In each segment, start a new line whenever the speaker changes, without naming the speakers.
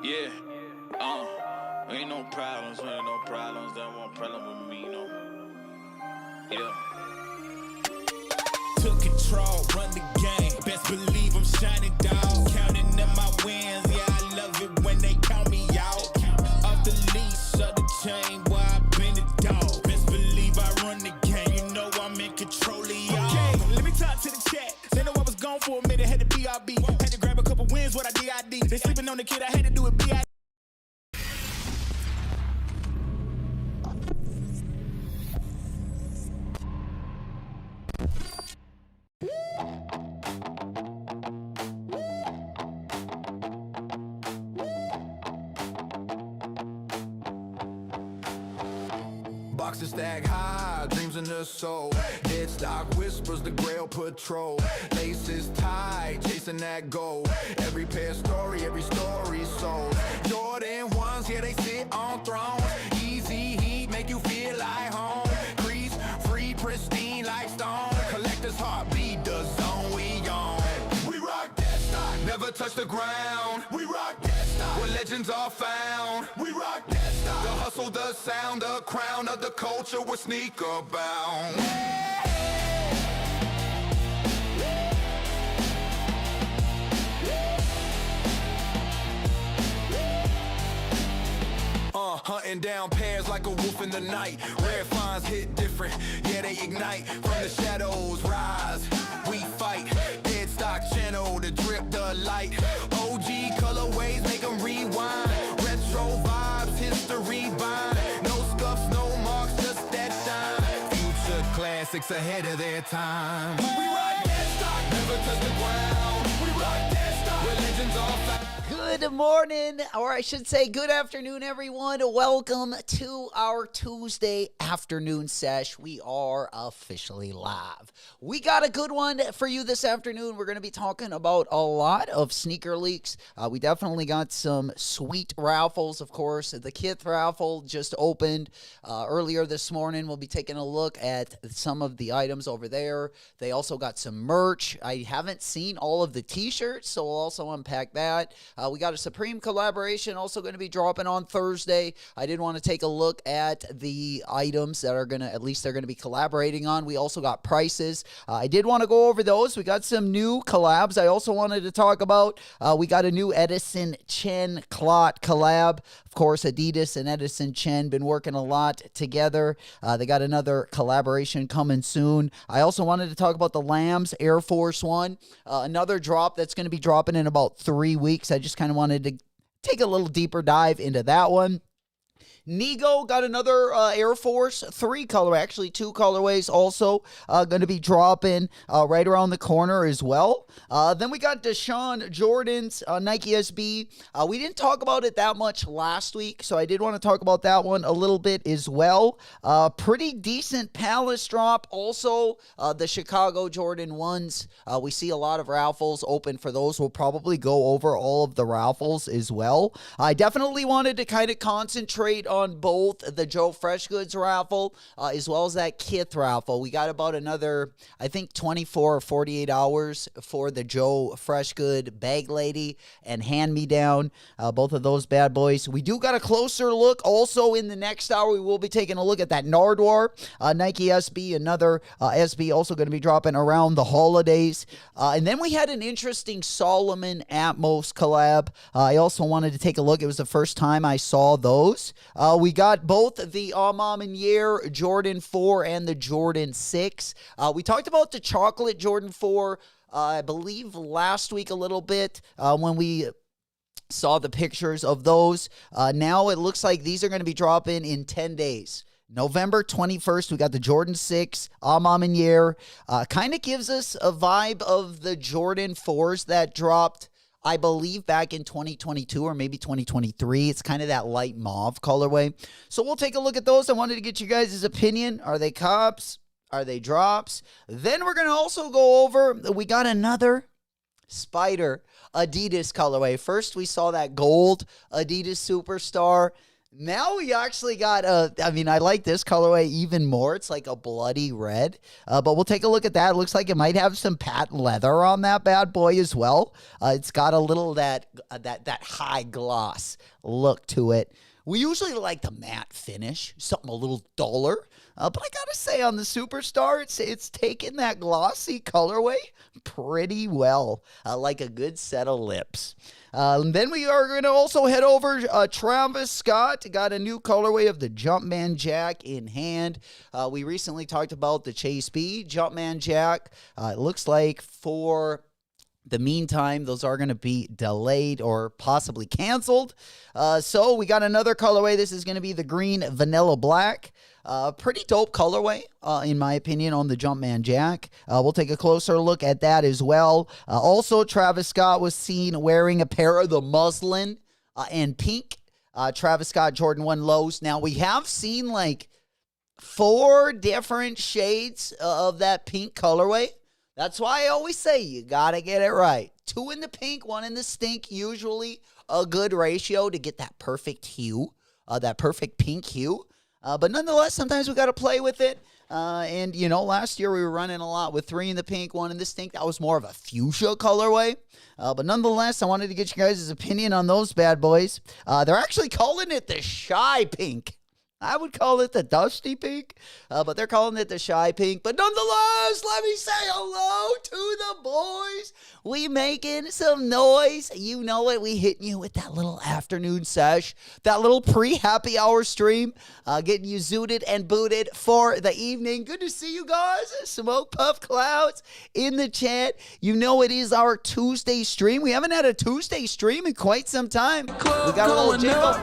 Yeah, ain't no problems, they want problem with me, Yeah.
Took control, run the game. Best believe I'm shining, dog. Counting up my wins, yeah, I love it when they count me out. Off the leash, of the chain, where I been a dog. Best believe I run the game, you know I'm in control of y'all. Okay, let me talk to the chat. They know I was gone for a minute, had to BRB. Had to grab a couple wins, what I did. They sleeping on the kid, I had to do it BID.
Boxes stack high, dreams in the soul. Dead stock whispers, the Grail Patrol. Laces tied, chasing that goal. Every pair story, every story sold. Jordan ones, yeah, they sit on thrones. Easy heat, make you feel like home. Crease, free, pristine like stone. Collector's heartbeat, the zone we own. We rock that stock, never touch the ground. We rock that stock, where legends are found. We rock that stock, the hustle, the sound, the crown of the culture, we're sneaker bound. Hunting down pairs like a wolf in the night. Rare finds hit different, yeah, they ignite. From the shadows rise, we fight. Dead stock channel, the drip, the light. OG colorways make them rewind. Retro vibes, history bind. No scuffs, no marks, just that shine. Future classics ahead of their time. We rock that stock, never touch the ground. We rock that stock, where legends are found.
Good morning, or I should say good afternoon, everyone. Welcome to our Tuesday afternoon sesh. We are officially live. We got a good one for you this afternoon. We're going to be talking about a lot of sneaker leaks. We definitely got some sweet raffles, of course. The KITH raffle just opened earlier this morning. We'll be taking a look at some of the items over there. They also got some merch. I haven't seen all of the t-shirts, so we'll also unpack that. We got a Supreme collaboration also going to be dropping on Thursday. I did want to take a look at the items that are going to, at least they're going to be collaborating on. We also got prices. I did want to go over those. We got some new collabs I also wanted to talk about. We got a new Edison Chen Clot collab. Of course, Adidas and Edison Chen been working a lot together. They got another collaboration coming soon. I also wanted to talk about the Lambs Air Force One. Another drop that's going to be dropping in about 3 weeks. I just kind of wanted to take a little deeper dive into that one. Nego got another Air Force 3 color, actually 2 colorways also going to be dropping right around the corner as well. Then we got Deshaun Jordan's Nike SB. We didn't talk about it that much last week, so I did want to talk about that one a little bit as well. Pretty decent Palace drop. Also, the Chicago Jordan 1s. We see a lot of raffles open for those. We'll probably go over all of the raffles as well. I definitely wanted to kind of concentrate on both the Joe Freshgoods raffle as well as that KITH raffle. We got about another, I think, 24 or 48 hours for the Joe Freshgood Bag Lady and Hand Me Down. Both of those bad boys. We do got a closer look. Also in the next hour, we will be taking a look at that Nardwar Nike SB. Another SB also going to be dropping around the holidays. And then we had an interesting Solomon Atmos collab. I also wanted to take a look. It was the first time I saw those. We got both the Mom and Year Jordan 4 and the Jordan 6. We talked about the chocolate Jordan 4, I believe, last week a little bit when we saw the pictures of those. Now it looks like these are going to be dropping in 10 days. November 21st, we got the Jordan 6, Mom and Year. Kind of gives us a vibe of the Jordan 4s that dropped, I believe, back in 2022 or maybe 2023. It's kind of that light mauve colorway. So we'll take a look at those. I wanted to get you guys' opinion. Are they cops? Are they drops? Then we're going to also go over, we got another Spider Adidas colorway. First, we saw that gold Adidas Superstar. Now we actually got I like this colorway even more. It's like a bloody red. But we'll take a look at that. It looks like it might have some patent leather on that bad boy as well. It's got a little that high gloss look to it. We usually like the matte finish, something a little duller. But I gotta say, on the Superstar, it's taken that glossy colorway pretty well, like a good set of lips. Then we are going to also head over. Travis Scott got a new colorway of the Jumpman Jack in hand. We recently talked about the Chase B Jumpman Jack. It looks like for the meantime, those are going to be delayed or possibly canceled. So we got another colorway. This is going to be the green vanilla black. Pretty dope colorway, in my opinion, on the Jumpman Jack. We'll take a closer look at that as well. Also, Travis Scott was seen wearing a pair of the muslin and pink Travis Scott Jordan 1 lows. Now, we have seen like 4 different shades of that pink colorway. That's why I always say you got to get it right. 2 in the pink, 1 in the stink, usually a good ratio to get that perfect hue, that perfect pink hue. But nonetheless, sometimes we got to play with it. And, last year we were running a lot with 3 in the pink, 1 in the stink. That was more of a fuchsia colorway. But nonetheless, I wanted to get you guys' opinion on those bad boys. They're actually calling it the Shy Pink. I would call it the Dusty Pink, but they're calling it the Shy Pink. But nonetheless, let me say hello to the boys. We making some noise. You know it. We hitting you with that little afternoon sesh, that little pre-happy hour stream, getting you zooted and booted for the evening. Good to see you guys. Smoke Puff Clouds in the chat. You know it is our Tuesday stream. We haven't had a Tuesday stream in quite some time. We got a little jingle.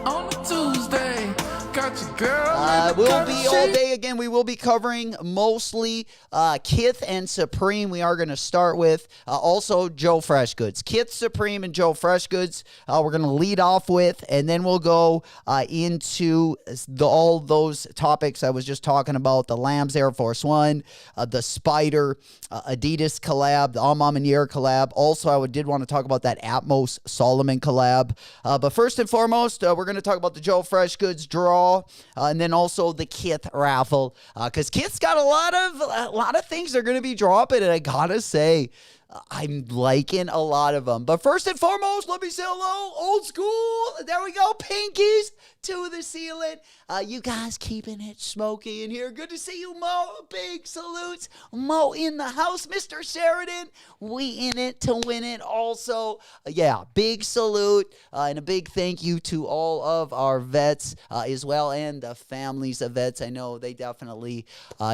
On a Tuesday. Got your girl.
We'll be all day again. We will be covering mostly KITH and Supreme. We are going to start with also Joe Freshgoods. KITH, Supreme, and Joe Freshgoods. We're going to lead off with, and then we'll go into all those topics I was just talking about: the Lambs Air Force One, the Spider, Adidas collab, the Amamanier collab. Also, I did want to talk about that Atmos Solomon collab. But first and foremost, we're going to talk about the Joe Freshgoods draw. And then also the KITH raffle, because KITH's got a lot of things they're going to be dropping, and I gotta say, I'm liking a lot of them. But first and foremost, let me say hello, old school. There we go, pinkies to the ceiling. You guys keeping it smoky in here. Good to see you, Mo. Big salutes. Mo in the house. Mr. Sheridan, we in it to win it also. Big salute and a big thank you to all of our vets as well, and the families of vets. I know they definitely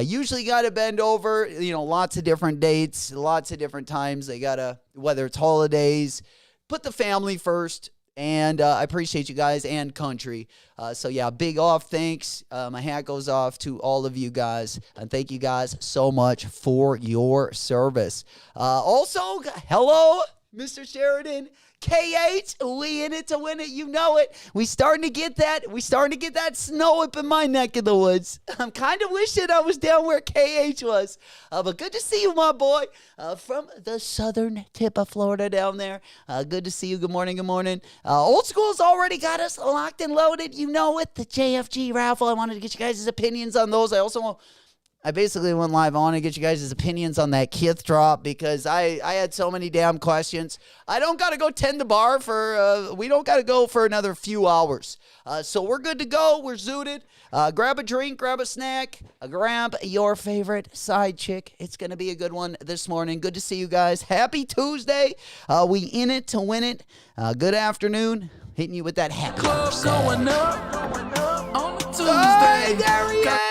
usually got to bend over, lots of different dates, lots of different times. They got to, whether it's holidays, put the family first. And I appreciate you guys and country. Big thanks. My hat goes off to all of you guys. And thank you guys so much for your service. Also, hello, Mr. Sheridan. KH, we in it to win it. You know it. We starting to get that snow up in my neck of the woods. I'm kind of wishing I was down where KH was. But good to see you, my boy, from the southern tip of Florida down there. Good to see you. Good morning. Good morning. Old School's already got us locked and loaded. You know it. The JFG raffle. I wanted to get you guys' opinions on those. I basically went live. I want to get you guys' opinions on that KITH drop because I had so many damn questions. I don't got to go tend the bar we don't got to go for another few hours. So we're good to go. We're zooted. Grab a drink, grab a snack, grab your favorite side chick. It's going to be a good one this morning. Good to see you guys. Happy Tuesday. We in it to win it. Good afternoon. Hitting you with that happy hour.
Going up on a Tuesday.
Hey, there he is.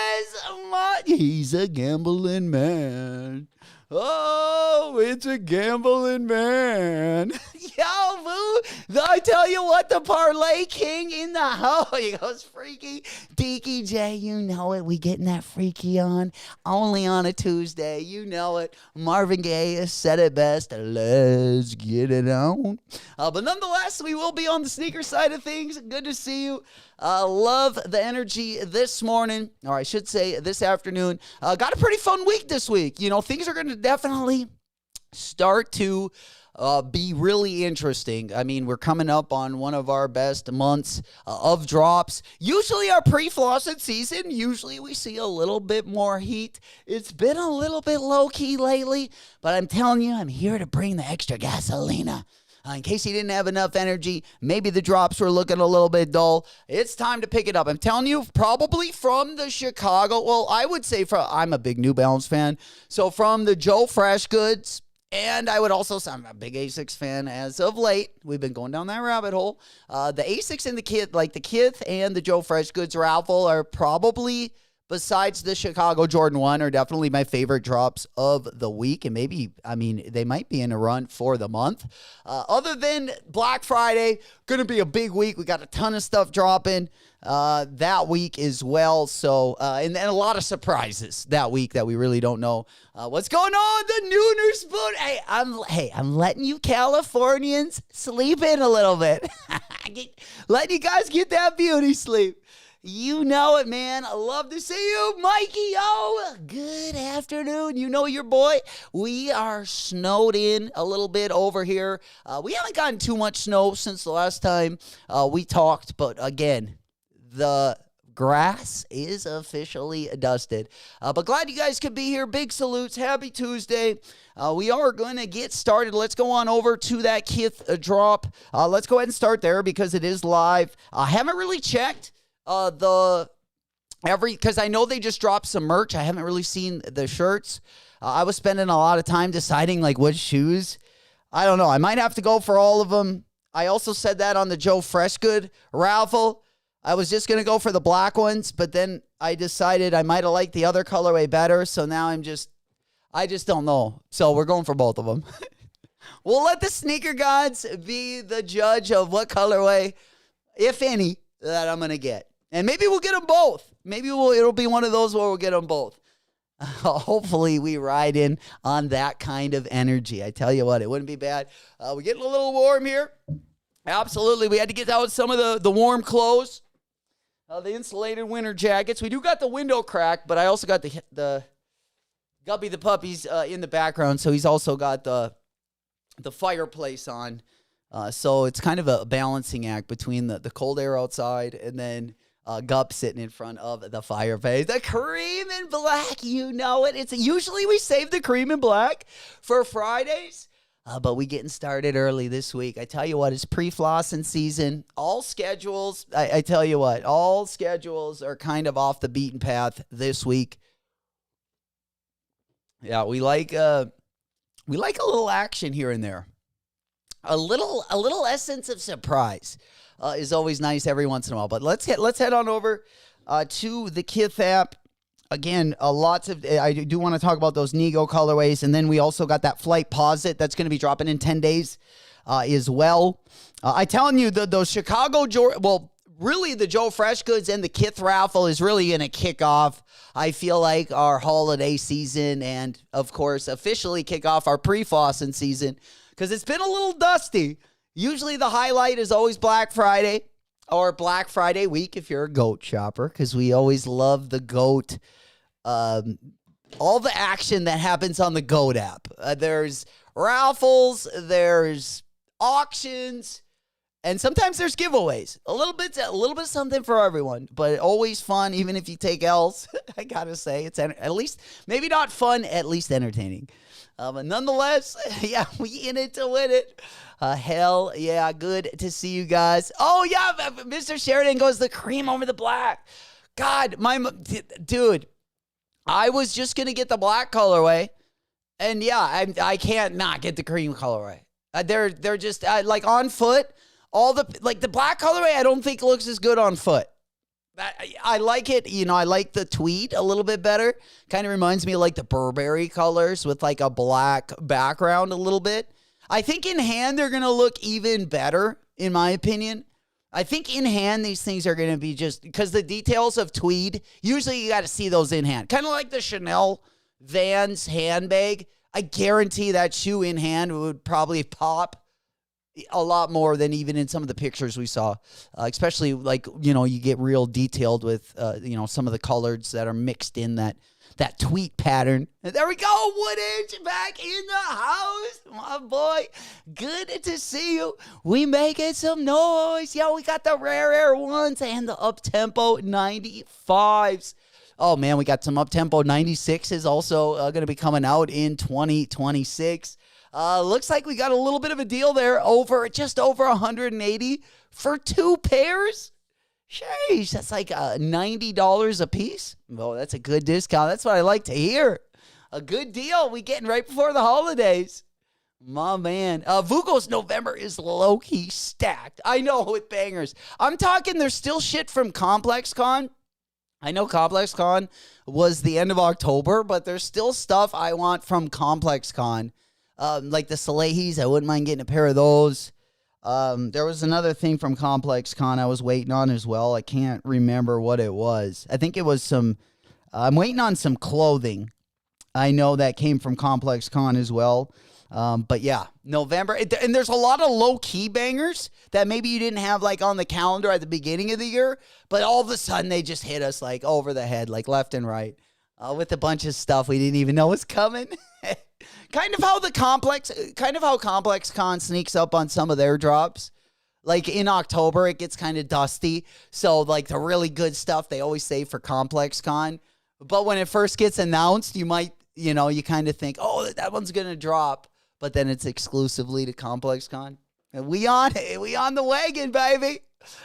He's a gambling man. Oh, it's a gambling man. Yo, boo. I tell you what, the parlay king in the house. He goes, freaky. Deaky J, you know it. We getting that freaky on. Only on a Tuesday. You know it. Marvin Gaye has said it best. Let's get it on. But nonetheless, we will be on the sneaker side of things. Good to see you. Love the energy this morning, or I should say this afternoon. Got a pretty fun week this week. Things are going to definitely start to be really interesting. I mean, we're coming up on one of our best months of drops. Usually our pre-flossing season, usually we see a little bit more heat. It's been a little bit low-key lately, but I'm telling you, I'm here to bring the extra gasolina. In case you didn't have enough energy, maybe the drops were looking a little bit dull. It's time to pick it up. I'm telling you, probably from the Chicago, well, I would say I'm a big New Balance fan. So from the Joe Freshgoods, and I would also say I'm a big Asics fan as of late. We've been going down that rabbit hole. The Asics and the KITH, like the KITH and the Joe Freshgoods Raffle are probably, besides the Chicago Jordan 1, are definitely my favorite drops of the week. And maybe, I mean, they might be in a run for the month. Other than Black Friday, going to be a big week. We got a ton of stuff dropping that week as well. So, and a lot of surprises that week that we really don't know what's going on. The Nooner Spoon. Hey, I'm letting you Californians sleep in a little bit. Letting you guys get that beauty sleep. You know it, man. I love to see you, Mikey. Oh, good afternoon. You know your boy. We are snowed in a little bit over here. We haven't gotten too much snow since the last time we talked, but again, the grass is officially dusted. But glad you guys could be here. Big salutes. Happy Tuesday. We are going to get started. Let's go on over to that KITH drop. Let's go ahead and start there because it is live. I haven't really checked because I know they just dropped some merch. I haven't really seen the shirts. I was spending a lot of time deciding like what shoes. I don't know. I might have to go for all of them. I also said that on the Joe Freshgood raffle. I was just going to go for the black ones, but then I decided I might have liked the other colorway better. So now I just don't know. So we're going for both of them. We'll let the sneaker gods be the judge of what colorway, if any, that I'm going to get. And maybe we'll get them both. Maybe it'll be one of those where we'll get them both. Hopefully we ride in on that kind of energy. I tell you what, it wouldn't be bad. We're getting a little warm here. Absolutely. We had to get out some of the warm clothes. The insulated winter jackets. We do got the window crack, but I also got the Guppy the puppy's in the background, so he's also got the fireplace on. So it's kind of a balancing act between the cold air outside and then Gup sitting in front of the fireplace. The cream and black, you know it. It's usually we save the cream and black for Fridays, but we getting started early this week. I tell you what, it's pre-flossing season. All schedules, I tell you what, all schedules are kind of off the beaten path this week. Yeah, we like a little action here and there. A little essence of surprise is always nice every once in a while. But let's head on over to the KITH app. Again, I do want to talk about those Nego colorways, and then we also got that Flight Posit that's going to be dropping in 10 days as well. I telling you, those Chicago really the Joe Freshgoods and the KITH raffle is really going to kick off, I feel like, our holiday season and, of course, officially kick off our pre-flossing season. Because it's been a little dusty. Usually the highlight is always Black Friday or Black Friday week if you're a GOAT shopper. Because we always love the GOAT, all the action that happens on the GOAT app. There's raffles, there's auctions, and sometimes there's giveaways. A little bit something for everyone. But always fun, even if you take L's. I got to say, it's at least, maybe not fun, at least entertaining. But nonetheless, yeah, we in it to win it. Hell yeah, good to see you guys. Oh yeah, Mr. Sheridan goes the cream over the black. God, dude, I was just gonna get the black colorway, and yeah, I can't not get the cream colorway. They're just like on foot. The black colorway, I don't think looks as good on foot. I like it. You know, I like the tweed a little bit better. Kind of reminds me of like the Burberry colors with like a black background a little bit. I think in hand, they're going to look even better, in my opinion. I think in hand, these things are going to be just because the details of tweed, usually you got to see those in hand. Kind of like the Chanel Vans handbag. I guarantee that shoe in hand would probably pop a lot more than even in some of the pictures we saw, especially like, you know, you get real detailed with, some of the colors that are mixed in that that tweet pattern. And there we go, Woodage back in the house, my boy. Good to see you. We making some noise. Yo, we got the rare air ones and the up-tempo 95s. Oh, man, we got some up-tempo 96s also going to be coming out in 2026. Looks like we got a little bit of a deal there, just over 180 for 2 pairs. Sheesh, that's like $90 a piece. Oh, that's a good discount. That's what I like to hear. A good deal. We getting right before the holidays. My man. Vugo's November is low-key stacked. I know, with bangers. I'm talking there's still shit from Complex Con. I know Complex Con was the end of October, but there's still stuff I want from Complex Con. Like the Salehis, I wouldn't mind getting a pair of those. There was another thing from Complex Con I was waiting on as well. I can't remember what it was. I think it was I'm waiting on some clothing. I know that came from Complex Con as well. But yeah, November. And there's a lot of low-key bangers that maybe you didn't have like on the calendar at the beginning of the year, but all of a sudden they just hit us like over the head, like left and right, with a bunch of stuff we didn't even know was coming. Kind of how Complex Con sneaks up on some of their drops. Like in October, it gets kind of dusty. So like the really good stuff they always save for Complex Con. But when it first gets announced, you might, you kind of think, oh, that one's going to drop. But then it's exclusively to Complex Con. And we on the wagon, baby.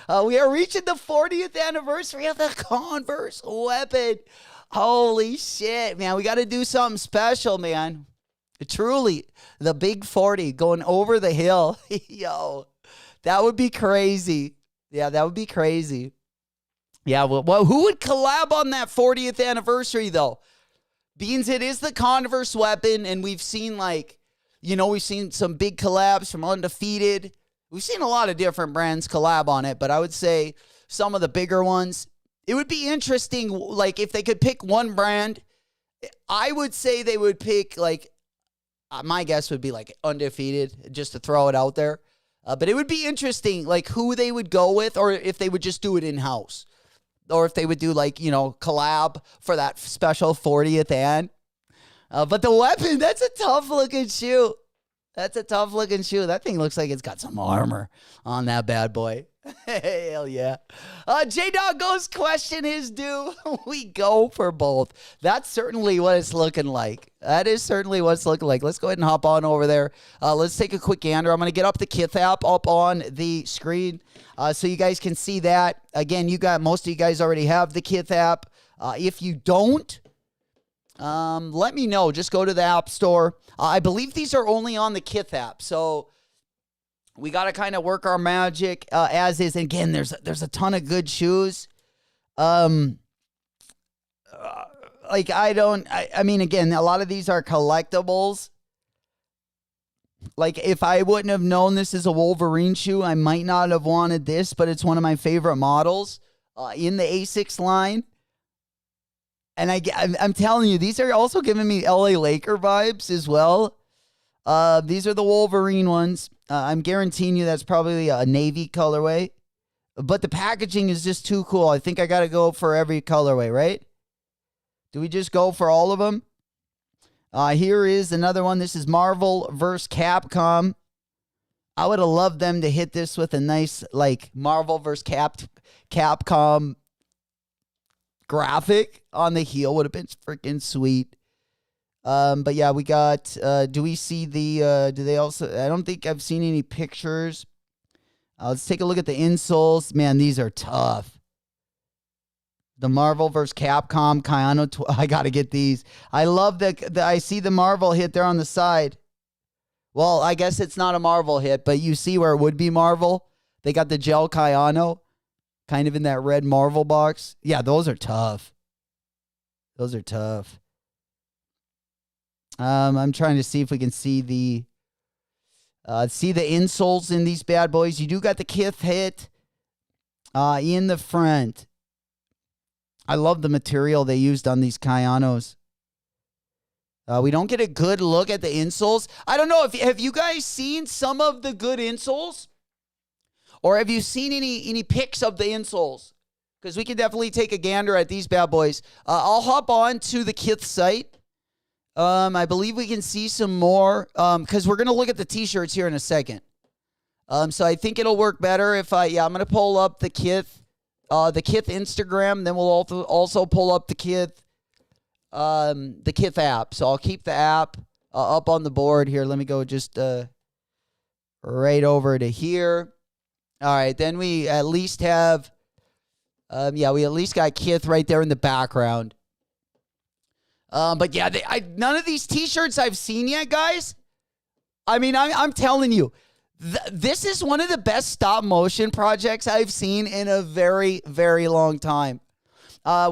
We are reaching the 40th anniversary of the Converse weapon. Holy shit, man. We got to do something special, man. Truly, the big 40 going over the hill. Yo, that would be crazy. Yeah, that would be crazy. Yeah, well, who would collab on that 40th anniversary, though? Beans, it is the Converse weapon, and we've seen, we've seen some big collabs from Undefeated. We've seen a lot of different brands collab on it, but I would say some of the bigger ones. It would be interesting, like, if they could pick one brand, I would say they would pick, my guess would be, Undefeated, just to throw it out there. But it would be interesting, who they would go with, or if they would just do it in-house. Or if they would do, collab for that special 40th an. But the weapon, that's a tough-looking shoe. That thing looks like it's got some armor on that bad boy. Hell yeah. J-Doggo's question is due. We go for both. That's certainly what it's looking like. That is certainly what it's looking like. Let's go ahead and hop on over there. Let's take a quick gander. I'm going to get up the KITH app up on the screen so you guys can see that. Again, most of you guys already have the KITH app. If you don't, let me know. Just go to the App Store. I believe these are only on the KITH app, so we got to kind of work our magic as is. And again, there's a ton of good shoes. I mean, again, a lot of these are collectibles. If I wouldn't have known this is a Wolverine shoe, I might not have wanted this, but it's one of my favorite models in the A6 line. And I'm telling you, these are also giving me LA Laker vibes as well. These are the Wolverine ones. I'm guaranteeing you that's probably a navy colorway. But the packaging is just too cool. I think I got to go for every colorway, right? Do we just go for all of them? Here is another one. This is Marvel vs. Capcom. I would have loved them to hit this with a nice, Marvel vs. Capcom graphic on the heel. Would have been freaking sweet. But yeah, we got, do we see do they also, I don't think I've seen any pictures. Let's take a look at the insoles. Man, these are tough. The Marvel vs. Capcom Kayano, I got to get these. I love I see the Marvel hit there on the side. Well, I guess it's not a Marvel hit, but you see where it would be Marvel. They got the gel Kayano kind of in that red Marvel box. Yeah, those are tough. I'm trying to see if we can see the insoles in these bad boys. You do got the KITH hit in the front. I love the material they used on these Kayanos. We don't get a good look at the insoles. I don't know, have you guys seen some of the good insoles? Or have you seen any pics of the insoles? because we can definitely take a gander at these bad boys. I'll hop on to the KITH site. I believe we can see some more because we're going to look at the t-shirts here in a second. So I think it'll work better if I'm going to pull up the KITH Instagram. Then we'll also pull up the KITH app. So I'll keep the app up on the board here. Let me go just right over to here. All right, then we at least have, we at least got KITH right there in the background. But yeah, none of these t-shirts I've seen yet, guys. I mean, I'm telling you, this is one of the best stop motion projects I've seen in a very, very long time.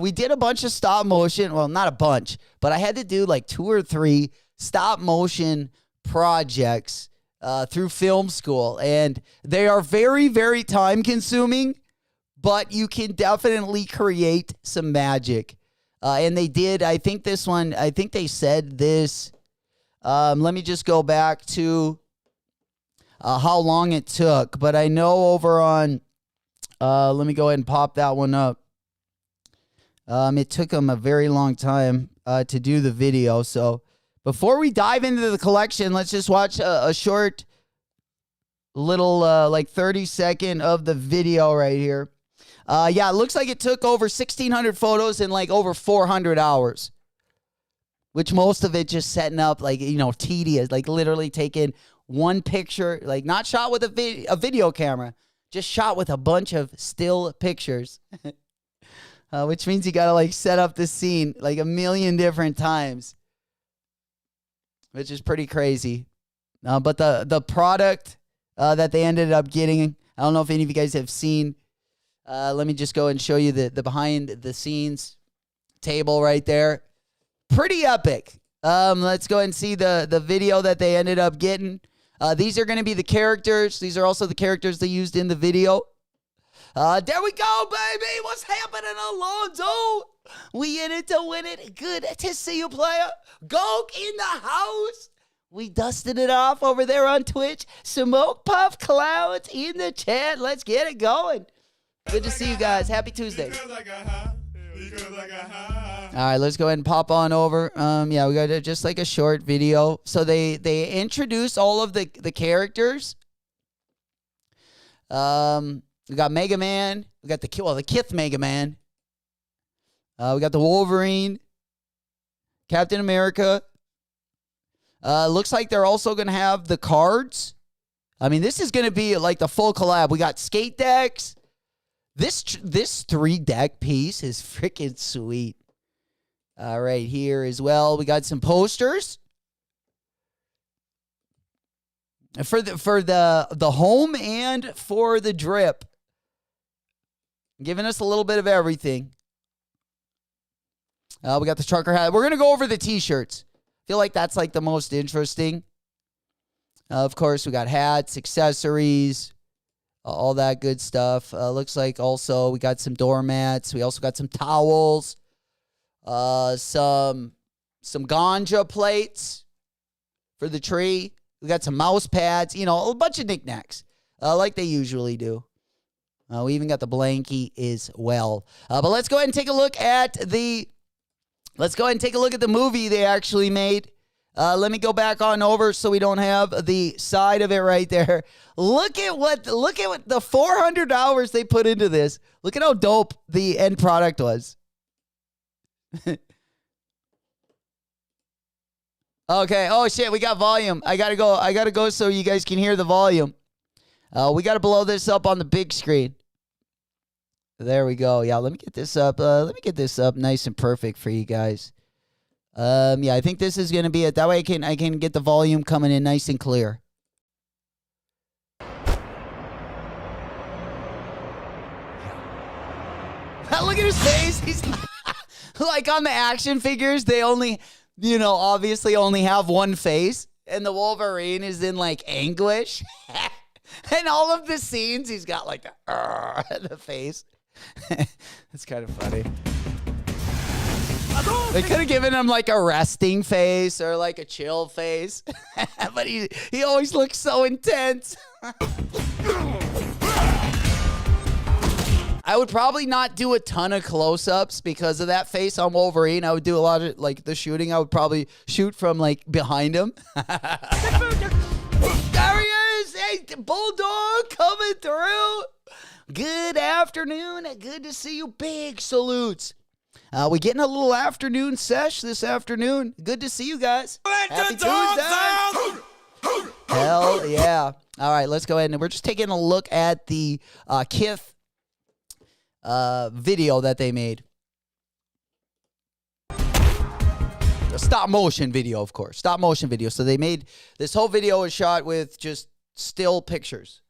We did a bunch of stop motion. Well, not a bunch, but I had to do like 2 or 3 stop motion projects through film school. And they are very, very time consuming, but you can definitely create some magic. And they did, I think this one, I think they said this. Let me just go back to how long it took. But I know over on, let me go ahead and pop that one up. It took them a very long time to do the video. So before we dive into the collection, let's just watch a short little like 30-second of the video right here. It looks like it took over 1,600 photos in like over 400 hours, which most of it just setting up like, tedious, like literally taking one picture, like not shot with a video camera, just shot with a bunch of still pictures, which means you got to like set up the scene like a million different times, which is pretty crazy. But the product that they ended up getting, I don't know if any of you guys have seen. Let me just go and show you the behind the scenes table right there. Pretty epic. Let's go and see the video that they ended up getting. These are going to be the characters. These are also the characters they used in the video. There we go, baby. What's happening, Alonzo? We in it to win it. Good to see you, player. Go in the house. We dusted it off over there on Twitch. Smoke Puff Clouds in the chat. Let's get it going. Good to see you guys. Happy Tuesday. All right, let's go ahead and pop on over. We got just like a short video. So they introduced all of the characters. We got Mega Man. We got the KITH Mega Man. We got the Wolverine, Captain America. Looks like they're also going to have the cards. I mean, this is going to be like the full collab. We got skate decks. This 3-deck piece is freaking sweet. All right, here as well, we got some posters for the home and for the drip, giving us a little bit of everything. We got the trucker hat. We're gonna go over the t-shirts. Feel like that's like the most interesting. Of course, we got hats, accessories, all that good stuff. Looks like also we got some doormats. We also got some towels, some ganja plates for the tree. We got some mouse pads, a bunch of knickknacks, like they usually do. We even got the blankie as well. But let's go ahead and take a look at the movie they actually made. Let me go back on over so we don't have the side of it right there. Look at what the 400 hours they put into this. Look at how dope the end product was. Okay. Oh shit, we got volume. I gotta go so you guys can hear the volume. We gotta blow this up on the big screen. There we go. Yeah, let me get this up. Nice and perfect for you guys. I think this is gonna be it. That way I can get the volume coming in nice and clear. Look at his face. He's like on the action figures. They only, obviously only have one face, and the Wolverine is in like anguish. And all of the scenes, he's got like the face. It's kind of funny. They could have given him like a resting face or like a chill face. But he always looks so intense. I would probably not do a ton of close-ups because of that face on Wolverine. I would do a lot of, like, the shooting. I would probably shoot from, like, behind him. There he is! Hey, Bulldog coming through. Good afternoon. Good to see you. Big salutes. We're getting a little afternoon sesh this afternoon. Good to see you guys. Happy Tuesday. Hell yeah. All right, let's go ahead. And we're just taking a look at the KITH video that they made. A stop motion video, of course. Stop motion video. So they made this whole video is shot with just still pictures.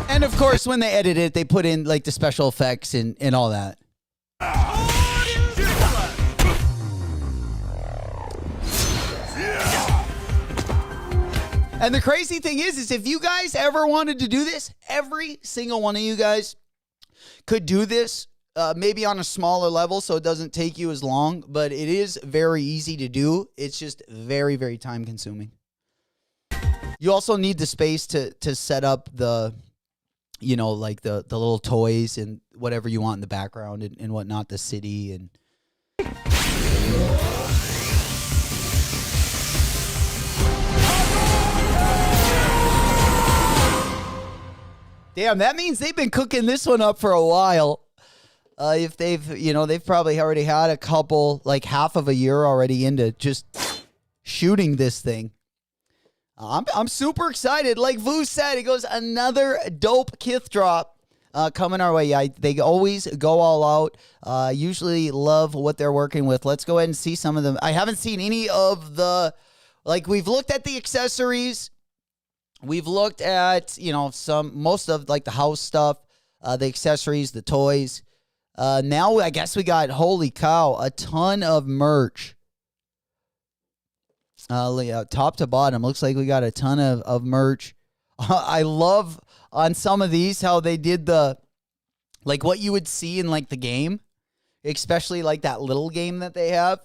And of course, when they edit it, they put in like the special effects and all that. And the crazy thing is if you guys ever wanted to do this, every single one of you guys could do this, maybe on a smaller level so it doesn't take you as long, but it is very easy to do. It's just very, very time consuming. You also need the space to set up the, you know, like the little toys and whatever you want in the background and whatnot, the city and... Damn, that means they've been cooking this one up for a while. If they've probably already had a couple, like half of a year already into just shooting this thing. I'm super excited. Like Vu said, he goes, another dope KITH drop coming our way. Yeah, they always go all out. Usually love what they're working with. Let's go ahead and see some of them. I haven't seen any of the, like we've looked at the accessories. We've looked at, you know, most of like the house stuff, the accessories, the toys. Now I guess we got, holy cow, a ton of merch. Top to bottom, looks like we got a ton of merch. I love on some of these how they did the, like what you would see in like the game, especially like that little game that they have.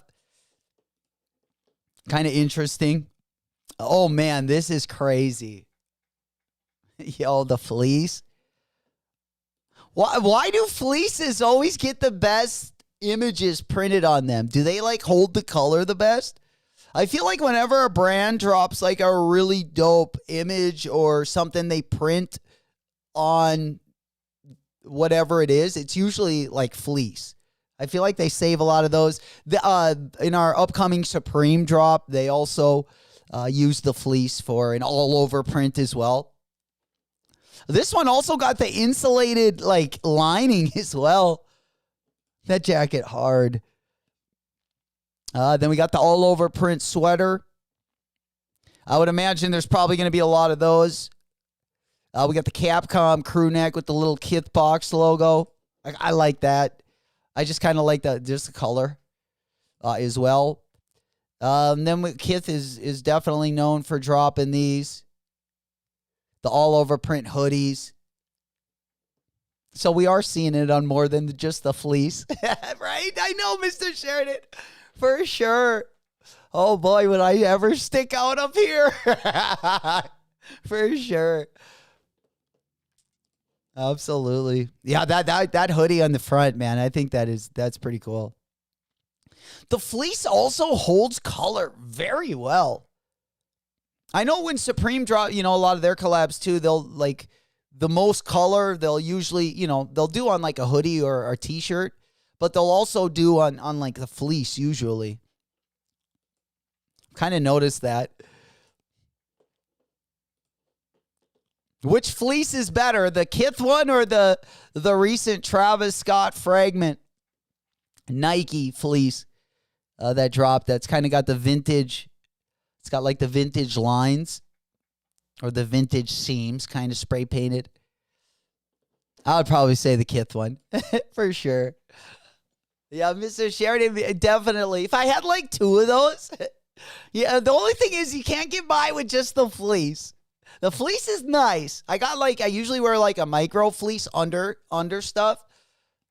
Kind of interesting. Oh, man, this is crazy. Yo, the fleece. Why do fleeces always get the best images printed on them? Do they, like, hold the color the best? I feel like whenever a brand drops, like, a really dope image or something they print on whatever it is, it's usually, like, fleece. I feel like they save a lot of those. In our upcoming Supreme drop, they also... use the fleece for an all-over print as well. This one also got the insulated, like, lining as well. That jacket hard. Then we got the all-over print sweater. I would imagine there's probably going to be a lot of those. We got the Capcom crew neck with the little KITH box logo. I like that. I just kind of like just the color as well. Then KITH is definitely known for dropping these. The all-over print hoodies. So we are seeing it on more than just the fleece. Right? I know, Mr. Sheridan. For sure. Oh, boy, would I ever stick out up here. For sure. Absolutely. Yeah, that hoodie on the front, man, I think that's pretty cool. The fleece also holds color very well. I know when Supreme drop, you know, a lot of their collabs too, they'll like the most color they'll usually, you know, they'll do on like a hoodie or a t-shirt, but they'll also do on like the fleece usually. Kind of noticed that. Which fleece is better, the KITH one or the recent Travis Scott Fragment Nike fleece? That dropped, that's kind of got the vintage, it's got like the vintage lines or the vintage seams kind of spray painted. I would probably say the KITH one for sure. Yeah, Mr. Sheridan, definitely. If I had like two of those, yeah, the only thing is you can't get by with just the fleece. The fleece is nice. I usually wear like a micro fleece under stuff.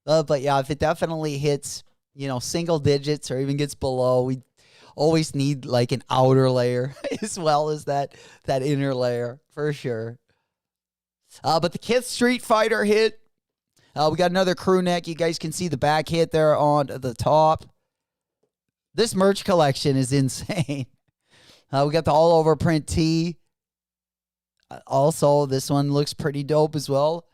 But yeah, if it definitely hits, you know, single digits or even gets below, always need like an outer layer as well as that inner layer for sure. But the KITH Street Fighter hit. We got another crew neck. You guys can see the back hit there on the top. This merch collection is insane. We got the all over print tee. Also, this one looks pretty dope as well.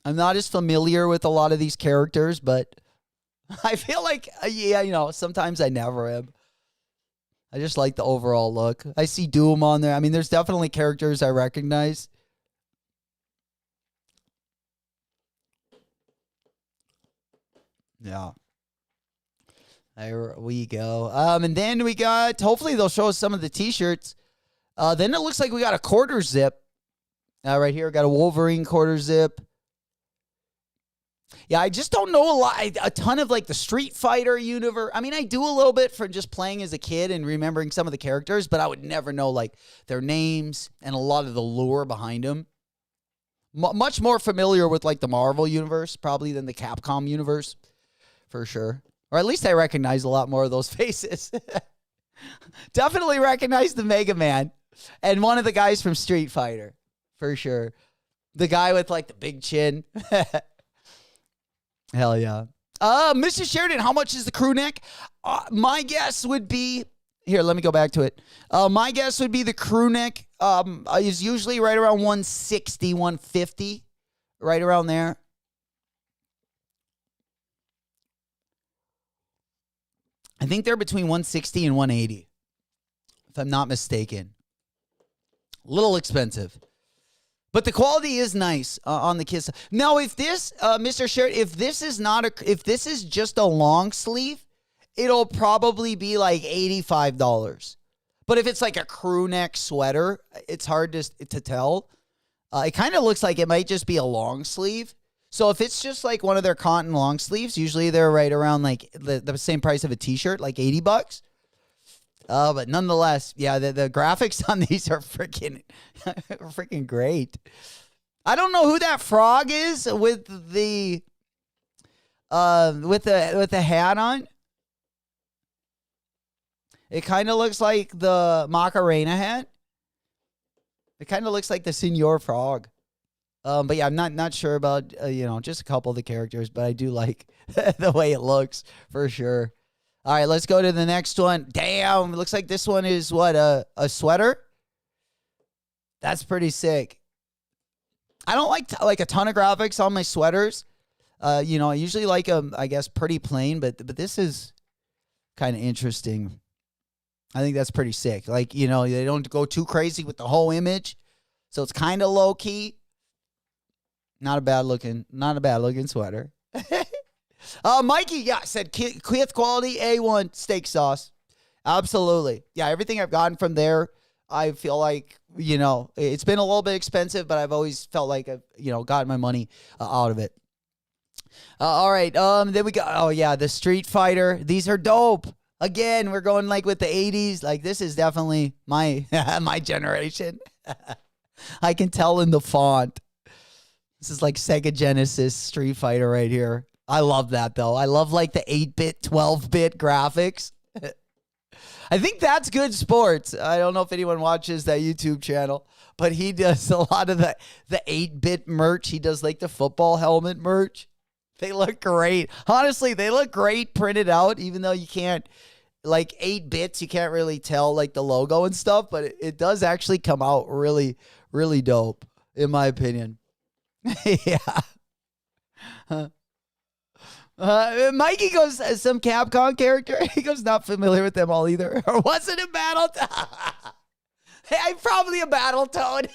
I'm not as familiar with a lot of these characters, but I feel like, yeah, sometimes I never am. I just like the overall look. I see Doom on there. I mean, there's definitely characters I recognize. Yeah. There we go. And then we got, hopefully they'll show us some of the t-shirts. Then it looks like we got a quarter zip. Right here, got a Wolverine quarter zip. Yeah, I just don't know a ton of like the Street Fighter universe. I mean, I do a little bit from just playing as a kid and remembering some of the characters, but I would never know like their names and a lot of the lore behind them. Much more familiar with like the Marvel universe probably than the Capcom universe, for sure. Or at least I recognize a lot more of those faces. Definitely recognize the Mega Man and one of the guys from Street Fighter, for sure. The guy with like the big chin. Hell yeah. Mr. Sheridan, how much is the crew neck? My guess would be, here, let me go back to it. My guess would be the crew neck is usually right around 160, 150, right around there. I think they're between 160 and 180, if I'm not mistaken. A little expensive. But the quality is nice on the KITH. Now, if this, Mr. Sheridan, if this is just a long sleeve, it'll probably be like $85. But if it's like a crew neck sweater, it's hard to tell. It kind of looks like it might just be a long sleeve. So if it's just like one of their cotton long sleeves, usually they're right around like the same price of a t-shirt, like $80. But nonetheless, yeah, the graphics on these are freaking great. I don't know who that frog is with the hat on. It kind of looks like the Macarena hat. It kind of looks like the Senor Frog. But yeah, I'm not sure about just a couple of the characters, but I do like the way it looks for sure. All right, let's go to the next one. Damn, it looks like this one is what, a sweater? That's pretty sick. I don't like a ton of graphics on my sweaters. I usually like them, I guess, pretty plain, but this is kind of interesting. I think that's pretty sick. Like, they don't go too crazy with the whole image, so it's kind of low key. Not a bad looking sweater. Mikey, yeah, said KITH quality A1 steak sauce. Absolutely. Yeah, everything I've gotten from there, I feel like, it's been a little bit expensive, but I've always felt like I've, gotten my money out of it. All right, then we got, the Street Fighter. These are dope. Again, we're going like with the 80s. Like, this is definitely my my generation. I can tell in the font. This is like Sega Genesis Street Fighter right here. I love that, though. I love, like, the 8-bit, 12-bit graphics. I think that's Good Sports. I don't know if anyone watches that YouTube channel, but he does a lot of the 8-bit merch. He does, like, the football helmet merch. They look great. Honestly, they look great printed out, even though you can't, like, 8 bits, you can't really tell, like, the logo and stuff, but it does actually come out really, really dope, in my opinion. Yeah. Mikey goes, some Capcom character. He goes, not familiar with them all either. Or was it a Battletoad? Hey, probably a Battletoad.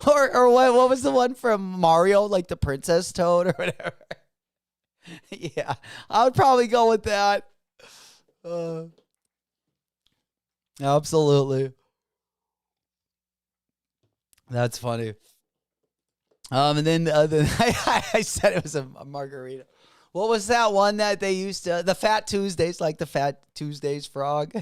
or what was the one from Mario, like the Princess Toad or whatever? Yeah, I would probably go with that. Absolutely. That's funny. And then I said it was a margarita. What was that one that they used to, the Fat Tuesdays, like the Fat Tuesdays frog?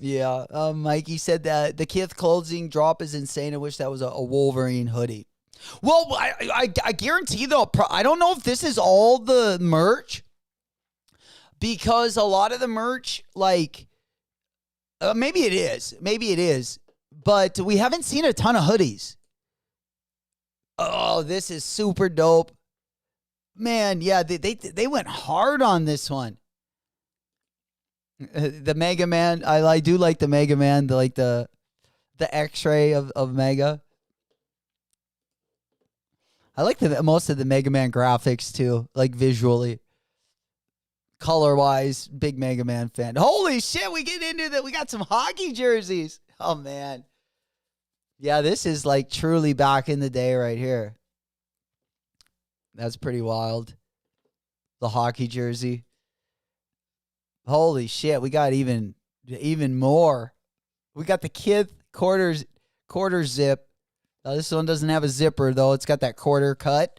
Yeah. Mikey said that the KITH clothing drop is insane. I wish that was a Wolverine hoodie. Well, I guarantee though, I don't know if this is all the merch, because a lot of the merch, like, maybe it is, but we haven't seen a ton of hoodies. Oh, this is super dope. Man, yeah, they went hard on this one. The Mega Man, I do like the Mega Man, the X-ray of Mega. I like most of the Mega Man graphics too, like visually. Color-wise, big Mega Man fan. Holy shit, we get into that. We got some hockey jerseys. Oh, man. Yeah, this is like truly back in the day right here. That's pretty wild. The hockey jersey. Holy shit, we got even more. We got the KITH quarter zip. This one doesn't have a zipper, though. It's got that quarter cut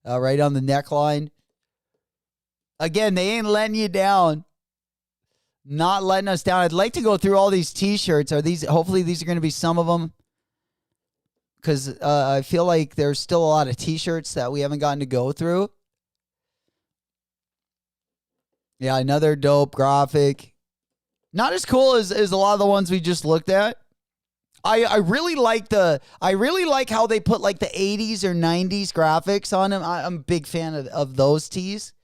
right on the neckline. Again, they ain't letting you down. Not letting us down. I'd like to go through all these T-shirts. Hopefully these are going to be some of them. Because I feel like there's still a lot of T-shirts that we haven't gotten to go through. Yeah, another dope graphic. Not as cool as a lot of the ones we just looked at. I really like how they put like the 80s or 90s graphics on them. I'm a big fan of those tees.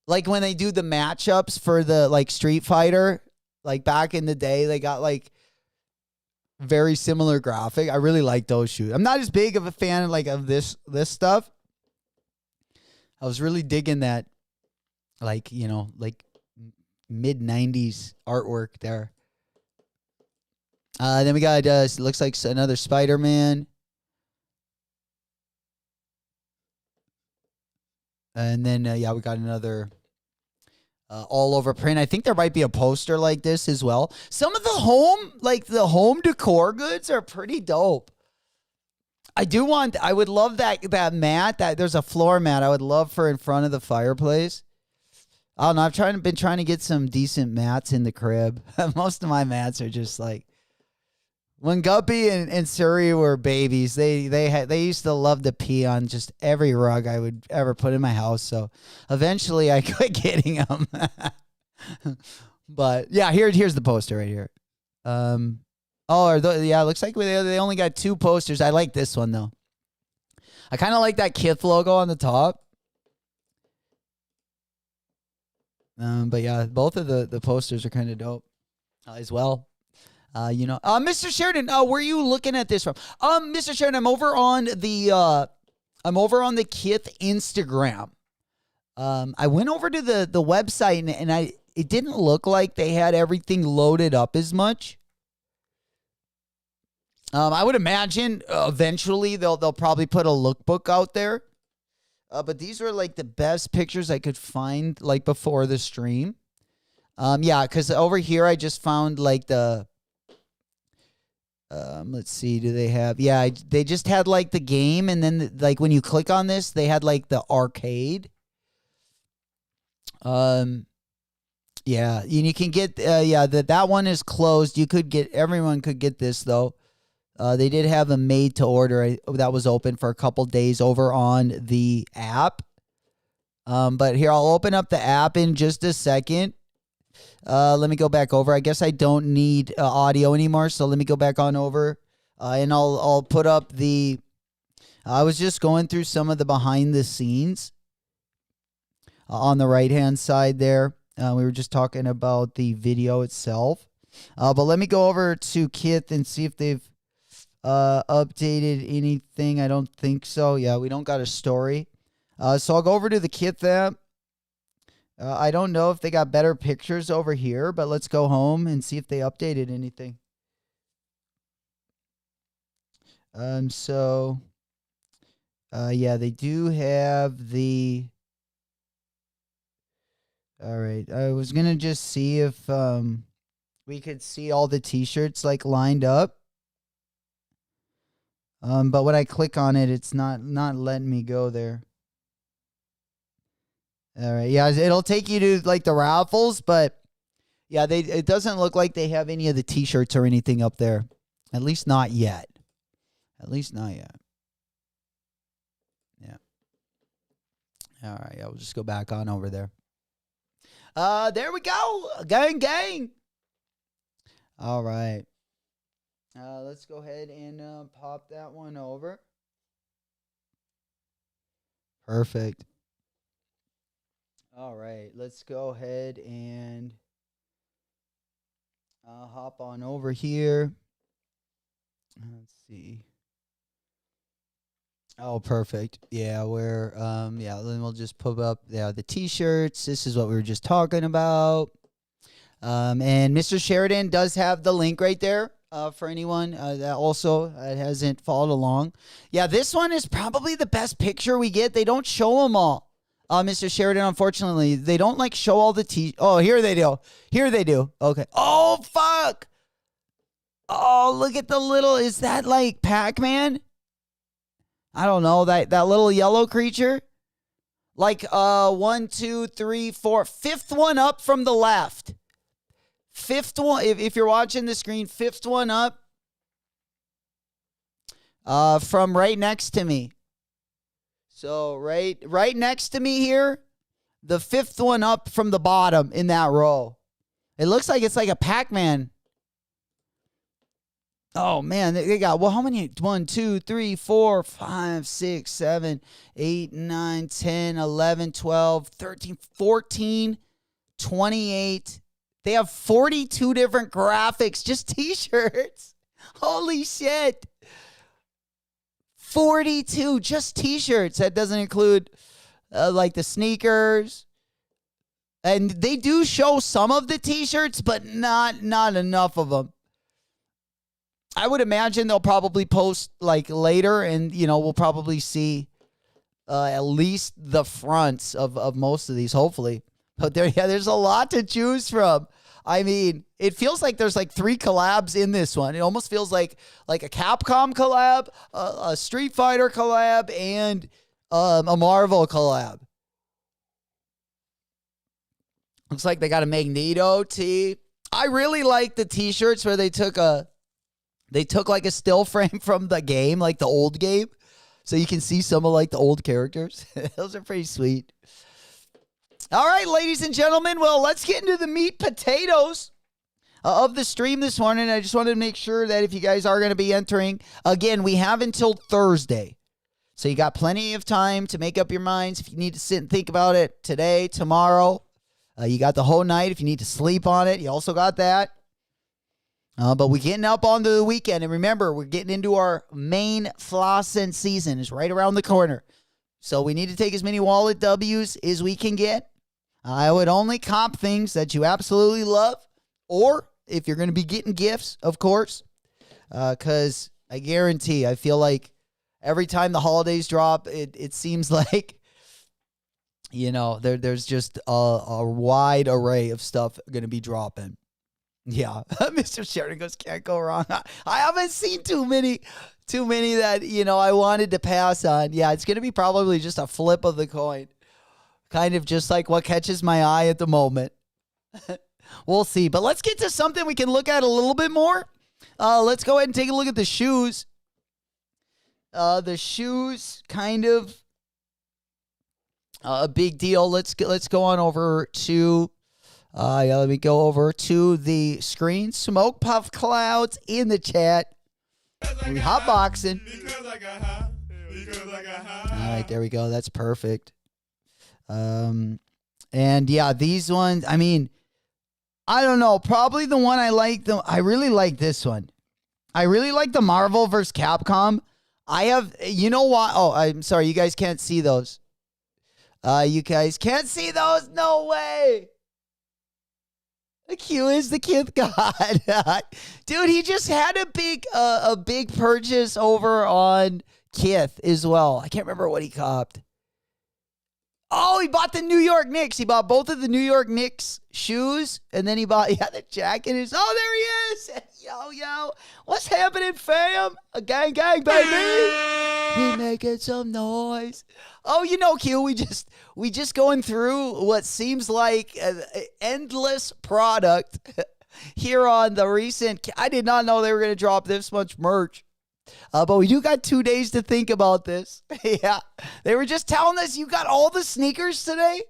Like when they do the matchups for the like Street Fighter, like back in the day, they got like very similar graphic. I really like those shoes. I'm not as big of a fan of this stuff. I was really digging that, like mid 90s artwork there. Then we got looks like another Spider-Man. And then, we got another all over print. I think there might be a poster like this as well. Some of the home decor goods are pretty dope. I would love that mat, there's a floor mat I would love for in front of the fireplace. I don't know. I've been trying to get some decent mats in the crib. Most of my mats are just like, when Guppy and Suri were babies, they used to love to pee on just every rug I would ever put in my house. So eventually I quit getting them. But yeah, here's the poster right here. It looks like they only got 2 posters. I like this one though. I kind of like that KITH logo on the top. But yeah, both of the posters are kind of dope as well. Mr. Sheridan, where are you looking at this from? Mr. Sheridan, I'm over on the KITH Instagram. I went over to the website and it didn't look like they had everything loaded up as much. I would imagine eventually they'll probably put a lookbook out there. But these were like the best pictures I could find like before the stream. Because over here I just found like the. Let's see. Do they have? Yeah, they just had like the game, and then like when you click on this, they had like the arcade. Yeah, and you can get. That one is closed. Everyone could get this though. They did have a made to order that was open for a couple days over on the app. But here I'll open up the app in just a second. Let me go back over. I guess I don't need audio anymore, so let me go back on over, and I'll put up the. I was just going through some of the behind the scenes on the right hand side there. We were just talking about the video itself, but let me go over to KITH and see if they've updated anything. I don't think so. Yeah, we don't got a story. So I'll go over to the KITH app. I don't know if they got better pictures over here, but let's go home and see if they updated anything. They do have the. All right, I was gonna just see if we could see all the T-shirts like lined up. But when I click on it, it's not letting me go there. All right, yeah, it'll take you to like the raffles, but yeah, it doesn't look like they have any of the T-shirts or anything up there. At least not yet. Yeah. All right, yeah, we'll just go back on over there. There we go. Gang, gang. All right. Let's go ahead and pop that one over. Perfect. All right. Let's go ahead and hop on over here. Let's see. Oh, perfect. Yeah, then we'll just put up the t-shirts. This is what we were just talking about. And Mr. Sheridan does have the link right there for anyone that also hasn't followed along. Yeah, this one is probably the best picture we get. They don't show them all. Mr. Sheridan, unfortunately, they don't like show all the Oh, here they do. Here they do. Okay. Oh, fuck. Oh, look at the little, is that like Pac-Man? I don't know, that little yellow creature. Like 1, 2, 3, 4. Fifth one up from the left. Fifth one, if you're watching the screen, fifth one up from right next to me. So right next to me here, the fifth one up from the bottom in that row. It looks like it's like a Pac-Man. Oh, man, they got, well, how many? 1, 2, 3, 4, 5, 6, 7, 8, 9, 10, 11, 12, 13, 14, 28. They have 42 different graphics, just t-shirts. Holy shit. 42, just t-shirts. That doesn't include, like, the sneakers. And they do show some of the t-shirts, but not enough of them. I would imagine they'll probably post like later, and we'll probably see at least the fronts of most of these, hopefully. But there's a lot to choose from. I mean, it feels like there's like 3 collabs in this one. It almost feels like a Capcom collab, a Street Fighter collab, and a Marvel collab. Looks like they got a Magneto tee. I really like the t-shirts where they took like a still frame from the game, like the old game. So you can see some of like the old characters. Those are pretty sweet. All right, ladies and gentlemen. Well, let's get into the meat potatoes of the stream this morning. I just wanted to make sure that if you guys are going to be entering, again, we have until Thursday. So you got plenty of time to make up your minds. If you need to sit and think about it today, tomorrow, you got the whole night. If you need to sleep on it, you also got that. But we're getting up onto the weekend. And remember, we're getting into our main flossing season. It's right around the corner. So we need to take as many wallet W's as we can get. I would only comp things that you absolutely love. Or if you're going to be getting gifts, of course. Because I guarantee, I feel like every time the holidays drop, it seems like, there's just a wide array of stuff going to be dropping. Yeah, Mr. Sheridan goes, can't go wrong. I haven't seen too many that, I wanted to pass on. Yeah, it's going to be probably just a flip of the coin. Kind of just like what catches my eye at the moment. We'll see. But let's get to something we can look at a little bit more. Let's go ahead and take a look at the shoes. The shoes, kind of a big deal. Let's go on over to... let me go over to the screen. Smoke Puff Clouds in the chat. We hotboxing. All right, there we go. That's perfect. And yeah, these ones, I mean, I don't know. Probably the one I like, I really like this one. I really like the Marvel vs. Capcom. I have, you know what? Oh, I'm sorry. You guys can't see those. You guys can't see those? No way. The Q is the KITH God. Dude, he just had a big purchase over on KITH as well. I can't remember what he copped. Oh, he bought the New York Knicks. He bought both of the New York Knicks shoes, and then he bought the jacket. Oh, there he is. Yo. What's happening, fam? A gang, baby. We making some noise. Oh, Q, we just going through what seems like an endless product here on the recent. I did not know they were going to drop this much merch. But we do got 2 days to think about this. Yeah. They were just telling us you got all the sneakers today.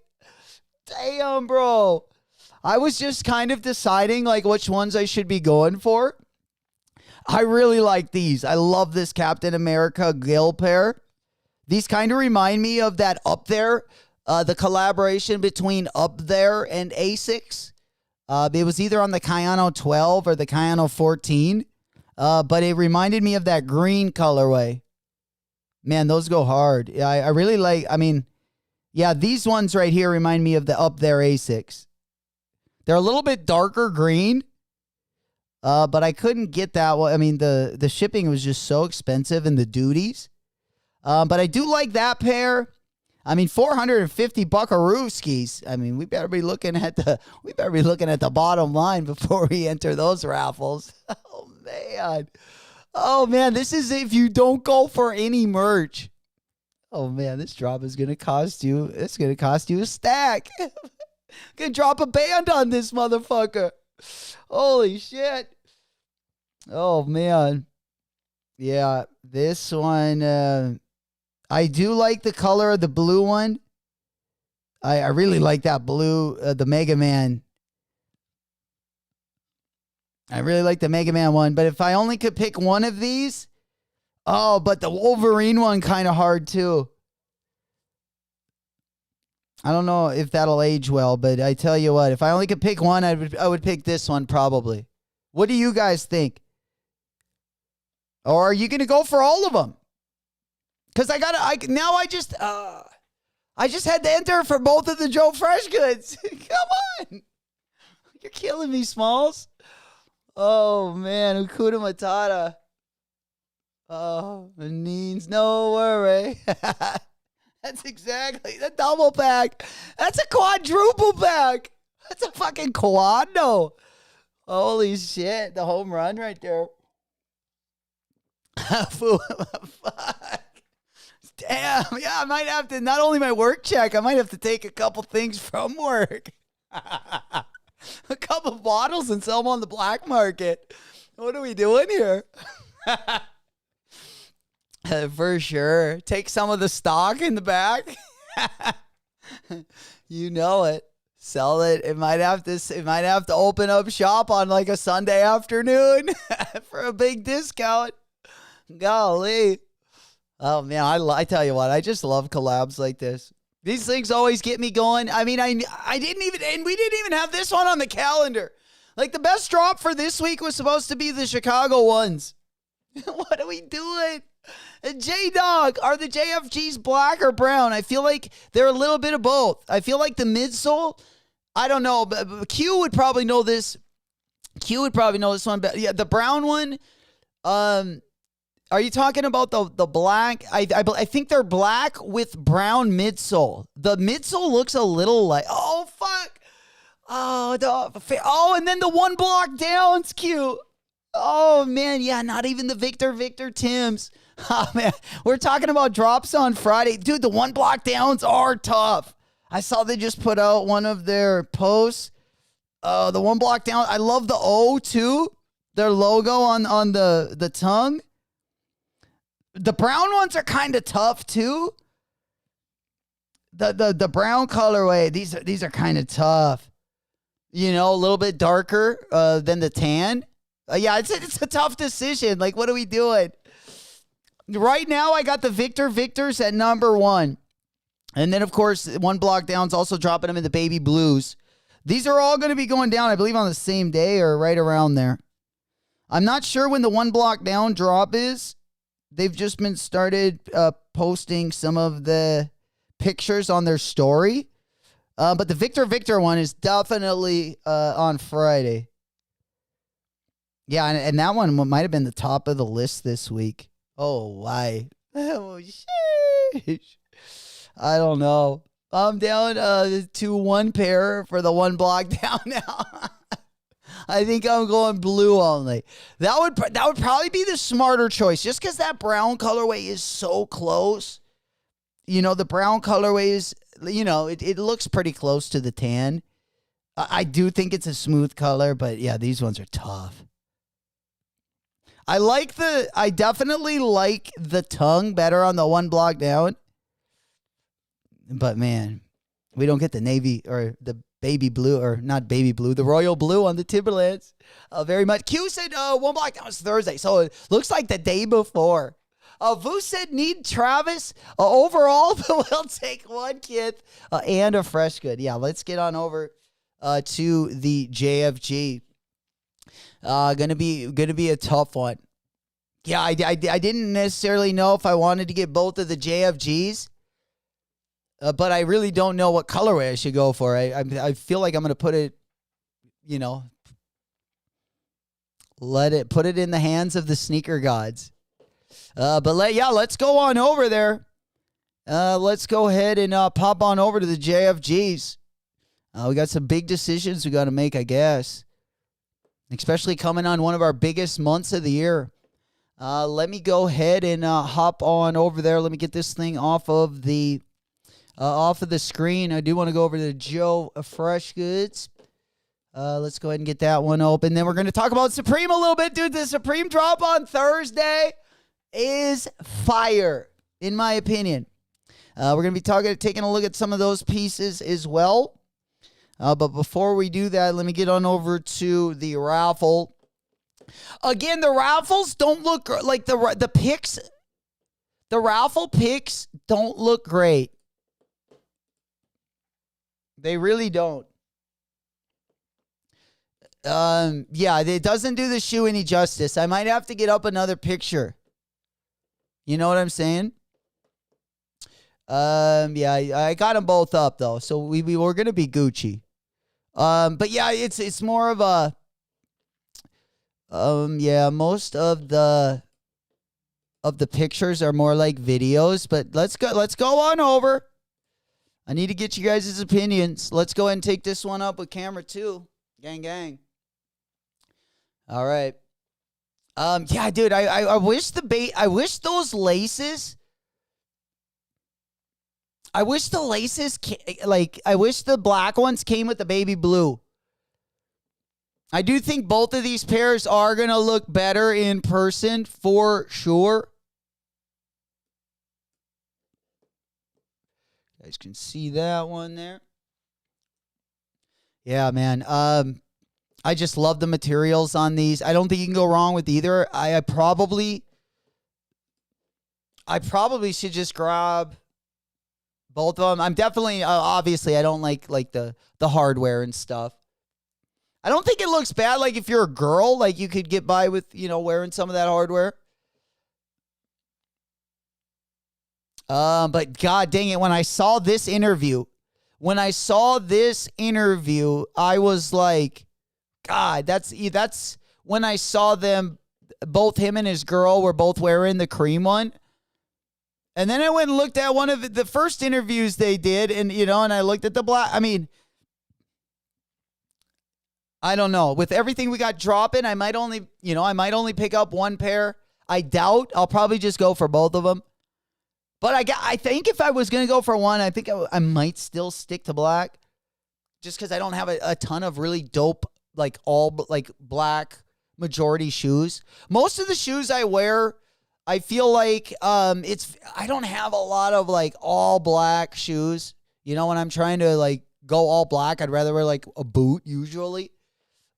Damn, bro. I was just kind of deciding like which ones I should be going for. I really like these. I love this Captain America Gil pair. These kind of remind me of that Up There, the collaboration between Up There and Asics. It was either on the Kayano 12 or the Kayano 14, but it reminded me of that green colorway. Man, those go hard. Yeah, I really like, I mean, yeah, these ones right here remind me of the Up There Asics. They're a little bit darker green, but I couldn't get that one. I mean, the shipping was just so expensive and the duties. But I do like that pair. I mean, 450 buckaroo-skis. I mean, we better be looking at the bottom line before we enter those raffles. Oh man. Oh man, this is if you don't go for any merch. Oh man, this drop is gonna cost you. It's gonna cost you a stack. Gonna drop a band on this motherfucker. Holy shit. Oh man. Yeah, this one. I do like the color of the blue one. I really like that blue, the Mega Man. I really like the Mega Man one, but if I only could pick one of these, oh, but the Wolverine one kind of hard too. I don't know if that'll age well, but I tell you what, if I only could pick one, I would pick this one probably. What do you guys think? Or are you going to go for all of them? Because I just had to enter for both of the Joe Freshgoods. Come on. You're killing me, Smalls. Oh, man. Hakuna Matata. Oh, it means no worry. That's exactly the double pack. That's a quadruple pack. That's a fucking quad, no. Holy shit. The home run right there. Fuck. Damn, yeah, I might have to, not only my work check, I might have to take a couple things from work. A couple bottles and sell them on the black market. What are we doing here? For sure. Take some of the stock in the back. You know it. Sell it. It might have to open up shop on like a Sunday afternoon for a big discount. Golly. Oh man, I tell you what, I just love collabs like this. These things always get me going. I mean, we didn't even have this one on the calendar. Like the best drop for this week was supposed to be the Chicago ones. What are we doing? J-Dog, are the JFGs black or brown? I feel like they're a little bit of both. I feel like the midsole, I don't know, but Q would probably know this. Q would probably know this one, but yeah, the brown one, are you talking about the black? I think they're black with brown midsole. The midsole looks a little like, oh, fuck. Oh, and then the one block down's cute. Oh, man. Yeah, not even the Victor Tims. Oh, man. We're talking about drops on Friday. Dude, the one block downs are tough. I saw they just put out one of their posts. The one block down. I love the O, too. Their logo on the tongue. The brown ones are kind of tough too. The brown colorway, these are kind of tough. You know, a little bit darker than the tan. Yeah, it's a tough decision. Like, what are we doing? Right now, I got the Victors at number 1. And then, of course, one block down's also dropping them in the baby blues. These are all going to be going down, I believe, on the same day or right around there. I'm not sure when the one block down drop is. They've just been started posting some of the pictures on their story. But the Victor one is definitely on Friday. Yeah, and that one might have been the top of the list this week. Oh, why? Oh, sheesh. I don't know. I'm down to one pair for the one block down now. I think I'm going blue only. That would probably be the smarter choice, just because that brown colorway is so close. You know, the brown colorway is, you know, it looks pretty close to the tan. I do think it's a smooth color, but yeah, these ones are tough. I definitely like the tongue better on the one block down. But man, we don't get the navy or the baby blue, or not baby blue, the royal blue on the Timberlands. Very much. Q said 1 block. That was Thursday. So it looks like the day before. Vu said need Travis overall, but we'll take one KITH and a Freshgood. Yeah, let's get on over to the JFG. Gonna be a tough one. Yeah, I didn't necessarily know if I wanted to get both of the JFGs, but I really don't know what colorway I should go for. I feel like I'm gonna put it, put it in the hands of the sneaker gods. But let's go on over there. Let's go ahead and pop on over to the JFGs. We got some big decisions we got to make, I guess. Especially coming on one of our biggest months of the year. Let me go ahead and hop on over there. Let me get this thing off of the screen. I do want to go over to Joe Freshgoods. Let's go ahead and get that one open. Then we're going to talk about Supreme a little bit, dude. The Supreme drop on Thursday is fire, in my opinion. We're going to be taking a look at some of those pieces as well. But before we do that, let me get on over to the raffle. Again, the raffles don't look like the picks. The raffle picks don't look great. They really don't. Yeah, it doesn't do the shoe any justice. I might have to get up another picture. You know what I'm saying? Yeah, I got them both up though, so we were gonna be Gucci. But yeah, it's more of a yeah, most of the pictures are more like videos, but let's go on over. I need to get you guys' opinions. Let's go ahead and take this one up with camera 2. Gang gang. All right. Yeah, dude, I wish I wish those laces. I wish the laces, I wish the black ones came with the baby blue. I do think both of these pairs are going to look better in person for sure. You guys can see that one there. Yeah, man. I just love the materials on these. I don't think you can go wrong with either. I probably should just grab both of them. I'm definitely, obviously, I don't like the hardware and stuff. I don't think it looks bad. Like if you're a girl, like you could get by with, wearing some of that hardware. But God dang it, when I saw this interview, I was like, God, that's when I saw them, both him and his girl were both wearing the cream one. And then I went and looked at one of the first interviews they did, and and I looked at the black. I mean, I don't know. With everything we got dropping, I might only pick up one pair. I doubt. I'll probably just go for both of them. But I think if I was going to go for one, I think I might still stick to black, just because I don't have a ton of really dope, all black majority shoes. Most of the shoes I wear, I feel like I don't have a lot of all black shoes. When I'm trying to go all black, I'd rather wear a boot usually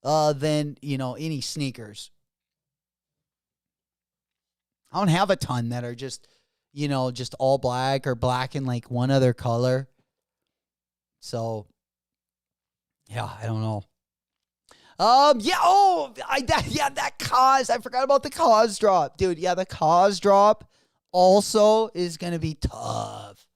than any sneakers. I don't have a ton that are just just all black or black in one other color. So yeah, I don't know. That cause. I forgot about the cause drop. Dude, yeah, the cause drop also is going to be tough.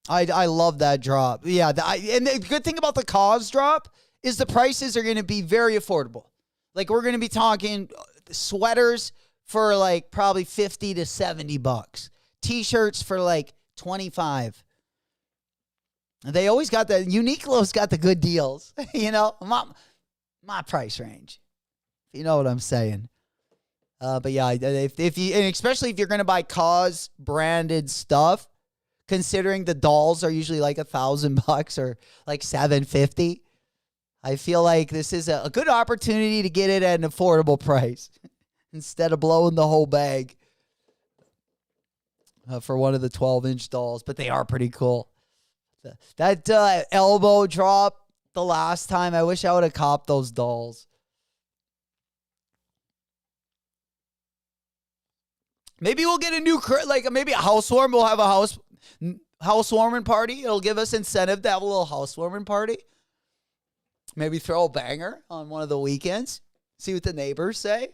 I love that drop. Yeah, and the good thing about the cause drop is the prices are going to be very affordable. We're going to be talking sweaters for probably $50 to $70. T-shirts for 25. They always got the Uniqlo's got the good deals. My price range. You know what I'm saying. But yeah, if you, and especially if you're going to buy cause branded stuff, considering the dolls are usually $1,000 or $750, I feel like this is a good opportunity to get it at an affordable price instead of blowing the whole bag for one of the 12-inch dolls. But they are pretty cool. That elbow drop the last time. I wish I would have copped those dolls. Maybe we'll get a new, like maybe a housewarming. We'll have a housewarming party. It'll give us incentive to have a little housewarming party. Maybe throw a banger on one of the weekends. See what the neighbors say.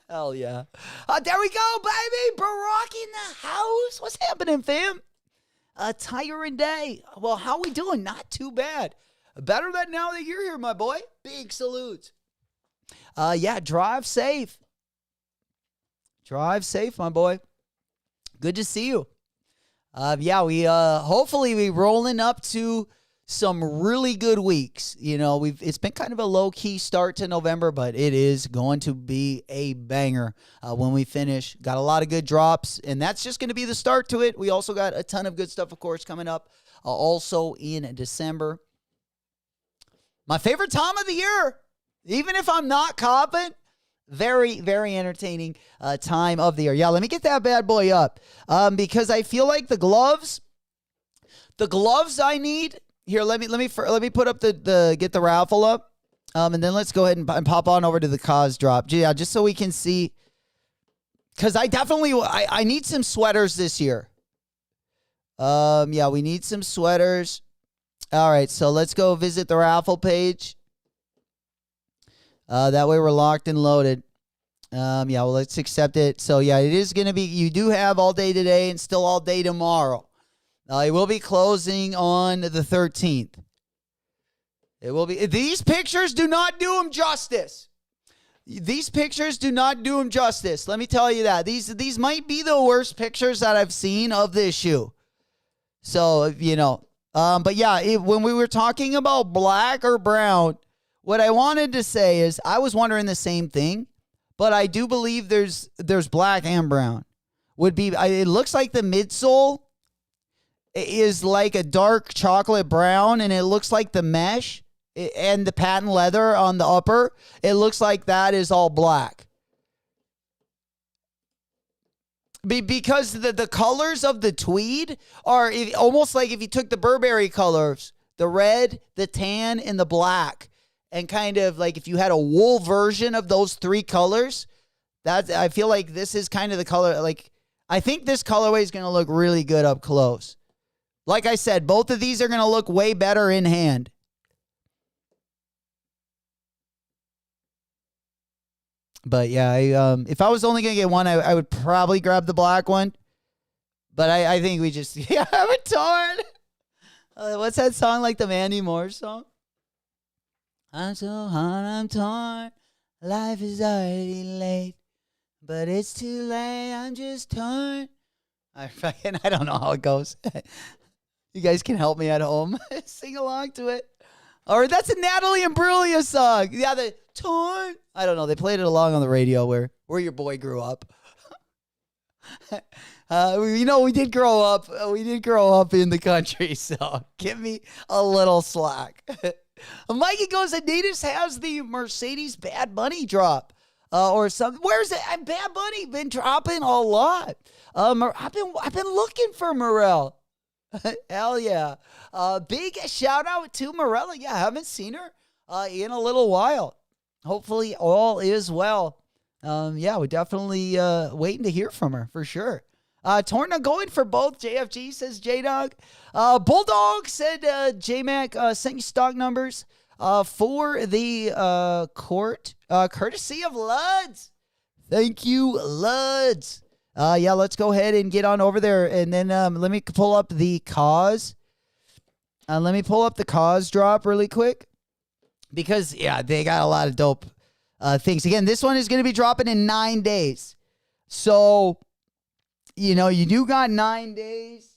Hell yeah. There we go, baby. Barack in the house. What's happening, fam? A tiring day. Well, how we doing? Not too bad. Better than now that you're here, my boy. Big salute. Yeah, drive safe. Drive safe, my boy. Good to see you. Yeah, we hopefully we rolling up to some really good weeks. You know, it's been kind of a low-key start to November, but it is going to be a banger when we finish. Got a lot of good drops, and that's just going to be the start to it. We also got a ton of good stuff, of course, coming up also in December. My favorite time of the year, even if I'm not copping. Very, very entertaining time of the year. Yeah, let me get that bad boy up because I feel like the gloves I need here. Let me put up get the raffle up, and then let's go ahead and pop on over to the cause drop. Yeah, just so we can see, because I need some sweaters this year. Yeah, we need some sweaters. All right, so let's go visit the raffle page. That way we're locked and loaded. Yeah, well, let's accept it. So, yeah, it is going to be, you do have all day today and still all day tomorrow. It will be closing on the 13th. It will be, these pictures do not do them justice. These pictures do not do them justice. Let me tell you that. These might be the worst pictures that I've seen of this shoe. So, you know, but yeah, when we were talking about black or brown, what I wanted to say is I was wondering the same thing, but I do believe there's black and brown. It looks like the midsole is like a dark chocolate brown, and it looks like the mesh and the patent leather on the upper, it looks like that is all black. Because the colors of the tweed are almost like if you took the Burberry colors, the red, the tan, and the black, and kind of like if you had a wool version of those three colors, I feel like this is kind of the color. Like, I think this colorway is going to look really good up close. Like I said, both of these are going to look way better in hand. But yeah, if I was only going to get one, I would probably grab the black one. But I think we just, yeah, I'm torn. What's that song, like the Mandy Moore song? I'm so hot, I'm torn. Life is already late, but it's too late. I'm just torn. I don't know how it goes. You guys can help me at home. Sing along to it. Or that's a Natalie Imbruglia song. Yeah, the torn. I don't know. They played it along on the radio where your boy grew up. We did grow up. We did grow up in the country, so give me a little slack. Mikey goes, Adidas has the Mercedes Bad Bunny drop. Or something. Where's it? Bad Bunny been dropping a lot. I've been looking for Morel. Hell yeah. Big shout out to Morella. Yeah, I haven't seen her in a little while. Hopefully all is well. Yeah, we're definitely waiting to hear from her for sure. Torna going for both. JFG says J-Dog. Bulldog said J-Mac sent you stock numbers for the court, courtesy of Luds. Thank you, Luds. Yeah, let's go ahead and get on over there. And then let me pull up the cause. Let me pull up the cause drop really quick. Because, yeah, they got a lot of dope things. Again, this one is going to be dropping in 9 days. So, you know, you do got 9 days.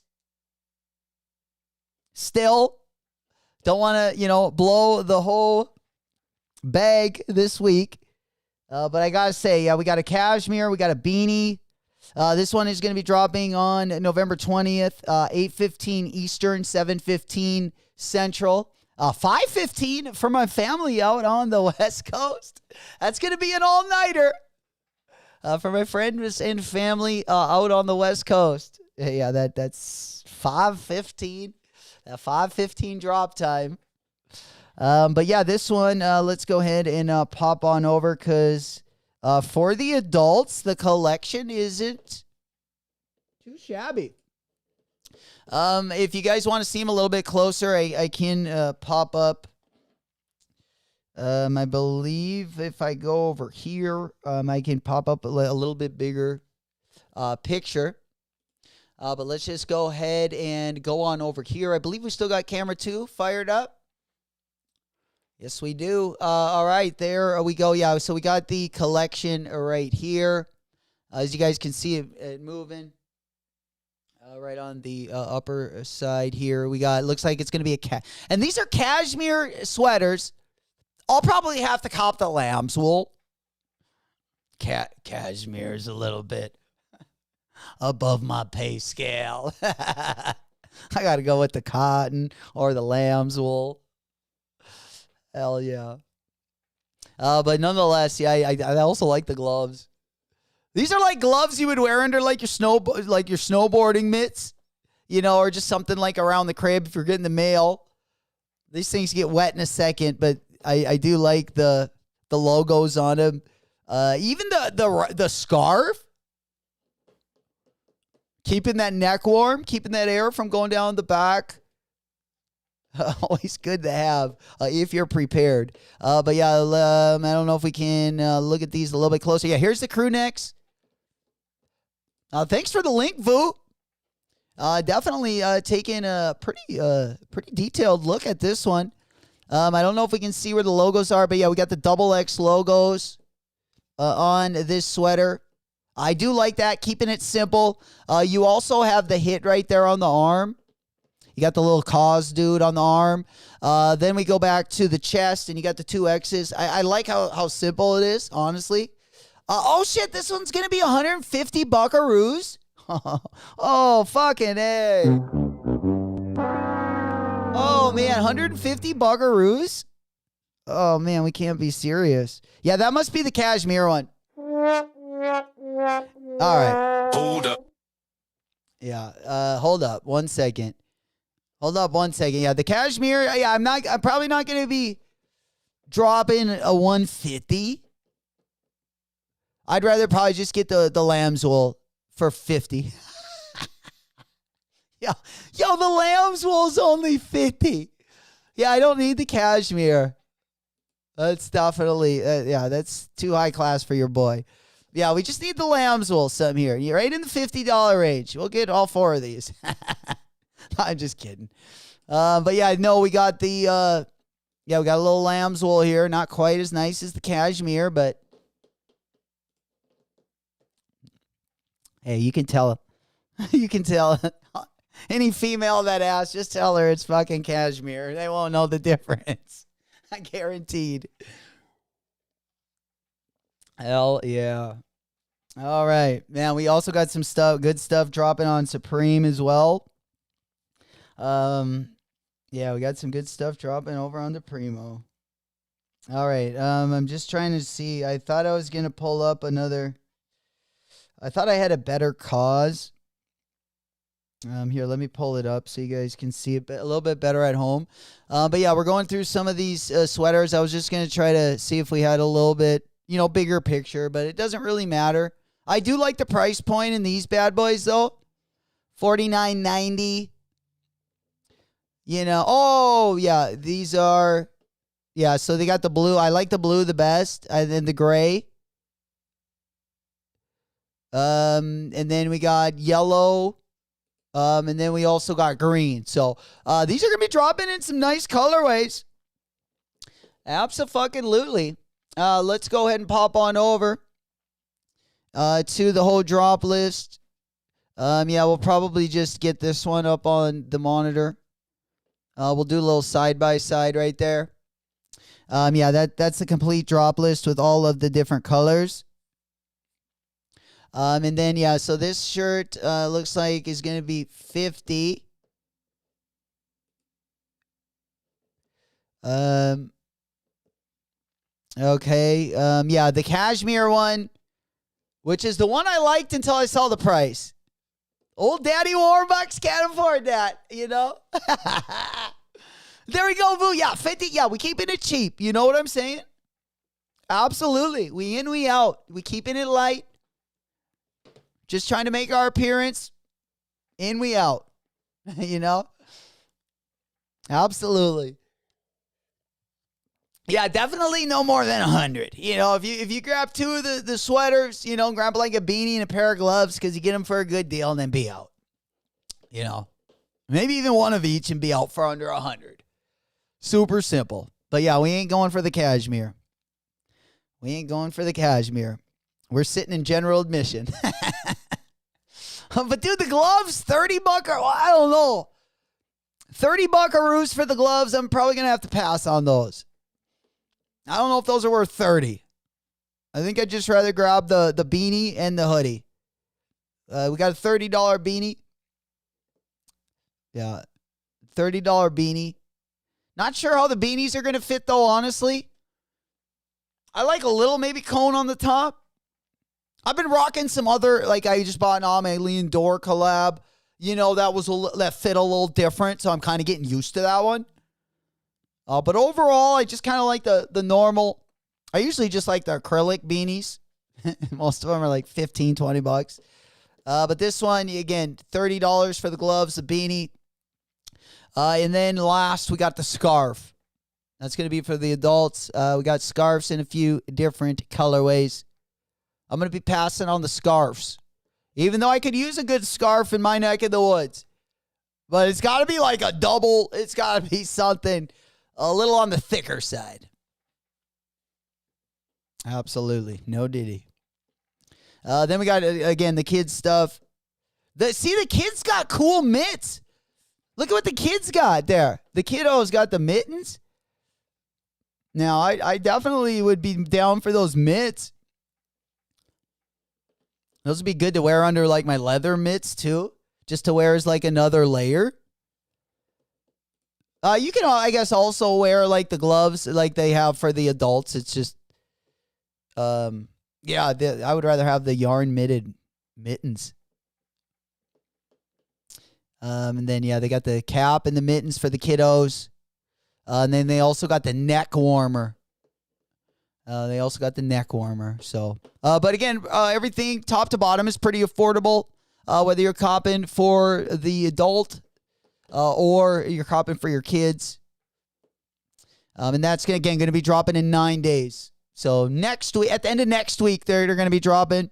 Still, don't want to, blow the whole bag this week. But I got to say, yeah, we got a cashmere. We got a beanie. This one is going to be dropping on November 20th, 8:15 Eastern, 7:15 Central. 5:15 for my family out on the West Coast. That's going to be an all-nighter for my friends and family out on the West Coast. Yeah, that's 5:15. That 5:15 drop time. But yeah, this one, let's go ahead and pop on over because for the adults, the collection isn't too shabby. If you guys want to see him a little bit closer, I can pop up. I believe if I go over here, I can pop up a little bit bigger picture. But let's just go ahead and go on over here. I believe we still got camera 2 fired up. Yes, we do. All right, there we go. Yeah, so we got the collection right here. As you guys can see it moving. Right on the upper side here. We got, looks like it's going to be a and these are cashmere sweaters. I'll probably have to cop the lamb's wool. Cashmere is a little bit above my pay scale. I got to go with the cotton or the lamb's wool. Hell yeah. But nonetheless, yeah, I also like the gloves. These are like gloves you would wear under like your snowboarding mitts, you know, or just something like around the crib if you're getting the mail. These things get wet in a second, but I do like the logos on them. Even the scarf, keeping that neck warm, keeping that air from going down the back. Always good to have if you're prepared. But yeah, I don't know if we can look at these a little bit closer. Yeah, here's the crew necks. Thanks for the link, Vu. Definitely taking a pretty detailed look at this one. I don't know if we can see where the logos are, but yeah, we got the XX logos on this sweater. I do like that, keeping it simple. You also have the hit right there on the arm. You got the little cause dude on the arm. Then we go back to the chest, and you got the 2 X's. I like how simple it is, honestly. Oh, shit, this one's going to be 150 buckaroos. Oh, fucking A. Oh, man, 150 buckaroos? Oh, man, we can't be serious. Yeah, that must be the cashmere one. All right.
Hold up.
Yeah, hold up 1 second. Hold up 1 second. Yeah, the cashmere, yeah, I'm probably not going to be dropping a 150. I'd rather probably just get the lamb's wool for 50. Yo, the lamb's wool's only 50. Yeah, I don't need the cashmere. That's definitely, yeah, that's too high class for your boy. Yeah, we just need the lamb's wool some here. You're right in the $50 range. We'll get all 4 of these. I'm just kidding. But yeah, no, we got the, we got a little lamb's wool here. Not quite as nice as the cashmere, but hey, you can tell. You can tell. Any female that asks, just tell her it's fucking cashmere. They won't know the difference. I guaranteed. Hell yeah. All right. Man, we also got some good stuff dropping on Supreme as well. Yeah, we got some good stuff dropping over on the Primo. All right. I'm just trying to see. I thought I was going to pull up another. I thought I had a better cause. Here, let me pull it up so you guys can see it a little bit better at home. But yeah, we're going through some of these sweaters. I was just going to try to see if we had a little bit, bigger picture, but it doesn't really matter. I do like the price point in these bad boys, though. $49.90. Oh, yeah, these are, yeah, so they got the blue. I like the blue the best, and then the gray. And then we got yellow. And then we also got green. So these are going to be dropping in some nice colorways. Abso-fucking-lutely. Let's go ahead and pop on over to the whole drop list. Yeah, we'll probably just get this one up on the monitor. We'll do a little side-by-side right there. Yeah, that's the complete drop list with all of the different colors. And then, yeah, so this shirt looks like is going to be 50. Okay. Yeah, the cashmere one, which is the one I liked until I saw the price. Old Daddy Warbucks can't afford that, There we go, Boo. Yeah, 50. Yeah, we keeping it cheap. You know what I'm saying? Absolutely. We in, we out. We keeping it light. Just trying to make our appearance. In, we out. You know? Absolutely. Yeah, definitely no more than 100. You know, if you grab two of the sweaters, you know, grab like a beanie and a pair of gloves because you get them for a good deal and then be out. You know? Maybe even one of each and be out for under 100. Super simple. But yeah, we ain't going for the cashmere. We ain't going for the cashmere. We're sitting in general admission. But dude, the gloves, 30 buckaroos. Well, I don't know. 30 buckaroos for the gloves. I'm probably going to have to pass on those. I don't know if those are worth 30. I think I'd just rather grab the beanie and the hoodie. We got a $30 beanie. Yeah, $30 beanie. Not sure how the beanies are going to fit, though, honestly. I like a little maybe cone on the top. I've been rocking some other, like I just bought an Amelie Door collab. You know, that fit a little different, so I'm kind of getting used to that one. But overall, I just kind of like the normal. I usually just like the acrylic beanies. Most of them are like 15, 20 bucks. But this one, again, $30 for the gloves, the beanie. And then last, we got the scarf. That's going to be for the adults. We got scarves in a few different colorways. I'm going to be passing on the scarves. Even though I could use a good scarf in my neck of the woods. But it's got to be like a double. It's got to be something a little on the thicker side. Absolutely. No diddy. Then we got, again, the kids stuff. The kids got cool mitts. Look at what the kids got there. The kiddos got the mittens. Now, I definitely would be down for those mitts. Those would be good to wear under, like, my leather mitts, too. Just to wear as, like, another layer. You can, I guess, also wear, like, the gloves like they have for the adults. It's just, yeah, I would rather have the yarn mitted mittens. And then, yeah, they got the cap and the mittens for the kiddos. And then they also got the neck warmer. So, but again, everything top to bottom is pretty affordable. Whether you're copping for the adult or you're copping for your kids. And that's, again, going to be dropping in 9 days. So next week, at the end of next week, they're going to be dropping.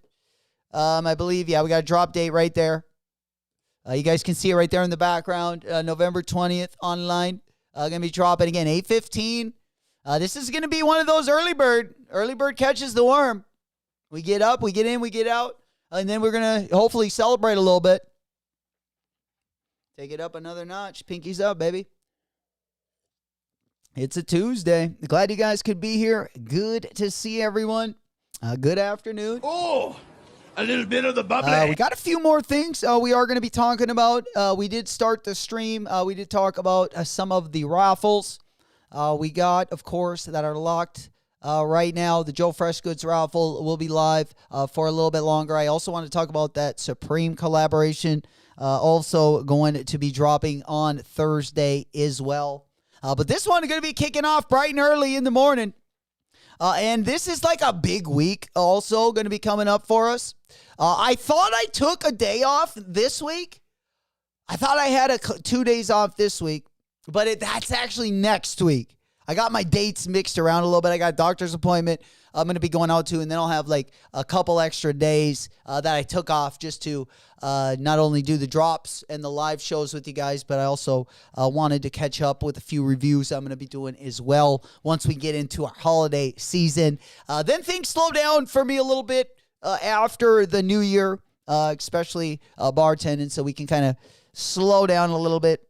I believe, yeah, we got a drop date right there. You guys can see it right there in the background. November 20th online. Going to be dropping again, 8:15. This is going to be one of those early bird. Early bird catches the worm. We get up, we get in, we get out. And then we're going to hopefully celebrate a little bit. Take it up another notch. Pinkies up, baby. It's a Tuesday. Glad you guys could be here. Good to see everyone. Good afternoon.
Oh, a little bit of the bubbly.
We got a few more things we are going to be talking about. We did start the stream. We did talk about some of the raffles. We got, of course, that are locked right now. The Joe Freshgoods raffle will be live for a little bit longer. I also want to talk about that Supreme collaboration. Also going to be dropping on Thursday as well. But this one is going to be kicking off bright and early in the morning. And this is like a big week also going to be coming up for us. I thought I took a day off this week. I thought I had 2 days off this week. But that's actually next week. I got my dates mixed around a little bit. I got a doctor's appointment I'm going to be going out to, and then I'll have like a couple extra days that I took off just to not only do the drops and the live shows with you guys, but I also wanted to catch up with a few reviews I'm going to be doing as well once we get into our holiday season. Then things slow down for me a little bit after the new year, especially bartending, so we can kind of slow down a little bit.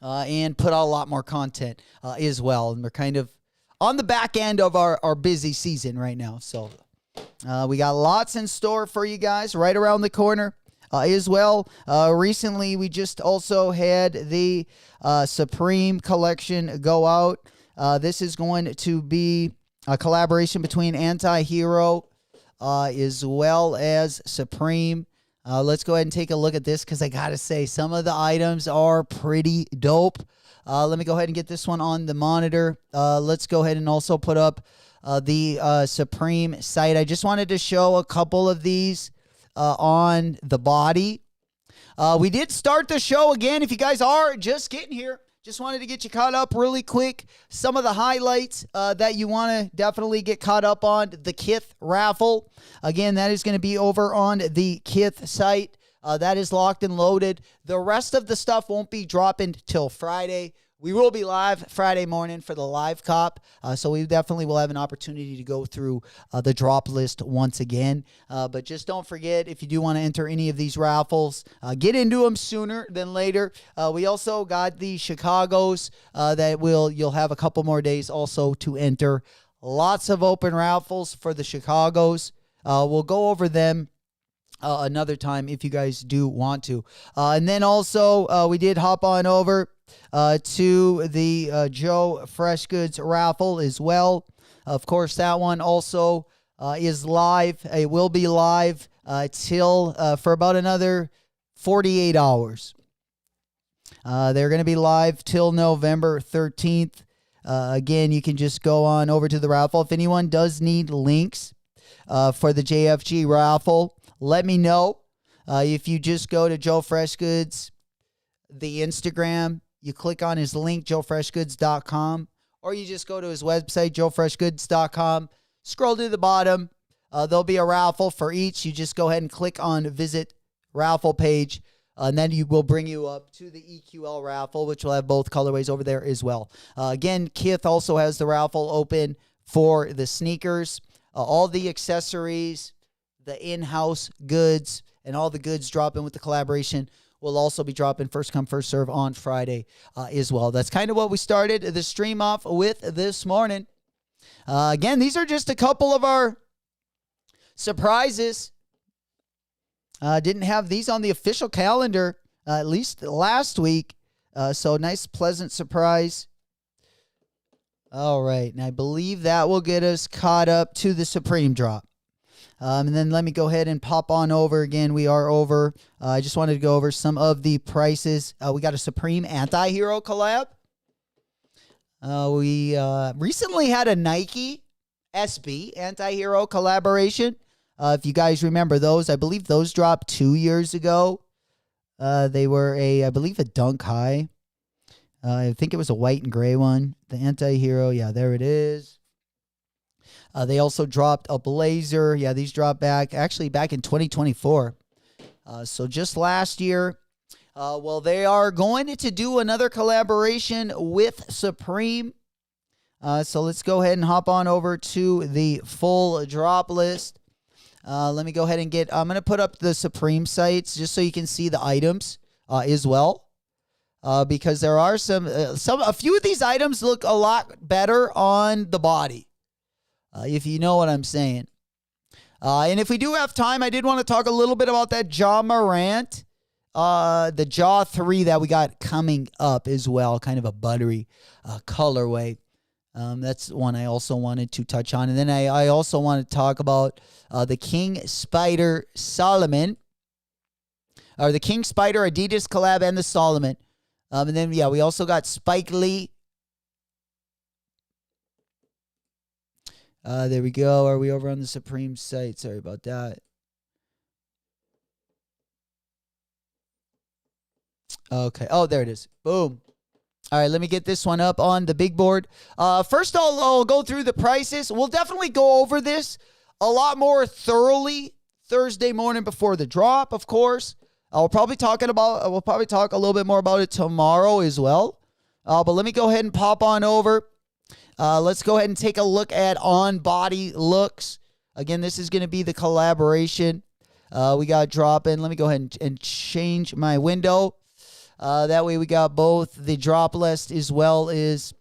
And put out a lot more content as well. And we're kind of on the back end of our busy season right now. So we got lots in store for you guys right around the corner as well. Recently, we just also had the Supreme collection go out. This is going to be a collaboration between Anti-Hero as well as Supreme. Let's go ahead and take a look at this because I got to say some of the items are pretty dope. Let me go ahead and get this one on the monitor. Let's go ahead and also put up the Supreme site. I just wanted to show a couple of these on the body. We did start the show again. If you guys are just getting here, just wanted to get you caught up really quick. Some of the highlights that you want to definitely get caught up on. The KITH raffle. Again, that is going to be over on the KITH site. That is locked and loaded. The rest of the stuff won't be dropping till Friday. We will be live Friday morning for the live cop, so we definitely will have an opportunity to go through the drop list once again. But just don't forget, if you do want to enter any of these raffles, get into them sooner than later. We also got the Chicagos that you'll have a couple more days also to enter. Lots of open raffles for the Chicagos. We'll go over them another time if you guys do want to. And then also we did hop on over to the Joe Freshgoods raffle as well. Of course, that one also is live. It will be live till for about another 48 hours. They're going to be live till November 13th. Again, you can just go on over to the raffle. If anyone does need links for the JFG raffle, let me know. If you just go to Joe Freshgoods, the Instagram, you click on his link, joefreshgoods.com, or you just go to his website, joefreshgoods.com. Scroll to the bottom. There'll be a raffle for each. You just go ahead and click on visit raffle page, and then you will bring you up to the EQL raffle, which will have both colorways over there as well. Again, KITH also has the raffle open for the sneakers, all the accessories, the in-house goods, and all the goods dropping with the collaboration will also be dropping first come, first serve on Friday as well. That's kind of what we started the stream off with this morning. Again, these are just a couple of our surprises. Didn't have these on the official calendar, at least last week. So nice, pleasant surprise. All right, and I believe that will get us caught up to the Supreme drop. And then let me go ahead and pop on over again. We are over. I just wanted to go over some of the prices. We got a Supreme Anti-Hero collab. We recently had a Nike SB Anti-Hero collaboration. If you guys remember those, I believe those dropped 2 years ago. They were I believe a Dunk High. I think it was a white and gray one. The Anti-Hero, yeah, there it is. They also dropped a Blazer. Yeah, these dropped back in 2024. So just last year. Well, they are going to do another collaboration with Supreme. So let's go ahead and hop on over to the full drop list. Let me go ahead and I'm going to put up the Supreme sites just so you can see the items as well. Because there are a few of these items look a lot better on the body. If you know what I'm saying. And if we do have time, I did want to talk a little bit about that Ja Morant, the Jaw 3 that we got coming up as well, kind of a buttery colorway. That's one I also wanted to touch on. And then I also want to talk about the King Spider Solomon, or the King Spider Adidas collab and the Solomon. And then, yeah, we also got Spike Lee. There we go. Are we over on the Supreme site? Sorry about that. Okay. Oh, there it is. Boom. All right, let me get this one up on the big board. First, I'll go through the prices. We'll definitely go over this a lot more thoroughly Thursday morning before the drop, of course. We'll probably talk a little bit more about it tomorrow as well. But let me go ahead and pop on over. Let's go ahead and take a look at on-body looks. Again, this is going to be the collaboration we got dropping. Let me go ahead and change my window. That way we got both the drop list as well as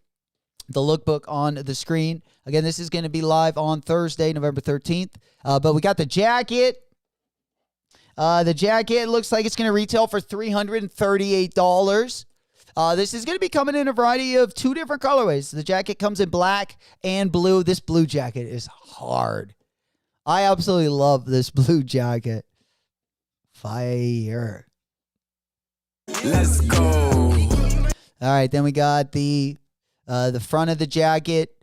the lookbook on the screen. Again, this is going to be live on Thursday, November 13th. But we got the jacket. The jacket looks like it's going to retail for $338. This is going to be coming in a variety of 2 different colorways. The jacket comes in black and blue. This blue jacket is hard. I absolutely love this blue jacket. Fire.
Let's go.
All right, then we got the front of the jacket.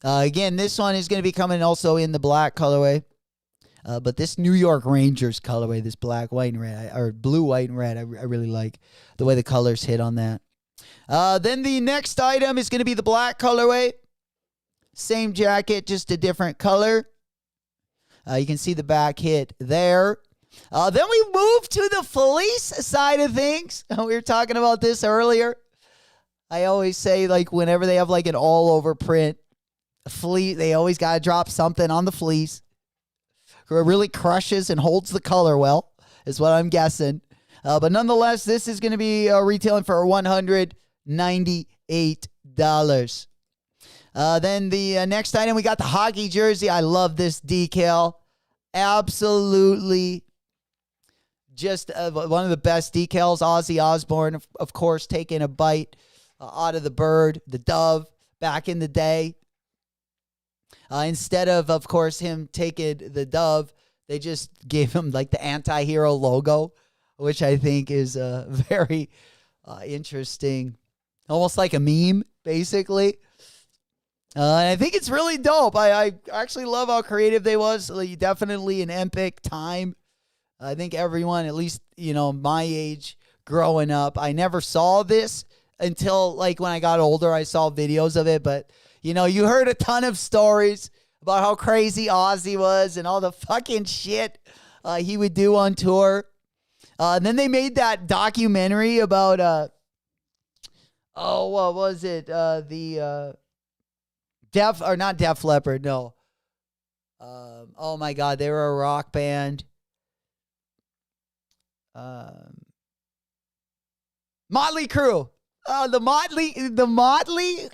Again, this one is going to be coming also in the black colorway. But this New York Rangers colorway, this black, white, and red, or blue, white, and red, I really like the way the colors hit on that. Then the next item is going to be the black colorway. Same jacket, just a different color. You can see the back hit there. Then we move to the fleece side of things. We were talking about this earlier. I always say, like, whenever they have, like, an all-over print, a fleece, they always got to drop something on the fleece. It really crushes and holds the color well, is what I'm guessing. But nonetheless, this is going to be retailing for $198. Then the next item, we got the hockey jersey. I love this decal. Absolutely just one of the best decals. Ozzy Osbourne, of course, taking a bite out of the bird, the dove, back in the day. Instead of course, him taking the dove, they just gave him like the anti-hero logo, which I think is very interesting. Almost like a meme, basically. And I think it's really dope. I actually love how creative they was. Like, definitely an epic time. I think everyone, at least, my age growing up, I never saw this until, like, when I got older, I saw videos of it. But, you heard a ton of stories about how crazy Ozzy was and all the fucking shit he would do on tour. And then they made that documentary about, what was it? The not Def Leppard, no. Oh my God, they were a rock band. Motley Crue. The Motley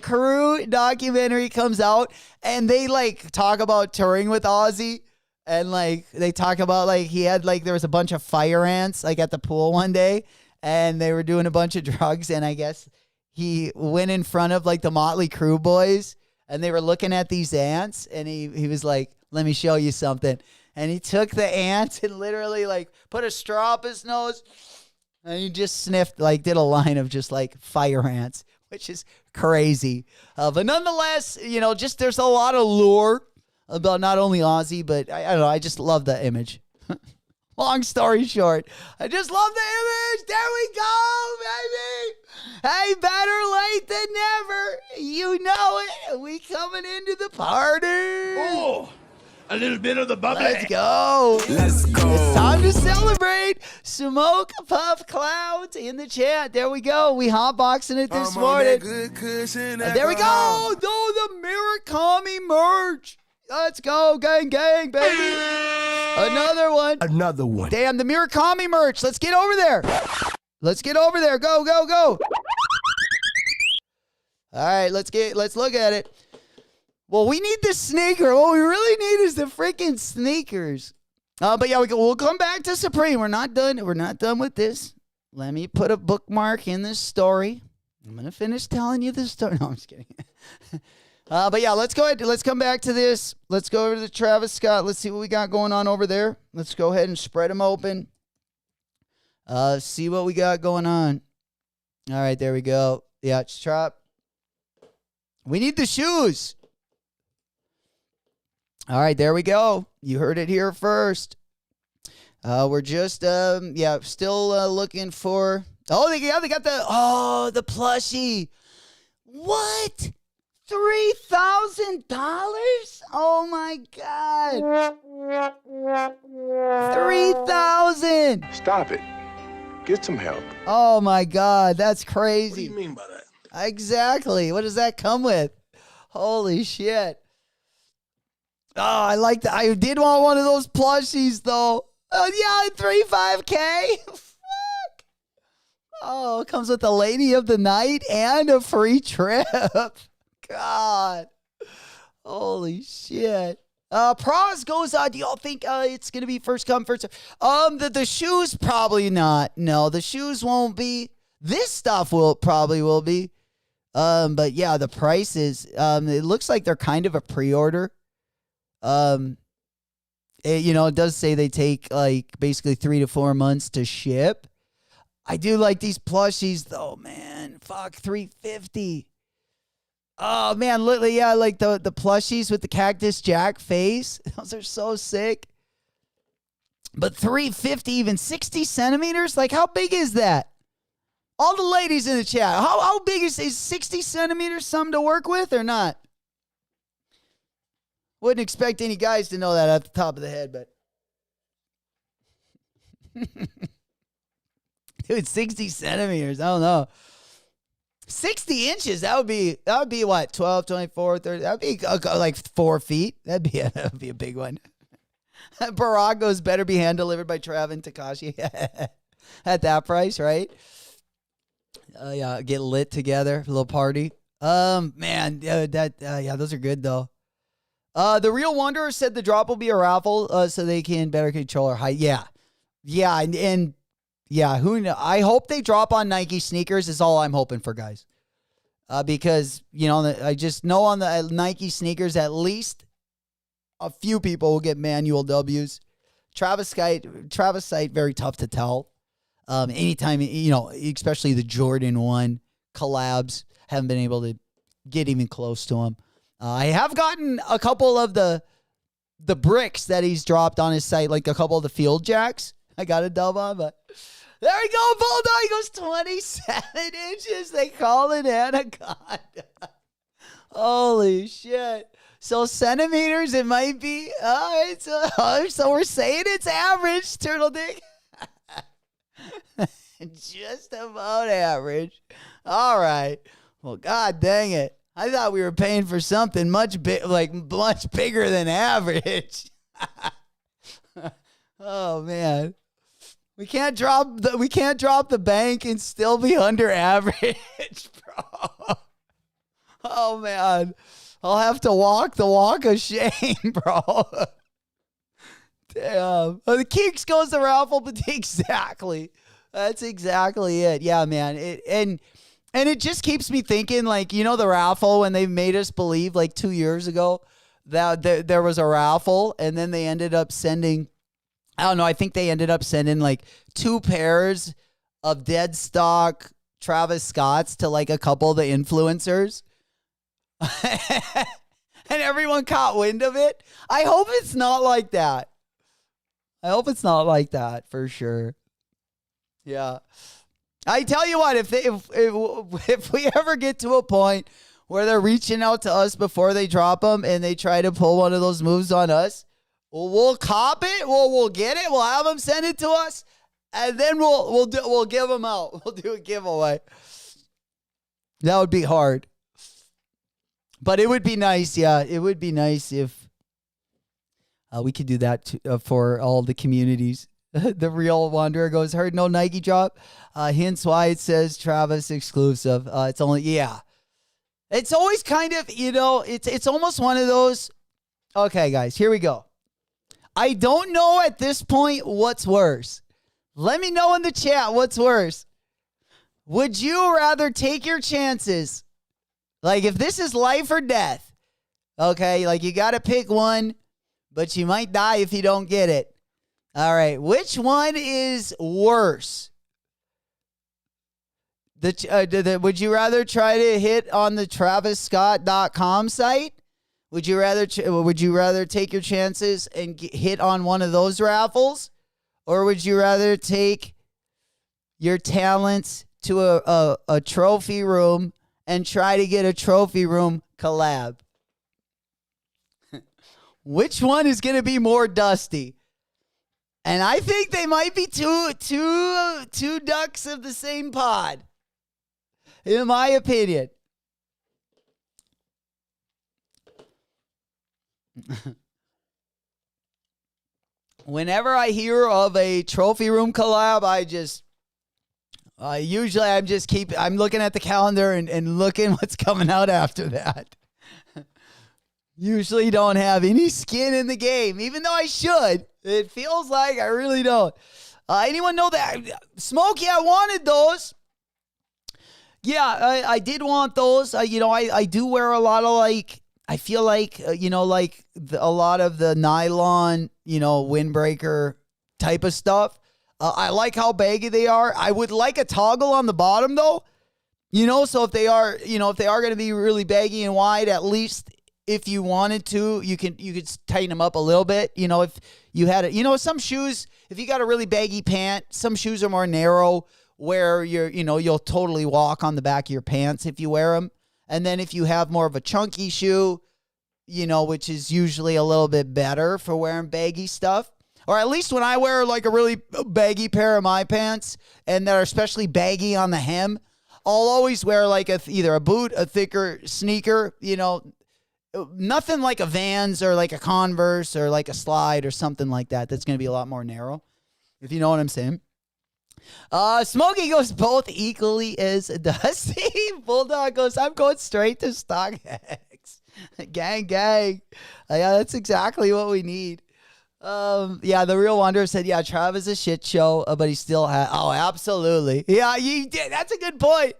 Crue documentary comes out, and they like talk about touring with Ozzy, and like they talk about like he had like there was a bunch of fire ants like at the pool one day, and they were doing a bunch of drugs, and I guess he went in front of like the Motley Crue boys, and they were looking at these ants, and he was like, "Let me show you something," and he took the ants and literally like put a straw up his nose. And he just sniffed, like, did a line of just, like, fire ants, which is crazy. But nonetheless, just there's a lot of lure about not only Ozzy, but I don't know, I just love the image. Long story short, I just love the image. There we go, baby. Hey, better late than never. You know it. We coming into the party.
Oh, a little bit of the bubbly.
Let's go.
Let's go.
It's time to celebrate. Smoke Puff Clouds in the chat. There we go. We hotboxing it this morning. There we go. The Murakami merch. Let's go. Gang, gang, baby. Another one.
Another one.
Damn, the Murakami merch. Let's get over there. Let's get over there. Go, go, go. All right, let's look at it. Well, we need the sneaker. What we really need is the freaking sneakers. But yeah, we'll come back to Supreme. We're not done. We're not done with this. Let me put a bookmark in this story. I'm gonna finish telling you this story. No, I'm just kidding. But yeah, let's go ahead. Let's come back to this. Let's go over to Travis Scott. Let's see what we got going on over there. Let's go ahead and spread them open. See what we got going on. All right, there we go. Yeah, it's Trop. We need the shoes. All right, there we go. You heard it here first. We're just, still looking for. Oh, they got the plushie. What? $3,000? Oh my God. $3,000.
Stop it. Get some help.
Oh my God, that's crazy.
What do you mean by that?
Exactly. What does that come with? Holy shit. Oh, I like that. I did want one of those plushies, though. Oh, yeah, 35K. Fuck. Oh, it comes with the lady of the night and a free trip. God. Holy shit. Pros goes on. Do y'all think it's going to be first come, first serve? The shoes, probably not. No, the shoes won't be. This stuff probably will be. But yeah, the prices, it looks like they're kind of a pre-order. it does say they take like basically 3 to 4 months to ship. I do like these plushies though, man. Fuck, $350. Oh man, literally, yeah, like the plushies with the Cactus Jack face. Those are so sick. But $350, even 60 centimeters? Like, how big is that? All the ladies in the chat, how big is 60 centimeters something to work with or not? Wouldn't expect any guys to know that at the top of the head, but. Dude, 60 centimeters, I don't know. 60 inches, that would be what, 12, 24, 30, that would be like 4 feet. That'd be a big one. Baragos better be hand delivered by Trav and Takashi at that price, right? Yeah, get lit together, a little party. Man, those are good though. The Real Wanderer said the drop will be a raffle, so they can better control our height. Yeah, and who knows? I hope they drop on Nike sneakers. Is all I'm hoping for, guys. Because I just know on the Nike sneakers at least a few people will get manual W's. Travis Sight, very tough to tell. Anytime, especially the Jordan 1 collabs, haven't been able to get even close to him. I have gotten a couple of the bricks that he's dropped on his site, like a couple of the field jacks. I got a dub on, but there we go. Bulldog he goes 27 inches. They call it Anaconda. Holy shit. So centimeters, it might be. All right, so we're saying it's average, Turtle Dick. Just about average. All right. Well, god dang it. I thought we were paying for something much bigger than average. Oh man. We can't drop the bank and still be under average, bro. Oh man. I'll have to walk the walk of shame, bro. Damn. Oh, the Keeks goes to Raffle, but exactly. That's exactly it. Yeah, man. And it just keeps me thinking, like, the raffle when they made us believe like 2 years ago that there was a raffle, and then they ended up sending, I don't know, I think they ended up sending like 2 pairs of dead stock Travis Scotts to like a couple of the influencers. And everyone caught wind of it. I hope it's not like that. I hope it's not like that for sure. Yeah. I tell you what, if we ever get to a point where they're reaching out to us before they drop them and they try to pull one of those moves on us, we'll cop it. We'll get it. We'll have them send it to us, and then we'll give them out. We'll do a giveaway. That would be hard, but it would be nice. Yeah, it would be nice if we could do that for all the communities. The Real Wanderer goes, heard no Nike drop. Hence why it says Travis exclusive. It's only, yeah. It's always kind of, it's almost one of those. Okay, guys, here we go. I don't know at this point what's worse. Let me know in the chat what's worse. Would you rather take your chances? Like, if this is life or death, okay, like you got to pick one, but you might die if you don't get it. All right, which one is worse? Would you rather try to hit on the TravisScott.com site? Would you rather take your chances and hit on one of those raffles, or would you rather take your talents to a trophy room and try to get a trophy room collab? Which one is going to be more dusty? And I think they might be two ducks of the same pod, in my opinion. Whenever I hear of a trophy room collab, I'm looking at the calendar and looking what's coming out after that. Usually don't have any skin in the game, even though I should. It feels like I really don't. Anyone know that? Smokey, I wanted those. Yeah, I did want those. I do wear a lot of I feel like, a lot of the nylon windbreaker type of stuff. I like how baggy they are. I would like a toggle on the bottom though. So if they are going to be really baggy and wide, at least if you wanted to, you could tighten them up a little bit. If you had it, some shoes, if you got a really baggy pant, some shoes are more narrow where you'll totally walk on the back of your pants if you wear them. And then if you have more of a chunky shoe, which is usually a little bit better for wearing baggy stuff. Or at least when I wear like a really baggy pair of my pants and that are especially baggy on the hem, I'll always wear like either a boot, a thicker sneaker, nothing like a Vans or like a Converse or like a Slide or something like that. That's going to be a lot more narrow, if you know what I'm saying. Smokey goes both equally as Dusty. Bulldog goes, I'm going straight to StockX. Gang. Yeah, that's exactly what we need. The Real Wanderer said, yeah, Trav is a shit show, but he still has. Oh, absolutely. Yeah, you did. That's a good point.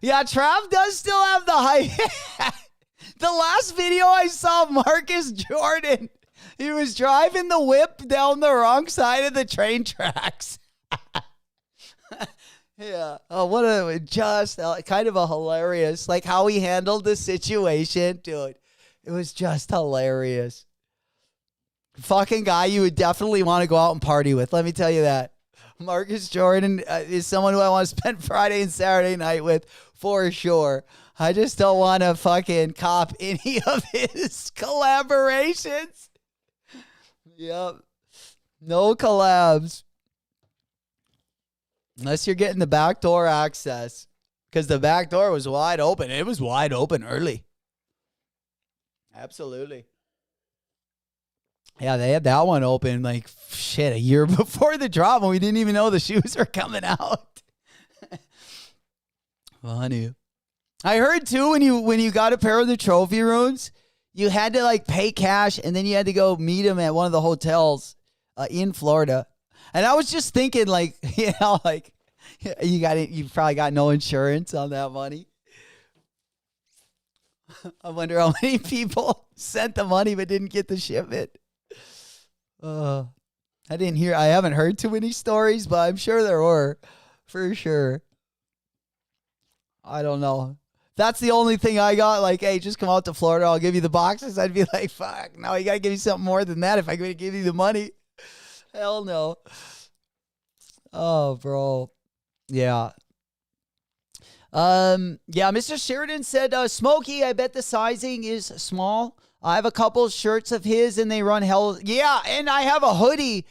Yeah, Trav does still have the hype. The last video I saw of Marcus Jordan, he was driving the whip down the wrong side of the train tracks. Yeah. Oh, what a just kind of a hilarious, like how he handled the situation, dude. It was just hilarious. Fucking guy you would definitely want to go out and party with. Let me tell you that. Marcus Jordan is someone who I want to spend Friday and Saturday night with for sure. I just don't want to fucking cop any of his collaborations. Yep. No collabs. Unless you're getting the backdoor access. Because the back door was wide open. It was wide open early. Absolutely. Yeah, they had that one open like shit a year before the drop when we didn't even know the shoes were coming out. Funny. I heard too when you got a pair of the trophy rooms, you had to like pay cash and then you had to go meet him at one of the hotels in Florida. And I was just thinking like, like you probably got no insurance on that money. I wonder how many people sent the money but didn't get the shipment. I haven't heard too many stories, but I'm sure there were, for sure. I don't know. That's the only thing I got. Like, hey, just come out to Florida. I'll give you the boxes. I'd be like, fuck, no, you got to give me something more than that if I'm going to give you the money. Hell no. Oh, bro. Yeah. Mr. Sheridan said, Smokey, I bet the sizing is small. I have a couple shirts of his and they run hell. Yeah, and I have a hoodie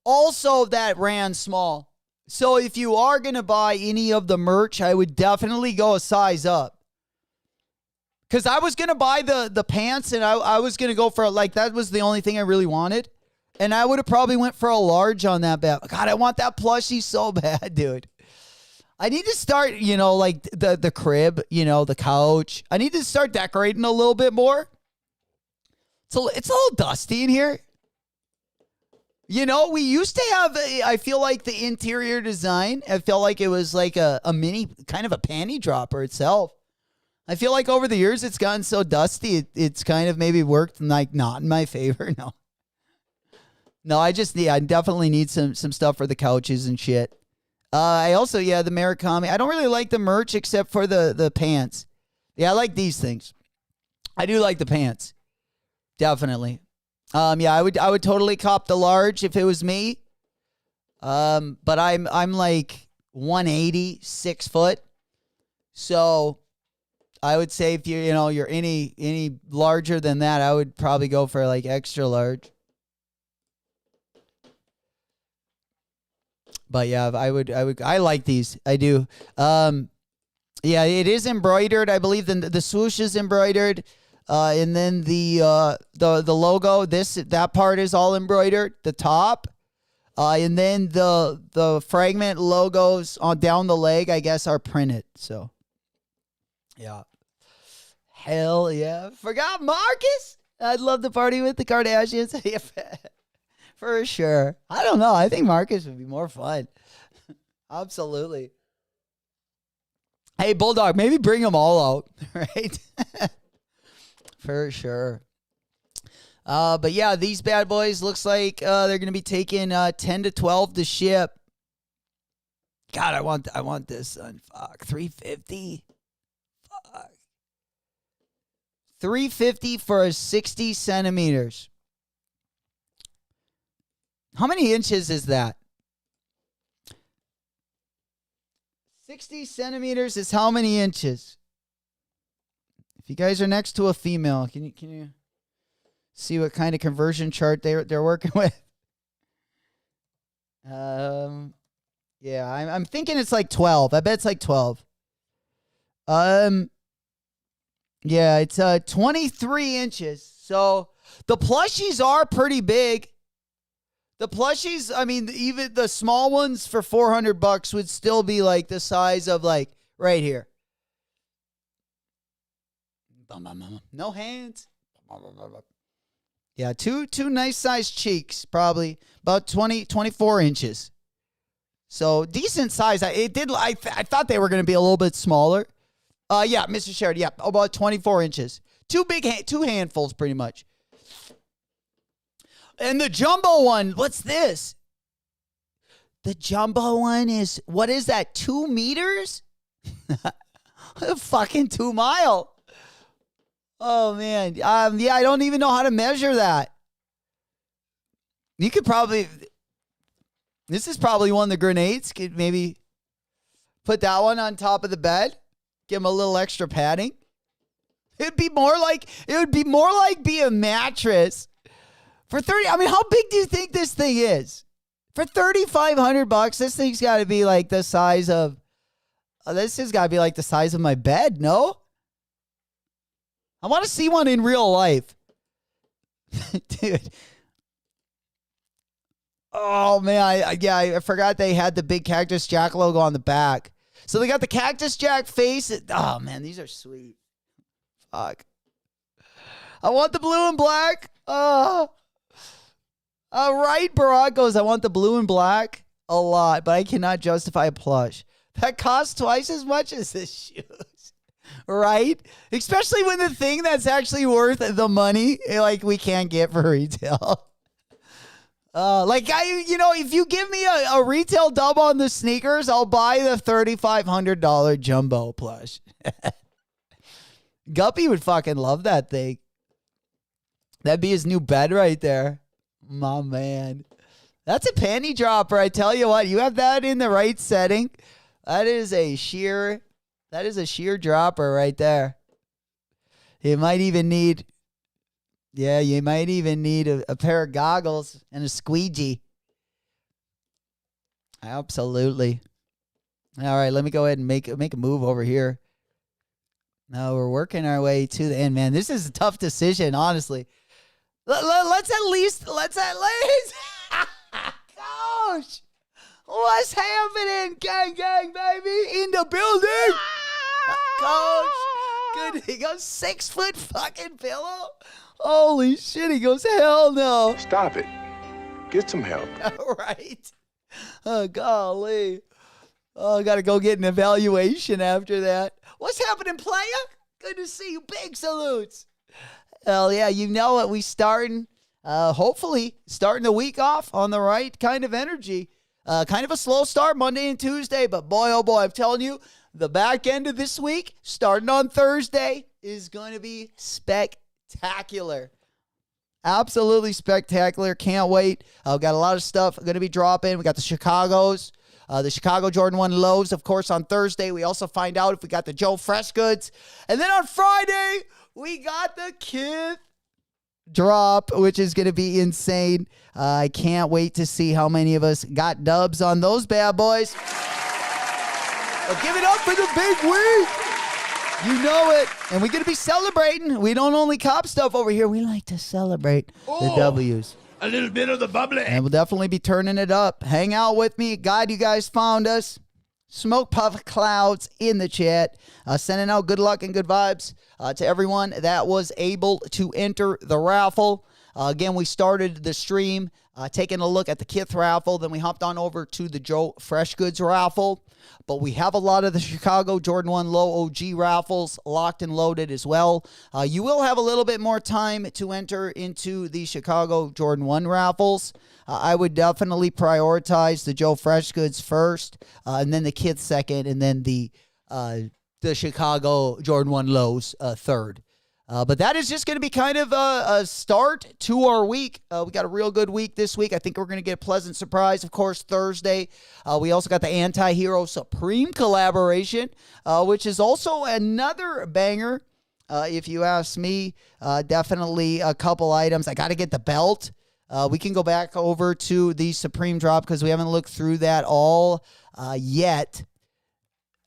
also that ran small. So if you are going to buy any of the merch, I would definitely go a size up. Because I was going to buy the pants and I was going to go for, like, that was the only thing I really wanted. And I would have probably went for a large on that bet. God, I want that plushie so bad, dude. I need to start, like the crib, the couch. I need to start decorating a little bit more. So it's a little dusty in here. We used to have, I feel like the interior design, I felt like it was like a mini, kind of a panty dropper itself. I feel like over the years it's gotten so dusty, it's kind of maybe worked like not in my favor. No, I definitely need some stuff for the couches and shit. I also, the Murakami. I don't really like the merch except for the pants. Yeah, I like these things. I do like the pants. Definitely. I would totally cop the large if it was me. But I'm like 180, 6 foot. So I would say if you're any larger than that, I would probably go for like extra large. But yeah, I like these. I do. It is embroidered. I believe the swoosh is embroidered. And then the logo, that part is all embroidered, the top. And then the fragment logos on down the leg, I guess, are printed. So yeah. Hell yeah. Forgot Marcus? I'd love to party with the Kardashians. For sure. I don't know. I think Marcus would be more fun. Absolutely. Hey, Bulldog, maybe bring them all out, right? For sure. But yeah, these bad boys looks like they're going to be taking 10 to 12 to ship. God, I want this, son. Fuck, 350. Fuck. 350 for 60 centimeters. How many inches is that? 60 centimeters is how many inches? If you guys are next to a female, can you see what kind of conversion chart they're working with? Yeah, I'm thinking it's like 12. I bet it's like 12. Yeah, it's 23 inches. So the plushies are pretty big. The plushies, I mean, even the small ones for $400 would still be like the size of like right here. No hands. Yeah, two nice sized cheeks, probably about 24 inches. So decent size. I thought they were going to be a little bit smaller. Yeah, Mr. Sheridan. Yeah, about 24 inches. Two handfuls, pretty much. And the jumbo one, what's this? The jumbo one is, what is that? 2 meters? Fucking 2 mile. Oh man. Yeah, I don't even know how to measure that. You could probably. This is probably one of the grenades. Could maybe put that one on top of the bed. Give them a little extra padding. It would be more like be a mattress. For 30, I mean, how big do you think this thing is? For $3,500, this thing's got to be like the size of. This has got to be like the size of my bed. No, I want to see one in real life, dude. Oh, man. I forgot they had the big Cactus Jack logo on the back. So they got the Cactus Jack face. Oh, man, these are sweet. Fuck. I want the blue and black. Right, Barack goes, I want the blue and black a lot, but I cannot justify a plush. That costs twice as much as this shoes. Right? Especially when the thing that's actually worth the money, like, we can't get for retail. If you give me a retail dub on the sneakers, I'll buy the $3,500 jumbo plush. Guppy would fucking love that thing. That'd be his new bed right there. My man. That's a panty dropper. I tell you what, you have that in the right setting. That is a sheer dropper right there. You might even need a pair of goggles and a squeegee. Absolutely. All right, let me go ahead and make a move over here. Now we're working our way to the end, man. This is a tough decision, honestly. Let's at least. Coach, what's happening? Gang, baby, in the building. Coach, good. He goes 6 foot fucking pillow. Holy shit, he goes, hell no.
Stop it. Get some help.
Right. Oh, golly. Oh, I got to go get an evaluation after that. What's happening, player? Good to see you. Big salutes. Hell yeah, you know it. We hopefully starting the week off on the right kind of energy. Kind of a slow start Monday and Tuesday, but boy, oh boy, I'm telling you, the back end of this week, starting on Thursday, is going to be spectacular. Absolutely spectacular. Can't wait. Got a lot of stuff going to be dropping. We got the Chicago Jordan 1 lows, of course, on Thursday. We also find out if we got the Joe Freshgoods. And then on Friday, we got the KITH drop, which is going to be insane. I can't wait to see how many of us got dubs on those bad boys. Well, give it up for the big week. You know it. And we're going to be celebrating. We don't only cop stuff over here. We like to celebrate the W's.
A little bit of the bubbly.
And we'll definitely be turning it up. Hang out with me. Glad you guys found us. Smoke puff clouds in the chat. Sending out good luck and good vibes to everyone that was able to enter the raffle. Again, we started the stream taking a look at the KITH raffle. Then we hopped on over to the Joe Freshgoods raffle. But we have a lot of the Chicago Jordan 1 Low OG raffles locked and loaded as well. You will have a little bit more time to enter into the Chicago Jordan 1 raffles. I would definitely prioritize the Joe Freshgoods first, and then the KITH second, and then the Chicago Jordan 1 Lows third. But that is just going to be kind of a start to our week. We got a real good week this week. I think we're going to get a pleasant surprise, of course, Thursday. We also got the Anti-Hero Supreme collaboration, which is also another banger. If you ask me, definitely a couple items. I got to get the belt. We can go back over to the Supreme drop because we haven't looked through that all yet.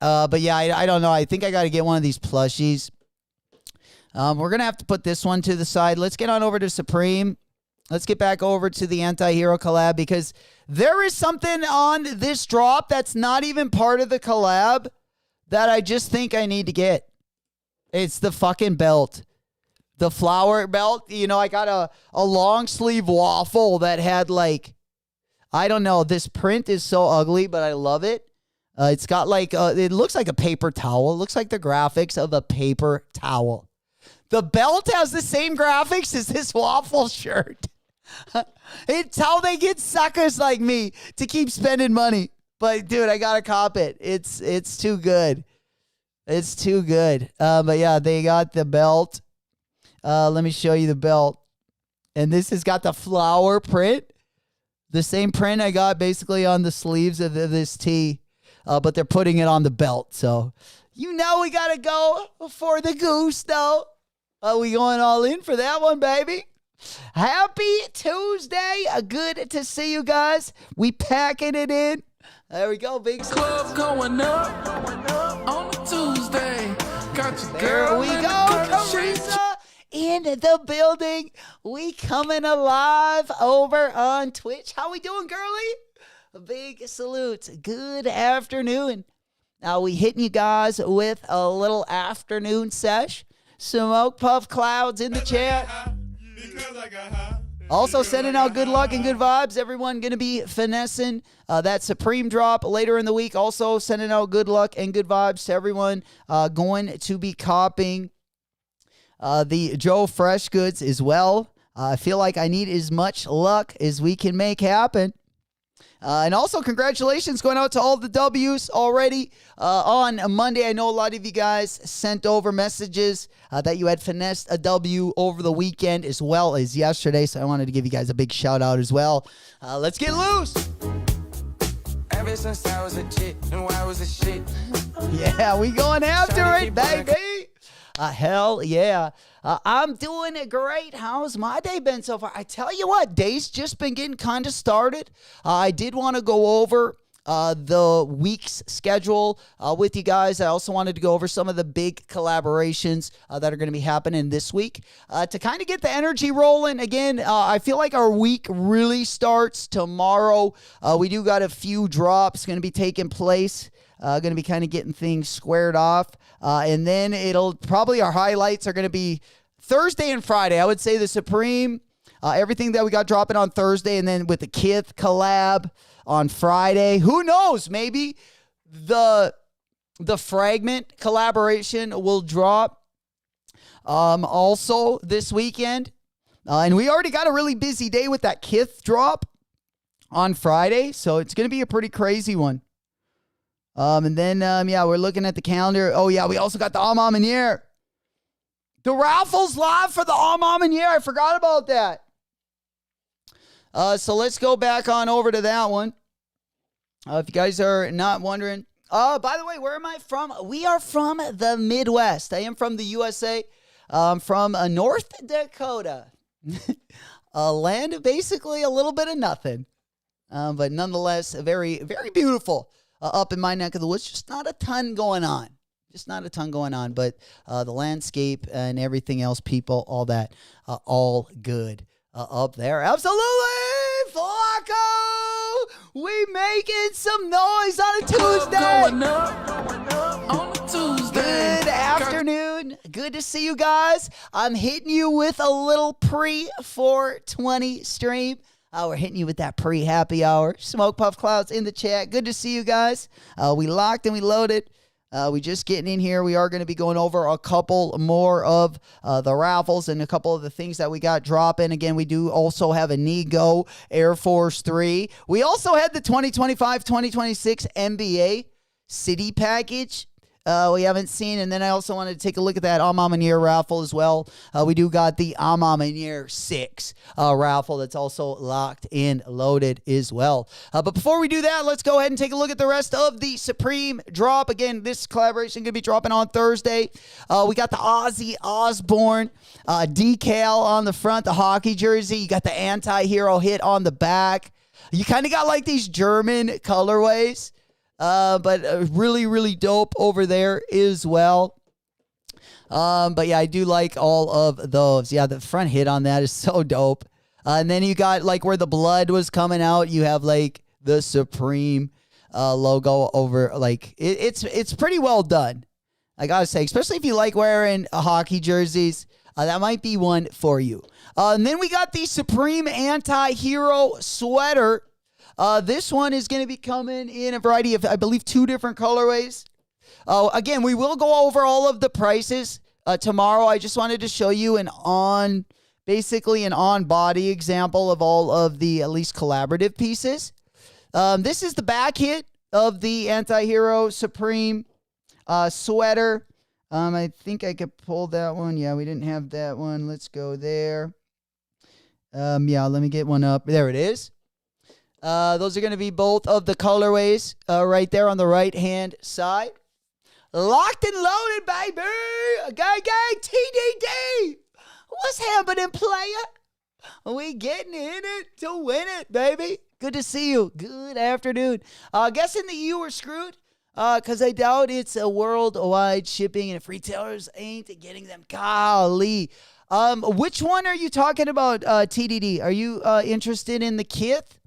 But yeah, I don't know. I think I got to get one of these plushies. We're going to have to put this one to the side. Let's get on over to Supreme. Let's get back over to the Anti-Hero collab because there is something on this drop that's not even part of the collab that I just think I need to get. It's the fucking belt. The flower belt. You know, I got a long sleeve waffle that had like, I don't know. This print is so ugly, but I love it. It's got like, it looks like a paper towel. It looks like the graphics of a paper towel. The belt has the same graphics as this waffle shirt. It's how they get suckers like me to keep spending money. But, dude, I got to cop it. It's too good. It's too good. But, yeah, they got the belt. Let me show you the belt. And this has got the flower print. The same print I got basically on the sleeves of this tee. But they're putting it on the belt. So, you know we got to go for the goose, though. We going all in for that one, baby. Happy Tuesday. Good to see you guys. We packing it in. There we go, big
Club going up on a Tuesday. Got your
There
girl
we
in
go,
the country.
Carissa in the building. We coming alive over on Twitch. How we doing, girlie? A big salute. Good afternoon. Now we hitting you guys with a little afternoon sesh. Smoke puff clouds in the chat. Also sending out good luck and good vibes. Everyone going to be finessing that Supreme drop later in the week. Also sending out good luck and good vibes to everyone going to be copying the Joe Freshgoods as well. I feel like I need as much luck as we can make happen. And also, congratulations going out to all the W's already on Monday. I know a lot of you guys sent over messages that you had finessed a W over the weekend as well as yesterday. So I wanted to give you guys a big shout out as well. Let's get loose.
Ever since I was a chick, knew I was a shit.
Yeah, we going after it, baby. Hell yeah. I'm doing great. How's my day been so far? I tell you what, day's just been getting kind of started. I did want to go over the week's schedule with you guys. I also wanted to go over some of the big collaborations that are going to be happening this week to kind of get the energy rolling. Again, I feel like our week really starts tomorrow. We do got a few drops going to be taking place. Going to be kind of getting things squared off. And then our highlights are going to be Thursday and Friday. I would say the Supreme, everything that we got dropping on Thursday, and then with the KITH collab on Friday. Who knows? Maybe the Fragment collaboration will drop also this weekend. And we already got a really busy day with that KITH drop on Friday. So it's going to be a pretty crazy one. And then, we're looking at the calendar. Oh, yeah, we also got the Amam and Year. The raffle's live for the Amam and Year. I forgot about that. So let's go back on over to that one. If you guys are not wondering. By the way, where am I from? We are from the Midwest. I am from the USA. From North Dakota. A land of basically a little bit of nothing. But nonetheless, very, very beautiful. Up in my neck of the woods, just not a ton going on. But the landscape and everything else, people, all that, all good up there. Absolutely, Flacco! We making some noise on a Tuesday.
On a Tuesday.
Good afternoon. afternoon. Good to see you guys. I'm hitting you with a little pre-420 stream. We're hitting you with that pre-happy hour. Smoke Puff Clouds in the chat. Good to see you guys. We locked and we loaded. We just getting in here. We are going to be going over a couple more of the raffles and a couple of the things that we got dropping. Again, we do also have a Nego Air Force 3. We also had the 2025-2026 NBA City package. We haven't seen, and then I also wanted to take a look at that Amamanier raffle as well. We do got the Amamanier 6 raffle that's also locked and loaded as well. But before we do that, let's go ahead and take a look at the rest of the Supreme drop. Again, this collaboration going to be dropping on Thursday. We got the Ozzy Osbourne decal on the front, the hockey jersey. You got the anti-hero hit on the back. You kind of got like these German colorways. But really, really dope over there as well. But yeah, I do like all of those. Yeah, the front hit on that is so dope. And then you got like where the blood was coming out. You have like the Supreme logo over. Like it's pretty well done. I gotta say, especially if you like wearing hockey jerseys, that might be one for you. And then we got the Supreme Anti-Hero sweater. This one is going to be coming in a variety of, I believe, 2 different colorways. Again, we will go over all of the prices tomorrow. I just wanted to show you basically an on-body example of all of the at least collaborative pieces. This is the back hit of the Anti-Hero Supreme sweater. I think I could pull that one. Yeah, we didn't have that one. Let's go there. Yeah, let me get one up. There it is. Those are going to be both of the colorways right there on the right-hand side. Locked and loaded, baby. Gang, TDD. What's happening, player? We getting in it to win it, baby. Good to see you. Good afternoon. Guessing that you were screwed because I doubt it's a worldwide shipping and if retailers ain't getting them. Golly. Which one are you talking about, TDD? Are you interested in the KITH?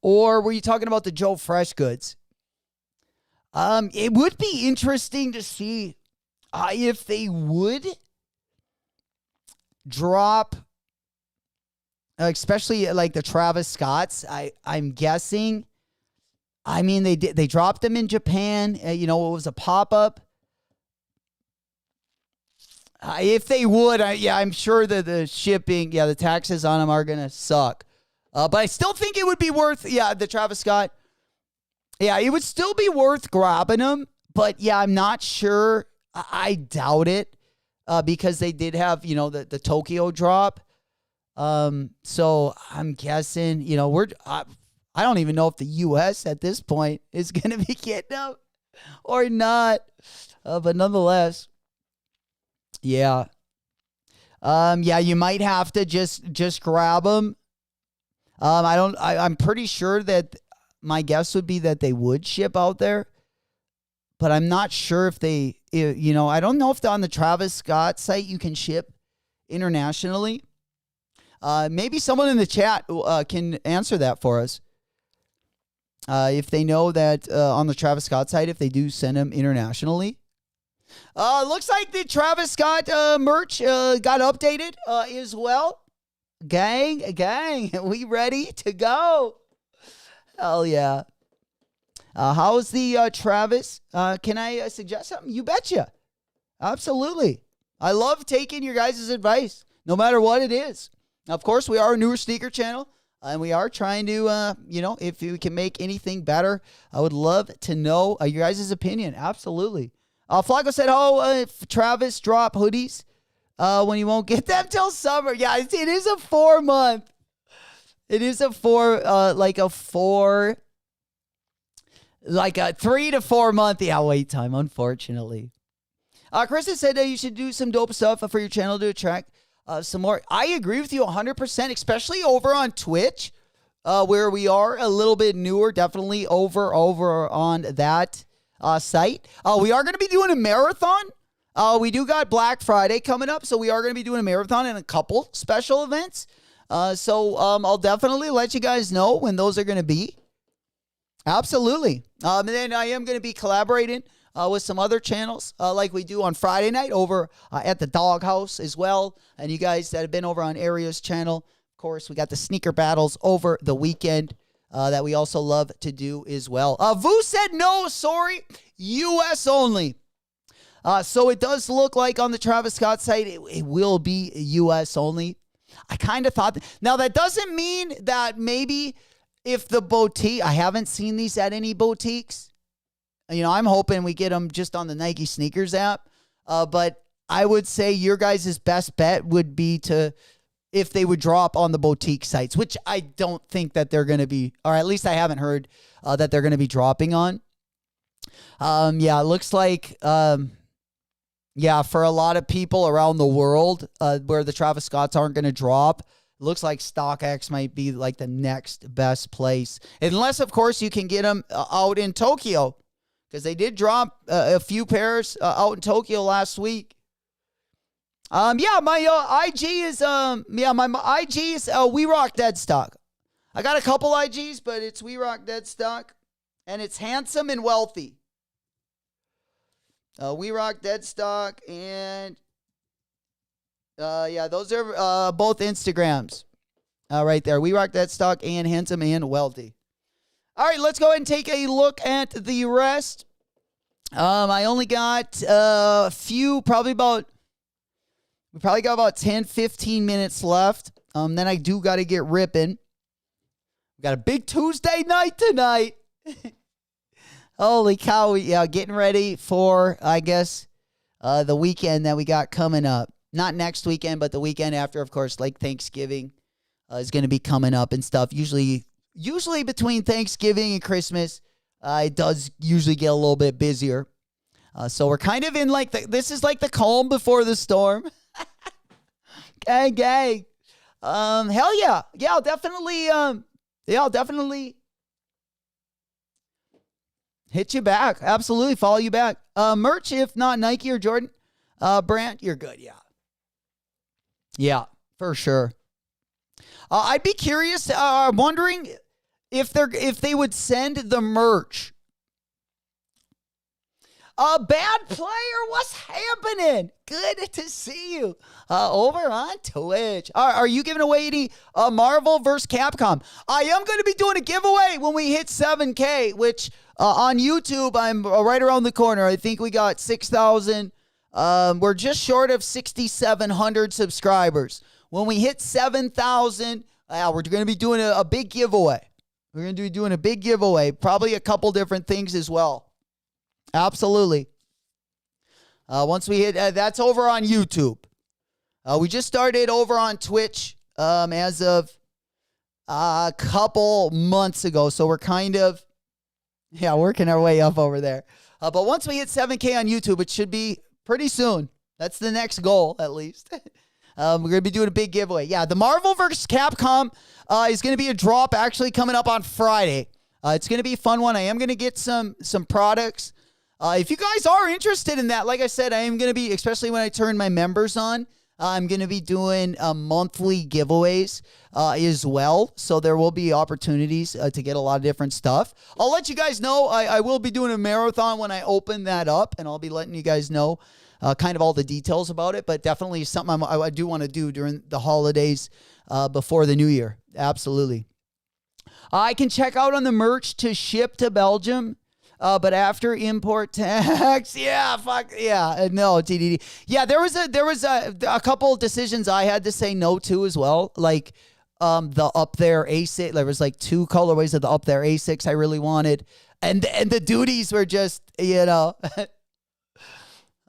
Or were you talking about the Joe Freshgoods? It would be interesting to see if they would drop, especially like the Travis Scotts. I'm guessing. I mean, they dropped them in Japan. It was a pop-up. If they would, I'm sure that the shipping, the taxes on them are going to suck. But I still think it would be worth, the Travis Scott. Yeah, it would still be worth grabbing them. But, I'm not sure. I doubt it because they did have, the Tokyo drop. So I'm guessing, I don't even know if the U.S. at this point is going to be getting them or not. But nonetheless, you might have to just grab them. I'm pretty sure that my guess would be that they would ship out there, but I'm not sure if they, I don't know if on the Travis Scott site you can ship internationally. Maybe someone in the chat can answer that for us. If they know that on the Travis Scott site, if they do send them internationally. Looks like the Travis Scott merch got updated as well. Gang, we ready to go? Hell yeah. How's the Travis? Can I suggest something? You betcha. Absolutely. I love taking your guys' advice, no matter what it is. Of course, we are a newer sneaker channel, and we are trying to, if we can make anything better, I would love to know your guys' opinion. Absolutely. Flaco said, Travis drop hoodies. When you won't get them till summer. Yeah, it is a 4-month. It is a 3 to 4 month wait time, unfortunately. Kristen said you should do some dope stuff for your channel to attract some more. I agree with you 100%, especially over on Twitch, where we are a little bit newer, definitely over on that site. We are going to be doing a marathon. We do got Black Friday coming up, so we are going to be doing a marathon and a couple special events. So I'll definitely let you guys know when those are going to be. Absolutely. And then I am going to be collaborating with some other channels like we do on Friday night over at the Doghouse as well. And you guys that have been over on Aria's channel, of course, we got the sneaker battles over the weekend that we also love to do as well. Vu said no, sorry, U.S. only. So it does look like on the Travis Scott site, it will be U.S. only. I kind of thought now that doesn't mean that maybe if the boutique, I haven't seen these at any boutiques. You know, I'm hoping we get them just on the Nike Sneakers app. But I would say your guys' best bet would be if they would drop on the boutique sites, which I don't think that they're going to be, or at least I haven't heard that they're going to be dropping on. It looks like, for a lot of people around the world where the Travis Scotts aren't going to drop, it looks like StockX might be like the next best place. Unless, of course, you can get them out in Tokyo, because they did drop a few pairs out in Tokyo last week. My IG is my IG is We Rock Dead Stock. I got a couple IGs, but it's We Rock Dead Stock, and it's handsome and wealthy. We Rock Dead Stock, and those are both Instagrams right there. We Rock Dead Stock and handsome and wealthy. All right, let's go ahead and take a look at the rest. I only got a few, we probably got about 10, 15 minutes left. Then I do got to get ripping. We got a big Tuesday night tonight. Holy cow, getting ready for, I guess, the weekend that we got coming up. Not next weekend, but the weekend after, of course, like Thanksgiving is going to be coming up and stuff. Usually between Thanksgiving and Christmas, it does usually get a little bit busier. So we're kind of in this is like the calm before the storm. Gang. Hell yeah. Yeah, I'll definitely hit you back. Absolutely. Follow you back. Merch, if not Nike or Jordan. Brant, you're good. Yeah. Yeah, for sure. I'd be curious, wondering if they would send the merch. Bad player, what's happening? Good to see you over on Twitch. Are you giving away any Marvel vs. Capcom? I am going to be doing a giveaway when we hit 7K, which on YouTube, I'm right around the corner. I think we got 6,000. We're just short of 6,700 subscribers. When we hit 7,000, we're going to be doing a big giveaway. We're going to be doing a big giveaway. Probably a couple different things as well. Absolutely. Once we hit, that's over on YouTube. We just started over on Twitch as of a couple months ago. So we're kind of, working our way up over there. But once we hit 7K on YouTube, it should be pretty soon. That's the next goal, at least. We're going to be doing a big giveaway. Yeah, the Marvel vs. Capcom is going to be a drop actually coming up on Friday. It's going to be a fun one. I am going to get some products. If you guys are interested in that, like I said, I am going to be, especially when I turn my members on, I'm going to be doing monthly giveaways as well. So there will be opportunities to get a lot of different stuff. I'll let you guys know. I will be doing a marathon when I open that up, and I'll be letting you guys know kind of all the details about it. But definitely something I do want to do during the holidays before the new year. Absolutely. I can check out on the merch to ship to Belgium. But after import tax, no, TDD. Yeah, there was a couple decisions I had to say no to as well. Like the Up There A6, there was like 2 colorways of the Up There A6 I really wanted, and the duties were just I'm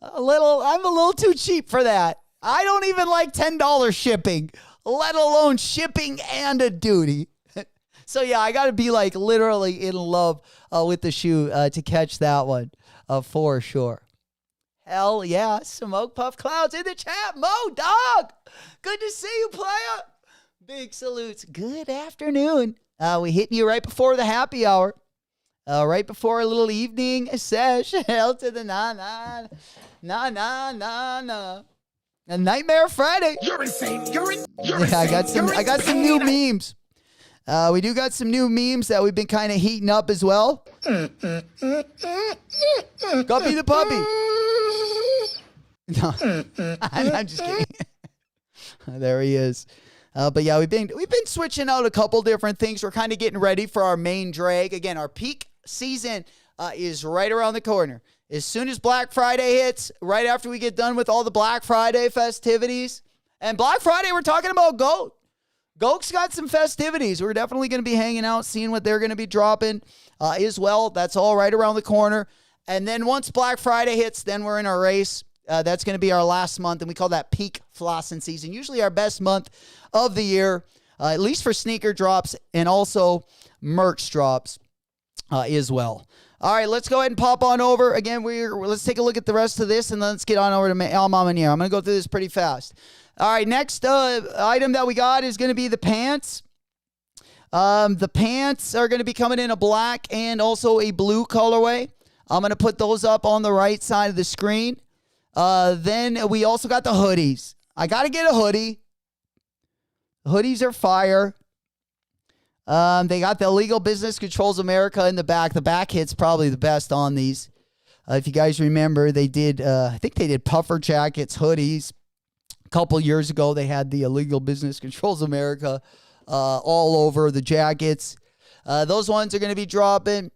a little too cheap for that. I don't even like $10 shipping, let alone shipping and a duty. So yeah, I got to be like literally in love with the shoe to catch that one for sure. Hell yeah, Smoke Puff Clouds in the chat. Mo, dog, good to see you, player. Big salutes. Good afternoon. We hitting you right before the happy hour, right before a little evening sesh. Hell to the nah. A Nightmare Friday.
You're insane.
I got some new memes. We do got some new memes that we've been kind of heating up as well. Guppy the puppy. No, I'm just kidding. There he is. But yeah, we've been switching out a couple different things. We're kind of getting ready for our main drag. Again, our peak season is right around the corner. As soon as Black Friday hits, right after we get done with all the Black Friday festivities. And Black Friday, we're talking about GOAT. GOAT's got some festivities. We're definitely going to be hanging out, seeing what they're going to be dropping as well. That's all right around the corner. And then once Black Friday hits, then we're in our race. That's going to be our last month, and we call that peak flossing season. Usually our best month of the year, at least for sneaker drops and also merch drops as well. All right, let's go ahead and pop on over. Again, let's take a look at the rest of this, and let's get on over to Al Mamanier. I'm going to go through this pretty fast. All right, next item that we got is going to be the pants. The pants are going to be coming in a black and also a blue colorway. I'm going to put those up on the right side of the screen. Then we also got the hoodies. I got to get a hoodie. Hoodies are fire. They got the Illegal Business Controls America in the back. The back hit's probably the best on these. If you guys remember, they did, I think they did puffer jackets, hoodies. A couple years ago, they had the Illegal Business Controls America all over the jackets. Those ones are going to be dropping.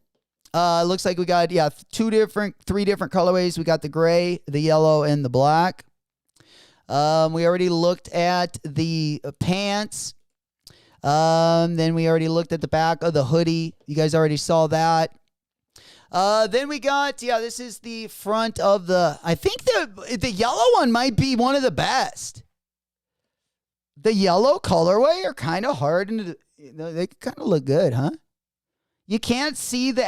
Looks like we got, three different colorways. We got the gray, the yellow, and the black. We already looked at the pants. Then we already looked at the back of the hoodie. You guys already saw that. Then we got, this is the front of I think the yellow one might be one of the best. The yellow colorway are kind of hard, and they kind of look good, huh? You can't see the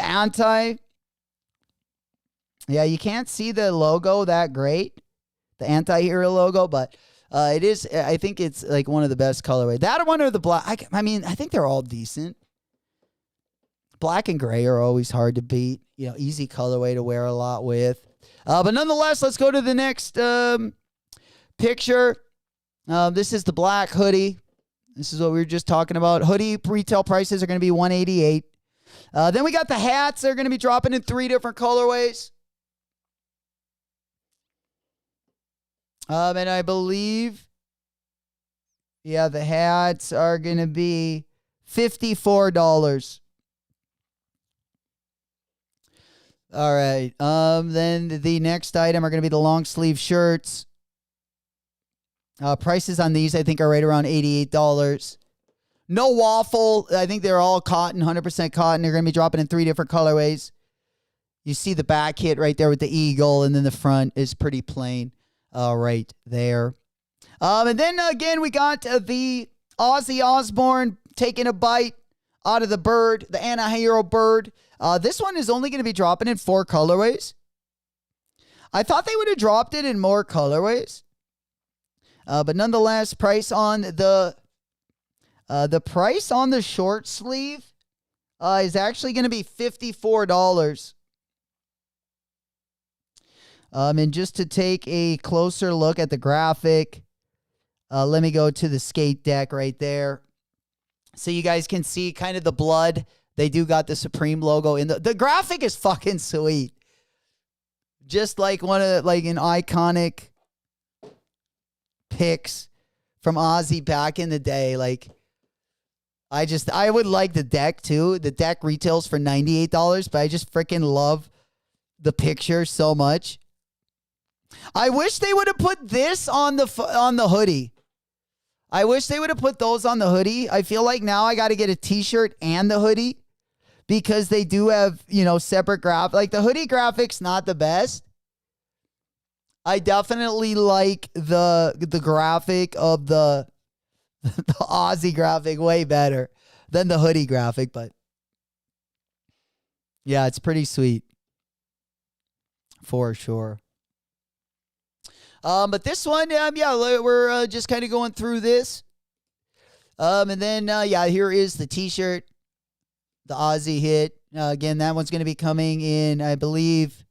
you can't see the logo that great, the anti-hero logo, but it is, I think it's like one of the best colorway. That one or the black, I think they're all decent. Black and gray are always hard to beat, easy colorway to wear a lot with. But nonetheless, let's go to the next picture. This is the black hoodie. This is what we were just talking about. Hoodie retail prices are going to be $188. Then we got the hats. They're going to be dropping in 3 different colorways. And I believe, the hats are going to be $54. All right. Then the next item are going to be the long sleeve shirts. Prices on these, I think, are right around $88. No waffle. I think they're all cotton, 100% cotton. They're going to be dropping in 3 different colorways. You see the back hit right there with the eagle, and then the front is pretty plain right there. And then, again, we got the Ozzy Osbourne taking a bite out of the bird, the anti-hero bird. This one is only going to be dropping in 4 colorways. I thought they would have dropped it in more colorways. But nonetheless, price on the short sleeve is actually going to be $54. And just to take a closer look at the graphic, let me go to the skate deck right there. So you guys can see kind of the blood. They do got the Supreme logo in the graphic is fucking sweet. Just like an iconic pics from Ozzy back in the day. Like, I would like the deck too. The deck retails for $98, but I just freaking love the picture so much. I wish they would have put this on the hoodie. I wish they would have put those on the hoodie. I feel like now I got to get a t-shirt and the hoodie because they do have, separate graph. Like the hoodie graphics, not the best. I definitely like the graphic of the Aussie graphic way better than the hoodie graphic, but yeah, it's pretty sweet for sure. But this one, we're just kind of going through this. And then, here is the t-shirt, the Aussie hit. Again, that one's going to be coming in, I believe,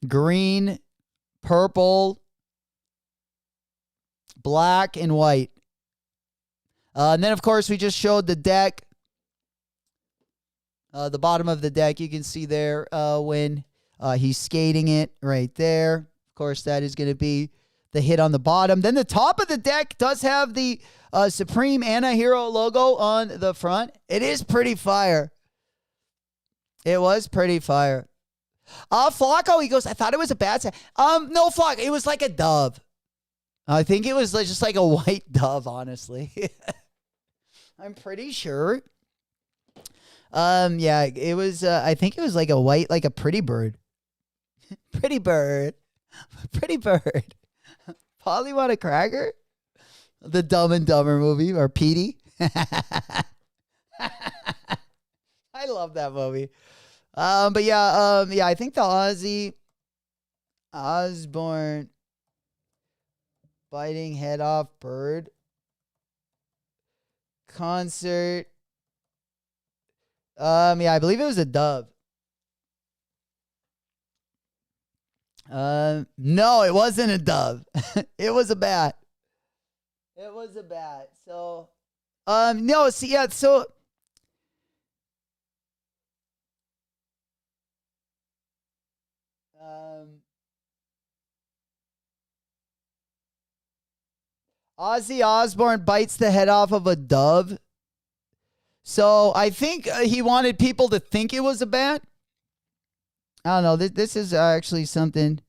green, purple, black, and white. And then, of course, we just showed the deck. The bottom of the deck, you can see there when he's skating it right there. Of course, that is going to be the hit on the bottom. Then the top of the deck does have the Supreme Anti-Hero logo on the front. It is pretty fire. It was pretty fire. Flocko, he goes, I thought it was a bad set. No, Flock, it was like a dove. I think it was just like a white dove, honestly. I'm pretty sure. Yeah, it was, I think it was like a white, like a pretty bird. Pretty bird. Pretty bird. Polly want a cracker? The Dumb and Dumber movie, or Petey. I love that movie. But yeah, I think the Ozzy Osbourne biting head off bird concert. Yeah, I believe it was a dove. No, it wasn't a dove. It was a bat. It was a bat. So, no, see, yeah, so. Ozzy Osbourne bites the head off of a dove. So I think he wanted people to think it was a bat. I don't know. This is actually something.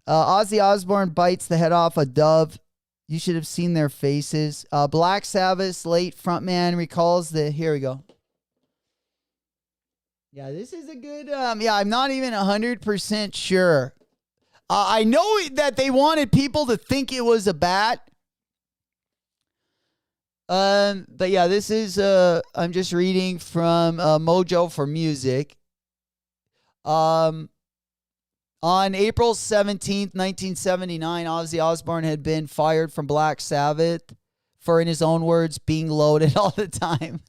Ozzy Osbourne bites the head off a dove. You should have seen their faces. Black Sabbath's late frontman recalls the... Here we go. Yeah, this is a good... yeah, I'm not even 100% sure. I know that they wanted people to think it was a bat. But yeah, this is, I'm just reading from Mojo for Music. On April 17th, 1979, Ozzy Osbourne had been fired from Black Sabbath for, in his own words, being loaded all the time.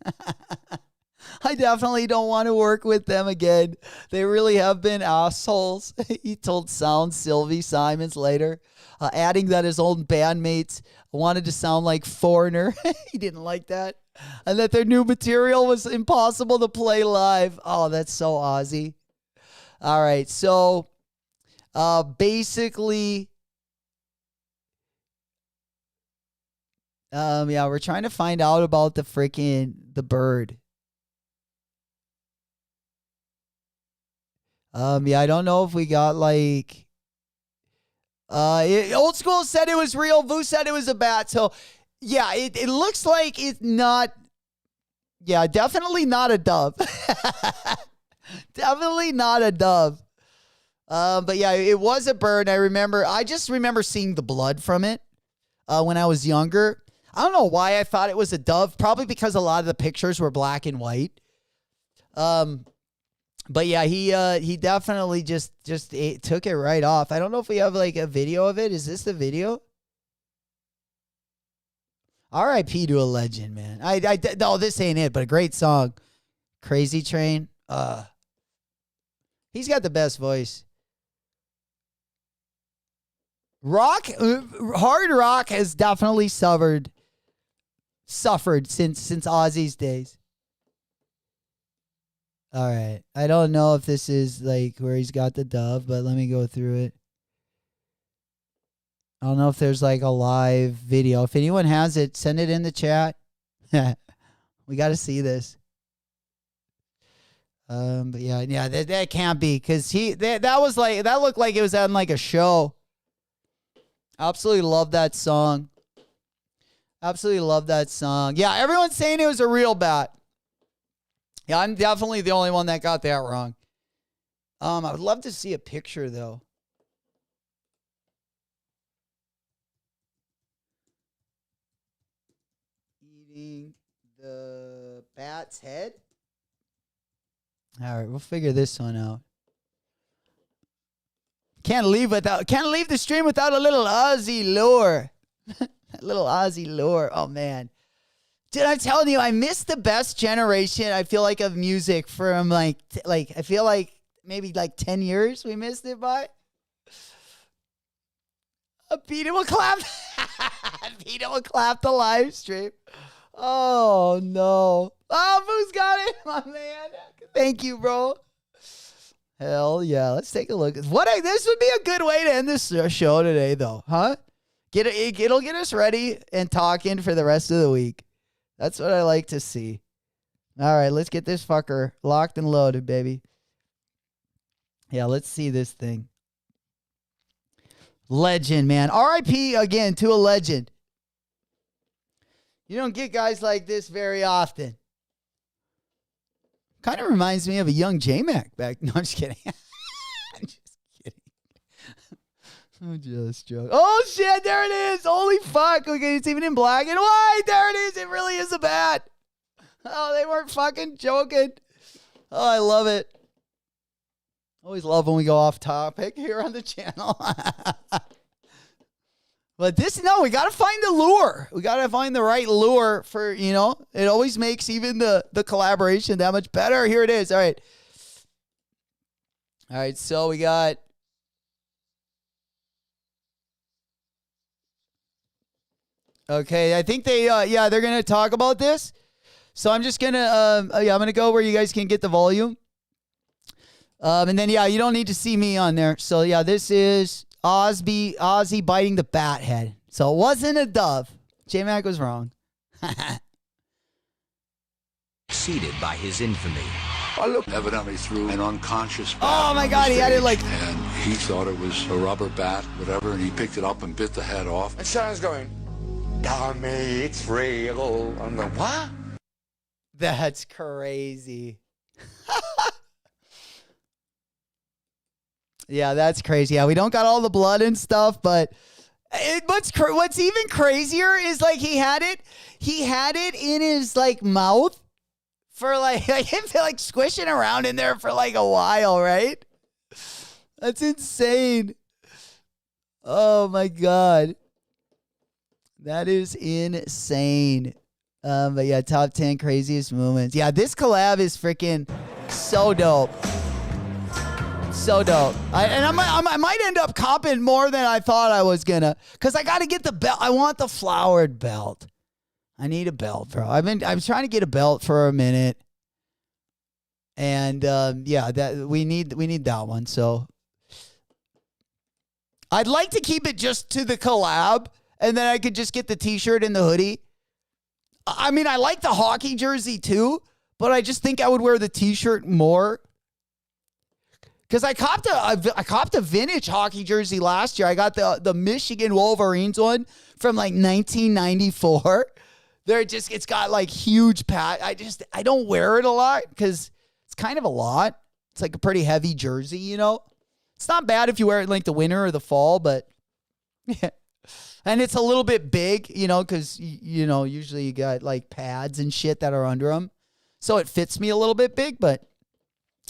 I definitely don't want to work with them again. They really have been assholes. He told Sound Sylvie Simons later, adding that his old bandmates wanted to sound like Foreigner. He didn't like that. And that their new material was impossible to play live. Oh, that's so Ozzy. All right, so basically, yeah, we're trying to find out about the bird. Yeah, I don't know if we got like... Old School said it was real. Vu said it was a bat. So, yeah, it looks like it's not... Yeah, definitely not a dove. Definitely not a dove. But, yeah, it was a bird. I just remember seeing the blood from it when I was younger. I don't know why I thought it was a dove. Probably because a lot of the pictures were black and white. But yeah, he definitely just took it right off. I don't know if we have like a video of it. Is this the video? R.I.P. to a legend, man. No, this ain't it, but a great song. Crazy Train. He's got the best voice. Hard rock has definitely suffered since Ozzy's days. All right. I don't know if this is like where he's got the dove, but let me go through it. I don't know if there's like a live video. If anyone has it, send it in the chat. We got to see this. But yeah, that can't be because that looked like it was on like a show. Absolutely love that song. Absolutely love that song. Yeah, everyone's saying it was a real bat. Yeah, I'm definitely the only one that got that wrong. I would love to see a picture, though. Eating the bat's head. All right, we'll figure this one out. Can't leave the stream without a little Aussie lore. A little Aussie lore. Oh, man. Dude, I'm telling you, I missed the best generation, I feel like, of music from, I feel like maybe, 10 years we missed it by. Peter will clap. Peter will clap the live stream. Oh, no. Oh, Boo's got it, my man. Thank you, bro. Hell yeah. Let's take a look. This would be a good way to end this show today, though. Huh? It'll get us ready and talking for the rest of the week. That's what I like to see. All right, let's get this fucker locked and loaded, baby. Yeah, let's see this thing. Legend, man. R.I.P. again to a legend. You don't get guys like this very often. Kind of reminds me of a young J-Mac back. No, I'm just kidding. I'm just kidding. I'm just joking. Oh, shit. There it is. Holy fuck. Okay, it's even in black and white. There it is. It really is a bat. Oh, they weren't fucking joking. Oh, I love it. Always love when we go off topic here on the channel. But we got to find the lure. We got to find the right lure for, it always makes even the collaboration that much better. Here it is. All right. All right, so we got... Okay, I think they're going to talk about this. So I'm just going to, I'm going to go where you guys can get the volume. And then, you don't need to see me on there. So, this is Ozzy biting the bat head. So it wasn't a dove. J-Mac was wrong.
Seated by his infamy.
I looked evidently through an unconscious bat.
Oh, my God, he had it like...
And he thought it was a rubber bat, whatever, and he picked it up and bit the head off.
And Shannon's going, tell me it's real. I'm like, what?
That's crazy. Yeah, that's crazy. Yeah, we don't got all the blood and stuff, but what's even crazier is like he had it in his like mouth for like him like squishing around in there for like a while, right? That's insane. Oh my God. That is insane. But yeah, top 10 craziest moments. Yeah, this collab is freaking so dope. So dope. I might end up copping more than I thought I was gonna, because I got to get the belt. I want the flowered belt. I need a belt, bro. I was trying to get a belt for a minute, and that we need that one. So I'd like to keep it just to the collab, and then I could just get the T-shirt and the hoodie. I mean, I like the hockey jersey too, but I just think I would wear the T-shirt more. Because I copped a vintage hockey jersey last year. I got the Michigan Wolverines one from like 1994. It's got like huge I don't wear it a lot because it's kind of a lot. It's like a pretty heavy jersey, It's not bad if you wear it in like the winter or the fall, but yeah. And it's a little bit big, because, usually you got like pads and shit that are under them. So it fits me a little bit big, but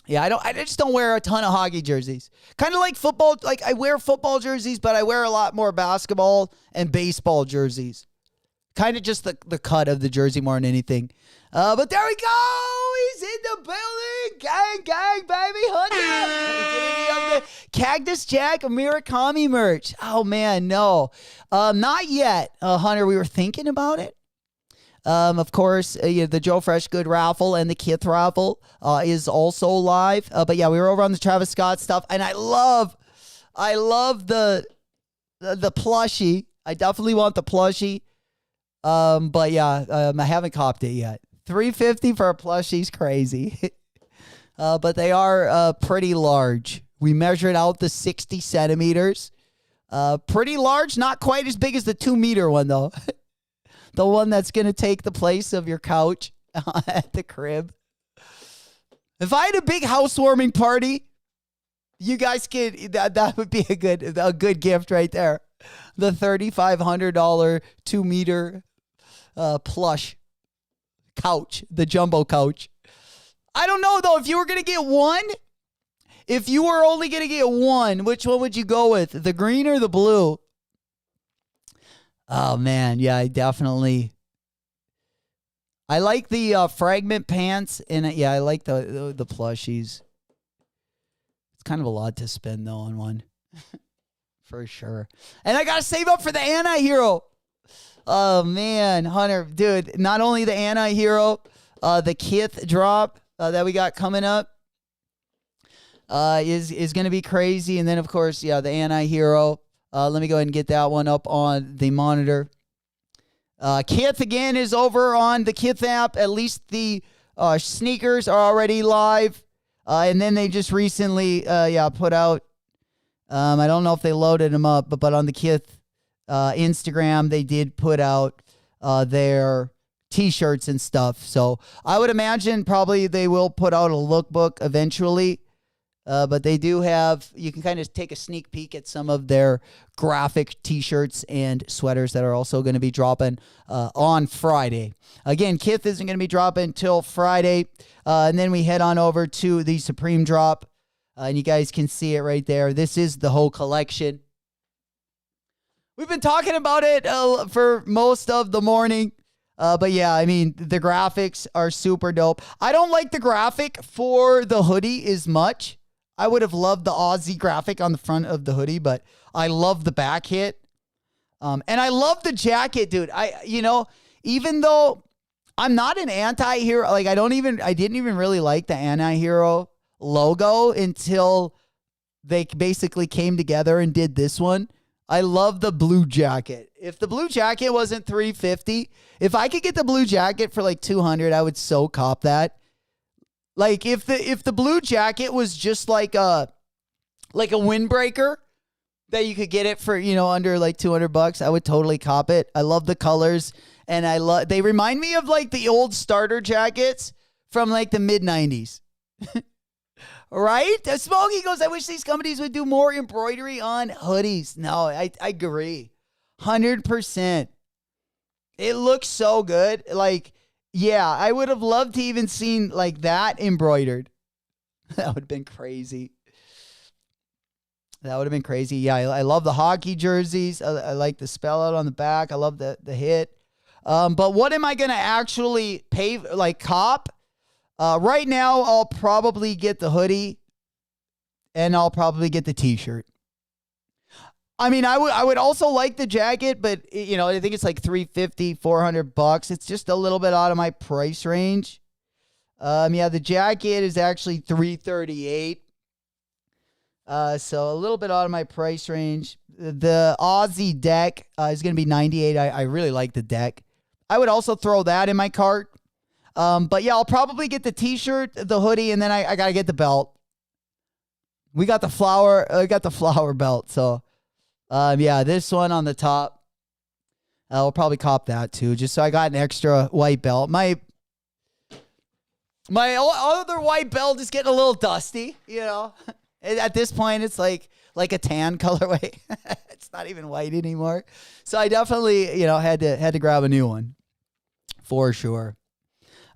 yeah, I just don't wear a ton of hockey jerseys. Kind of like football. Like I wear football jerseys, but I wear a lot more basketball and baseball jerseys. Kind of just the cut of the jersey more than anything. But there we go. He's in the building. Gang, baby. 100. Of the Cactus Jack Murakami merch. Oh, man, no. Not yet, Hunter. We were thinking about it. Of course, the Joe Freshgood raffle and the KITH raffle is also live. But yeah, we were over on the Travis Scott stuff, and I love the plushie. I definitely want the plushie. But yeah, I haven't copped it yet. $350 for a plushie's crazy. But they are pretty large. We measured out the 60 centimeters. Pretty large, not quite as big as the 2-meter one though. The one that's going to take the place of your couch at the crib. If I had a big housewarming party, you guys could, that would be a good gift right there. The $3,500 2-meter plush couch, the jumbo couch. I don't know though, if you were going to get one, if you were only going to get one, which one would you go with? The green or the blue? Oh, man. Yeah, I like the fragment pants. And I like the plushies. It's kind of a lot to spend, though, on one. For sure. And I got to save up for the anti-hero. Oh, man, Hunter, dude, not only the anti-hero, the KITH drop that we got coming up is going to be crazy. And then, of course, yeah, the anti-hero. Let me go ahead and get that one up on the monitor. KITH, again, is over on the KITH app. At least the sneakers are already live. And then they just recently, put out, I don't know if they loaded them up, but on the KITH Instagram, they did put out their T-shirts and stuff. So I would imagine probably they will put out a lookbook eventually. But they do have, you can kind of take a sneak peek at some of their graphic T-shirts and sweaters that are also going to be dropping on Friday. Again, KITH isn't going to be dropping until Friday. And then we head on over to the Supreme drop. And you guys can see it right there. This is the whole collection. We've been talking about it for most of the morning. But yeah, I mean, the graphics are super dope. I don't like the graphic for the hoodie as much. I would have loved the Aussie graphic on the front of the hoodie, but I love the back hit. And I love the jacket, dude. Even though I'm not an anti-hero, like I didn't even really like the anti-hero logo until they basically came together and did this one. I love the blue jacket. If the blue jacket wasn't $350, if I could get the blue jacket for like $200, I would so cop that. Like if the blue jacket was just like a windbreaker that you could get it for, under like $200, I would totally cop it. I love the colors, and they remind me of like the old starter jackets from like the mid 90s. Right? Smokey goes, I wish these companies would do more embroidery on hoodies. No, I agree. 100%. It looks so good. Like, yeah, I would have loved to even seen like that embroidered. That would have been crazy. That would have been crazy. Yeah, I love the hockey jerseys. I like the spell out on the back. I love the hit. But what am I going to actually pay, like cop? Right now, I'll probably get the hoodie, and I'll probably get the T-shirt. I mean, I would also like the jacket, but I think it's like $350, $400. It's just a little bit out of my price range. The jacket is actually $338. So a little bit out of my price range. The Aussie deck is going to be $98. I really like the deck. I would also throw that in my cart. But yeah, I'll probably get the T-shirt, the hoodie, and then I gotta get the belt. We got the flower belt. So, this one on the top, I'll probably cop that too, just so I got an extra white belt. My other white belt is getting a little dusty, At this point, it's like a tan colorway. It's not even white anymore. So I definitely, had to grab a new one for sure.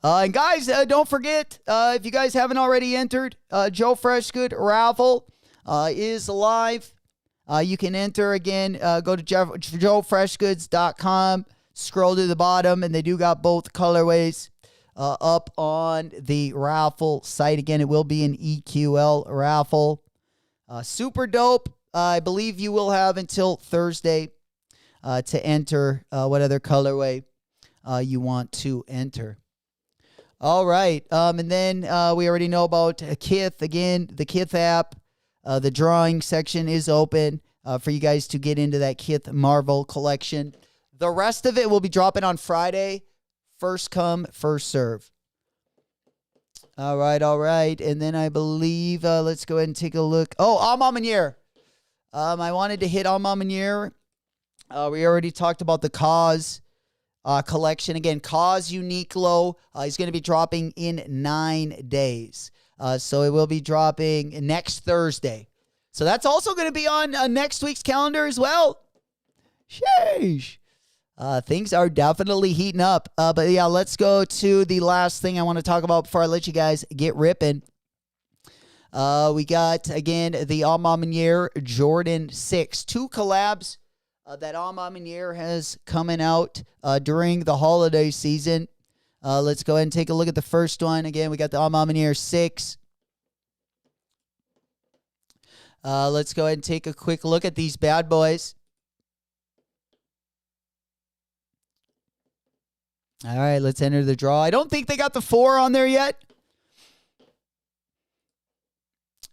And guys, don't forget, if you guys haven't already entered, Joe Freshgood Raffle is live. You can enter again. Go to joefreshgoods.com, scroll to the bottom, and they do got both colorways up on the raffle site. Again, it will be an EQL raffle. Super dope. I believe you will have until Thursday to enter what other colorway you want to enter. All right. And then we already know about KITH. Again, the KITH app. The drawing section is open for you guys to get into that KITH Marvel collection. The rest of it will be dropping on Friday. First come, first serve. All right. And then I believe, let's go ahead and take a look. Oh, Alma-Manier. I wanted to hit Alma-Manier. We already talked about the Cause collection. Again, Cause Uniqlo is going to be dropping in 9 days. So it will be dropping next Thursday. So that's also going to be on next week's calendar as well. Sheesh. Things are definitely heating up. But yeah, let's go to the last thing I want to talk about before I let you guys get ripping. We got, again, the Alma-Manier Jordan 6. 2 collabs that Alma-Manier has coming out during the holiday season. Let's go ahead and take a look at the first one. Again, we got the Alma-Manier 6. Let's go ahead and take a quick look at these bad boys. All right, let's enter the draw. I don't think they got the 4 on there yet.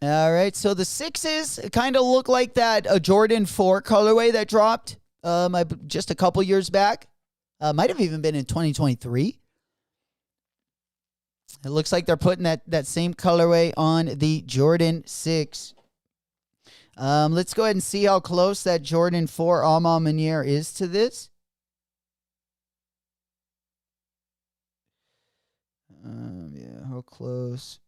All right, so the 6s kind of look like that Jordan 4 colorway that dropped just a couple years back. Might have even been in 2023. It looks like they're putting that same colorway on the Jordan 6. Let's go ahead and see how close that Jordan 4 Alma Manier is to this. Yeah, how close?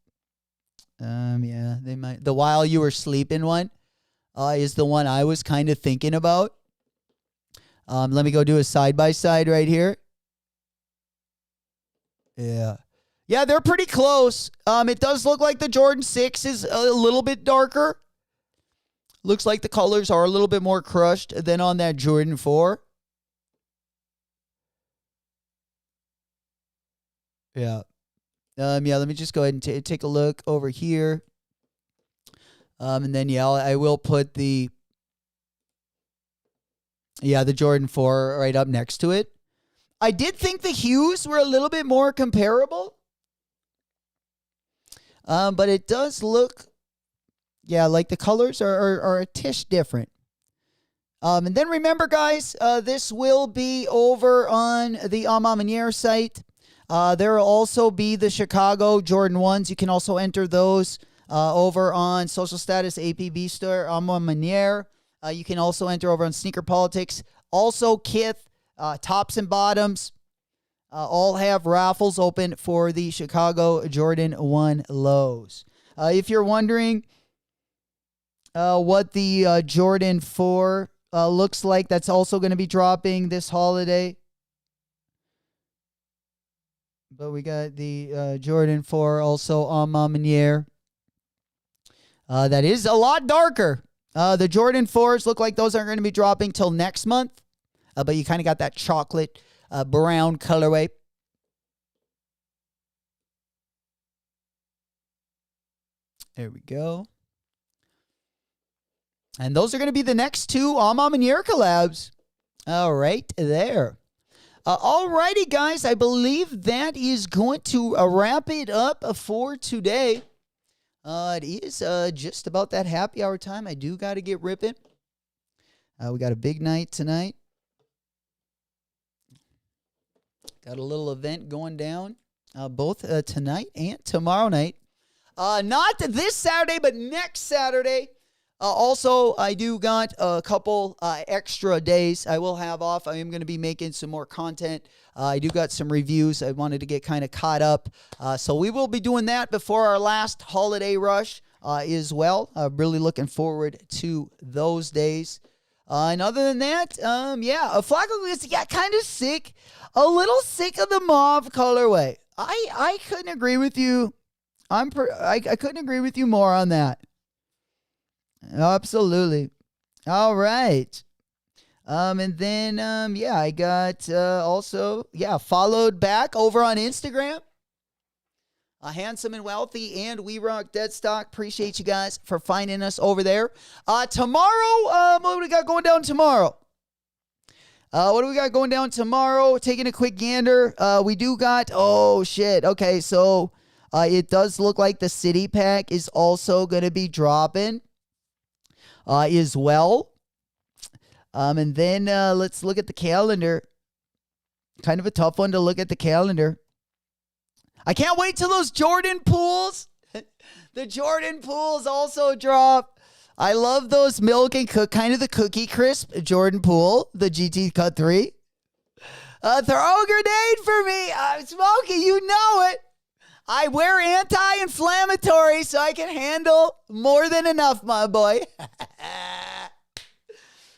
Yeah, they might. The While You Were Sleeping one is the one I was kind of thinking about. Let me go do a side-by-side right here. Yeah. Yeah, they're pretty close. It does look like the Jordan 6 is a little bit darker. Looks like the colors are a little bit more crushed than on that Jordan 4. Yeah. Yeah, let me just go ahead and take a look over here. And then, yeah, I will put the Jordan 4 right up next to it. I did think the hues were a little bit more comparable. But it does look, like the colors are a tish different. And then remember, guys, this will be over on the Alma Manier site. There will also be the Chicago Jordan 1s. You can also enter those over on Social Status APB Store, Alma Manier. You can also enter over on Sneaker Politics. Also, KITH, Tops and Bottoms, all have raffles open for the Chicago Jordan 1 lows. If you're wondering what the Jordan 4 looks like, that's also going to be dropping this holiday. But we got the Jordan 4 also on Manier. That is a lot darker. The Jordan 4s look like those aren't going to be dropping till next month. But you kind of got that chocolate brown colorway. There we go. And those are going to be the next 2 Alma Manier collabs. All right, there. Alrighty, guys, I believe that is going to wrap it up for today. It is just about that happy hour time. I do got to get ripping. We got a big night tonight. Got a little event going down both tonight and tomorrow night. Not this Saturday, but next Saturday. Also, I do got a couple extra days I will have off. I am going to be making some more content. I do got some reviews. I wanted to get kind of caught up. So we will be doing that before our last holiday rush as well. Really looking forward to those days. And other than that, Flacco is kind of sick. A little sick of the mauve colorway. I couldn't agree with you. I couldn't agree with you more on that. Absolutely. All right. And then, I got also, followed back over on Instagram. Handsome and Wealthy and We Rock Deadstock. Appreciate you guys for finding us over there. Tomorrow, what do we got going down tomorrow? Taking a quick gander. We do got, okay, so it does look like the City Pack is also going to be dropping as well. And then let's look at the calendar. Kind of a tough one to look at the calendar. I can't wait till those Jordan pools. The Jordan pools also drop. I love those milk and kind of the cookie crisp Jordan pool, the GT Cut 3. Throw a grenade for me. I'm smoking, you know it. I wear anti-inflammatory so I can handle more than enough, my boy.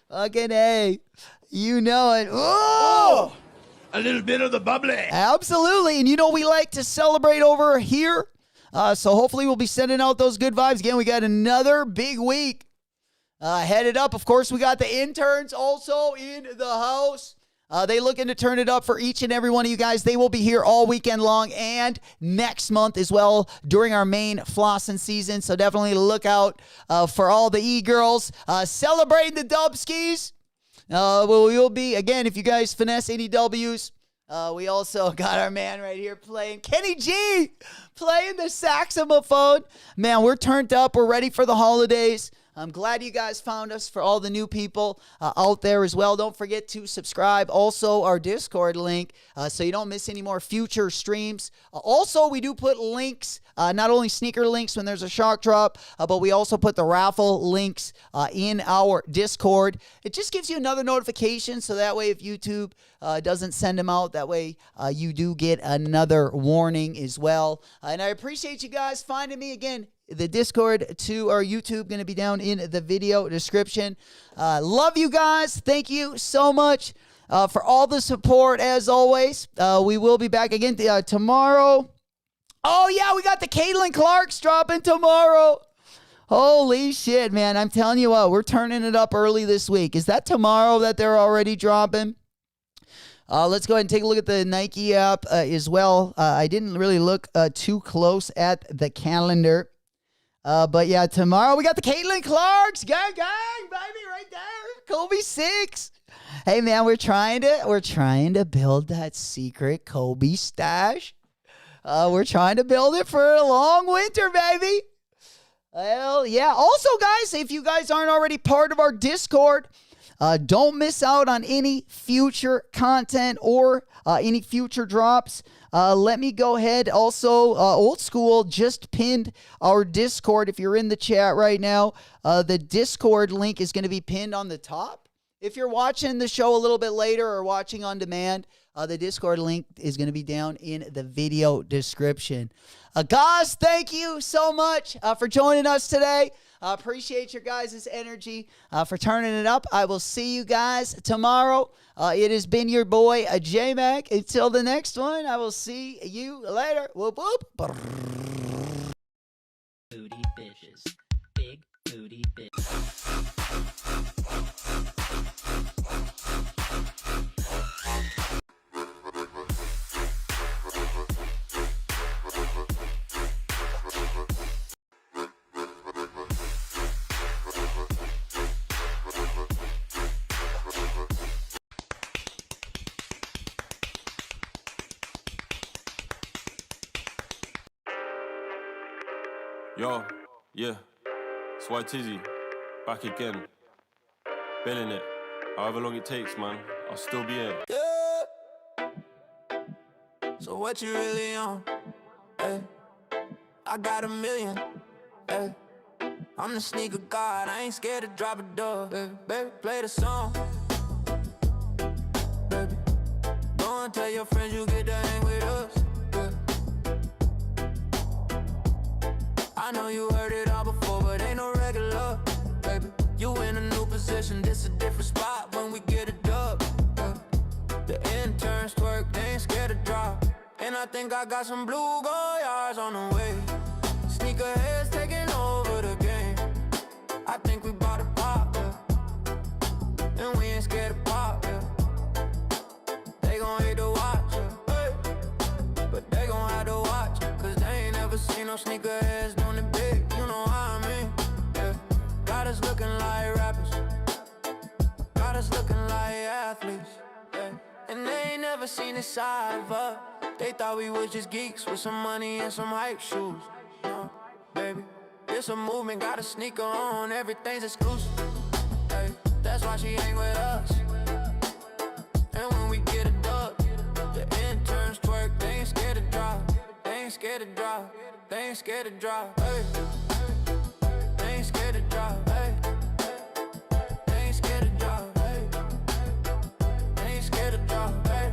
Fucking A. You know it. Oh!
A little bit of the bubbly.
Absolutely. And we like to celebrate over here. So hopefully we'll be sending out those good vibes. Again, we got another big week headed up. Of course, we got the interns also in the house. They looking to turn it up for each and every one of you guys. They will be here all weekend long and next month as well during our main flossing season. So definitely look out for all the e-girls celebrating the dub skis. We will be, again, if you guys finesse any W's, We also got our man right here playing, Kenny G, playing the saxophone. Man, we're turned up. We're ready for the holidays. I'm glad you guys found us. For all the new people out there as well, don't forget to subscribe. Also, our Discord link so you don't miss any more future streams. Also, we do put links, not only sneaker links when there's a shock drop, but we also put the raffle links in our Discord. It just gives you another notification, so that way if YouTube doesn't send them out, that way you do get another warning as well. And I appreciate you guys finding me again. The Discord to our YouTube going to be down in the video description. Love you guys. Thank you so much for all the support as always. We will be back again tomorrow. Oh, yeah, we got the Caitlin Clarks dropping tomorrow. Holy shit, man. I'm telling you what, we're turning it up early this week. Is that tomorrow that they're already dropping? Let's go ahead and take a look at the Nike app as well. I didn't really look too close at the calendar. But yeah, tomorrow we got the Caitlin Clarks. Gang, baby, right there. Kobe 6. Hey, man, we're trying to build that secret Kobe stash. We're trying to build it for a long winter, baby. Well, yeah. Also, guys, if you guys aren't already part of our Discord, don't miss out on any future content or any future drops. Let me go ahead. Also, Old School just pinned our Discord. If you're in the chat right now, the Discord link is going to be pinned on the top. If you're watching the show a little bit later or watching on demand, the Discord link is going to be down in the video description. Guys, thank you so much for joining us today. Appreciate your guys' energy for turning it up. I will see you guys tomorrow. It has been your boy, J-Mac. Until the next one, I will see you later. Whoop, whoop.
Booty bitches. Big booty bitches.
Yo, yeah, it's White Tizzy, back again, billing it, however long it takes, man, I'll still be here.
Yeah. So what you really on? Hey, I got 1 million. Hey, I'm the sneaker god, I ain't scared to drop a dub. Baby, play the song. Baby, go and tell your friends you get to hang with us. I know you heard it all before, but ain't no regular, baby. You in a new position, this a different spot when we get a dub. The interns twerk, they ain't scared to drop. And I think I got some blue Goyards on the way. Sneakerheads taking over the game. I think we bought a pop, yeah. And we ain't scared to pop, yeah. They gon' hate to watch, yeah. Hey. But they gon' have to watch, cause they ain't never seen no sneakerheads doing it big, you know what I mean, yeah. Got us looking like rappers, got us looking like athletes, yeah. And they ain't never seen this side of us. They thought we was just geeks with some money and some hype shoes. No, baby, it's a movement, got a sneaker on, everything's exclusive, hey. That's why she ain't with us. And when we get a dub, the interns twerk, they ain't scared to drop. They ain't scared to drop, they ain't scared to drop, hey. They ain't scared to drop, hey. They ain't scared to drop, hey. They ain't scared to drop, hey.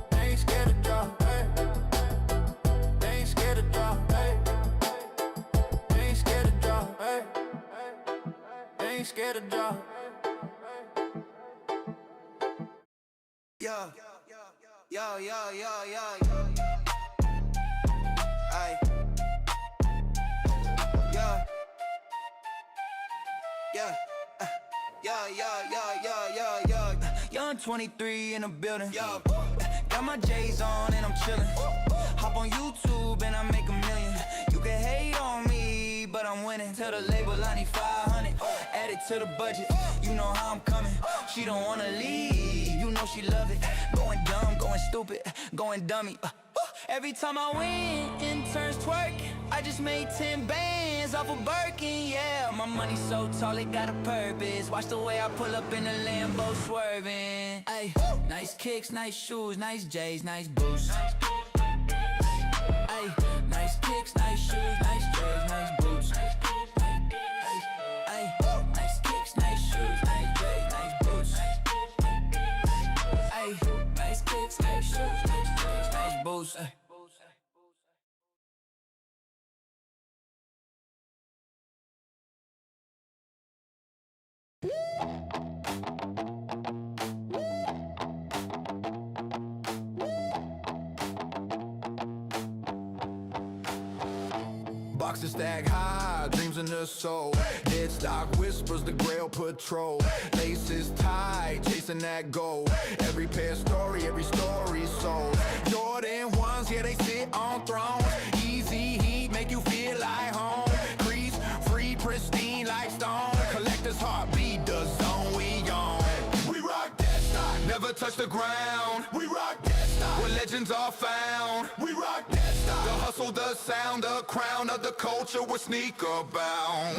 They ain't scared to drop, hey. They ain't scared to drop, hey. They ain't scared to drop, hey. They ain't scared to drop. Yo, yo, yo, yo, yo. Ay. Yeah. Yeah. Yeah. Young 23 in the building. Yo. Got my J's on and I'm chillin'. Hop on YouTube and I make $1 million. You can hate on me, but I'm winning. Tell the label I need 500. Add it to the budget. You know how I'm coming, she don't wanna leave. You know she love it, going dumb, going stupid, going dummy. Every time I win, interns twerk. I just made 10 bands off of Birkin, yeah. My money so tall, it got a purpose. Watch the way I pull up in a Lambo swerving. Ay, nice kicks, nice shoes, nice J's, nice boots. Ay, nice kicks, nice shoes, nice J's, nice boots. Ay, nice kicks, nice shoes, nice J's, nice boots. Ay, nice kicks, nice shoes, nice J's, nice boots. Ay.
Boxes stack high, dreams in the soul. Dead stock whispers, the Grail Patrol. Laces tied, chasing that goal. Every pair story, every story sold. Jordan ones, yeah, they sit on thrones. Easy heat, make you feel like home. Crease, free, pristine like stone. Collector's heartbeat, the zone we own. We rock that stock, never touch the ground. We rock that stock, where legends are found. We rock that stock, the hustle, the sound, the crown of the culture we're sneaker bound.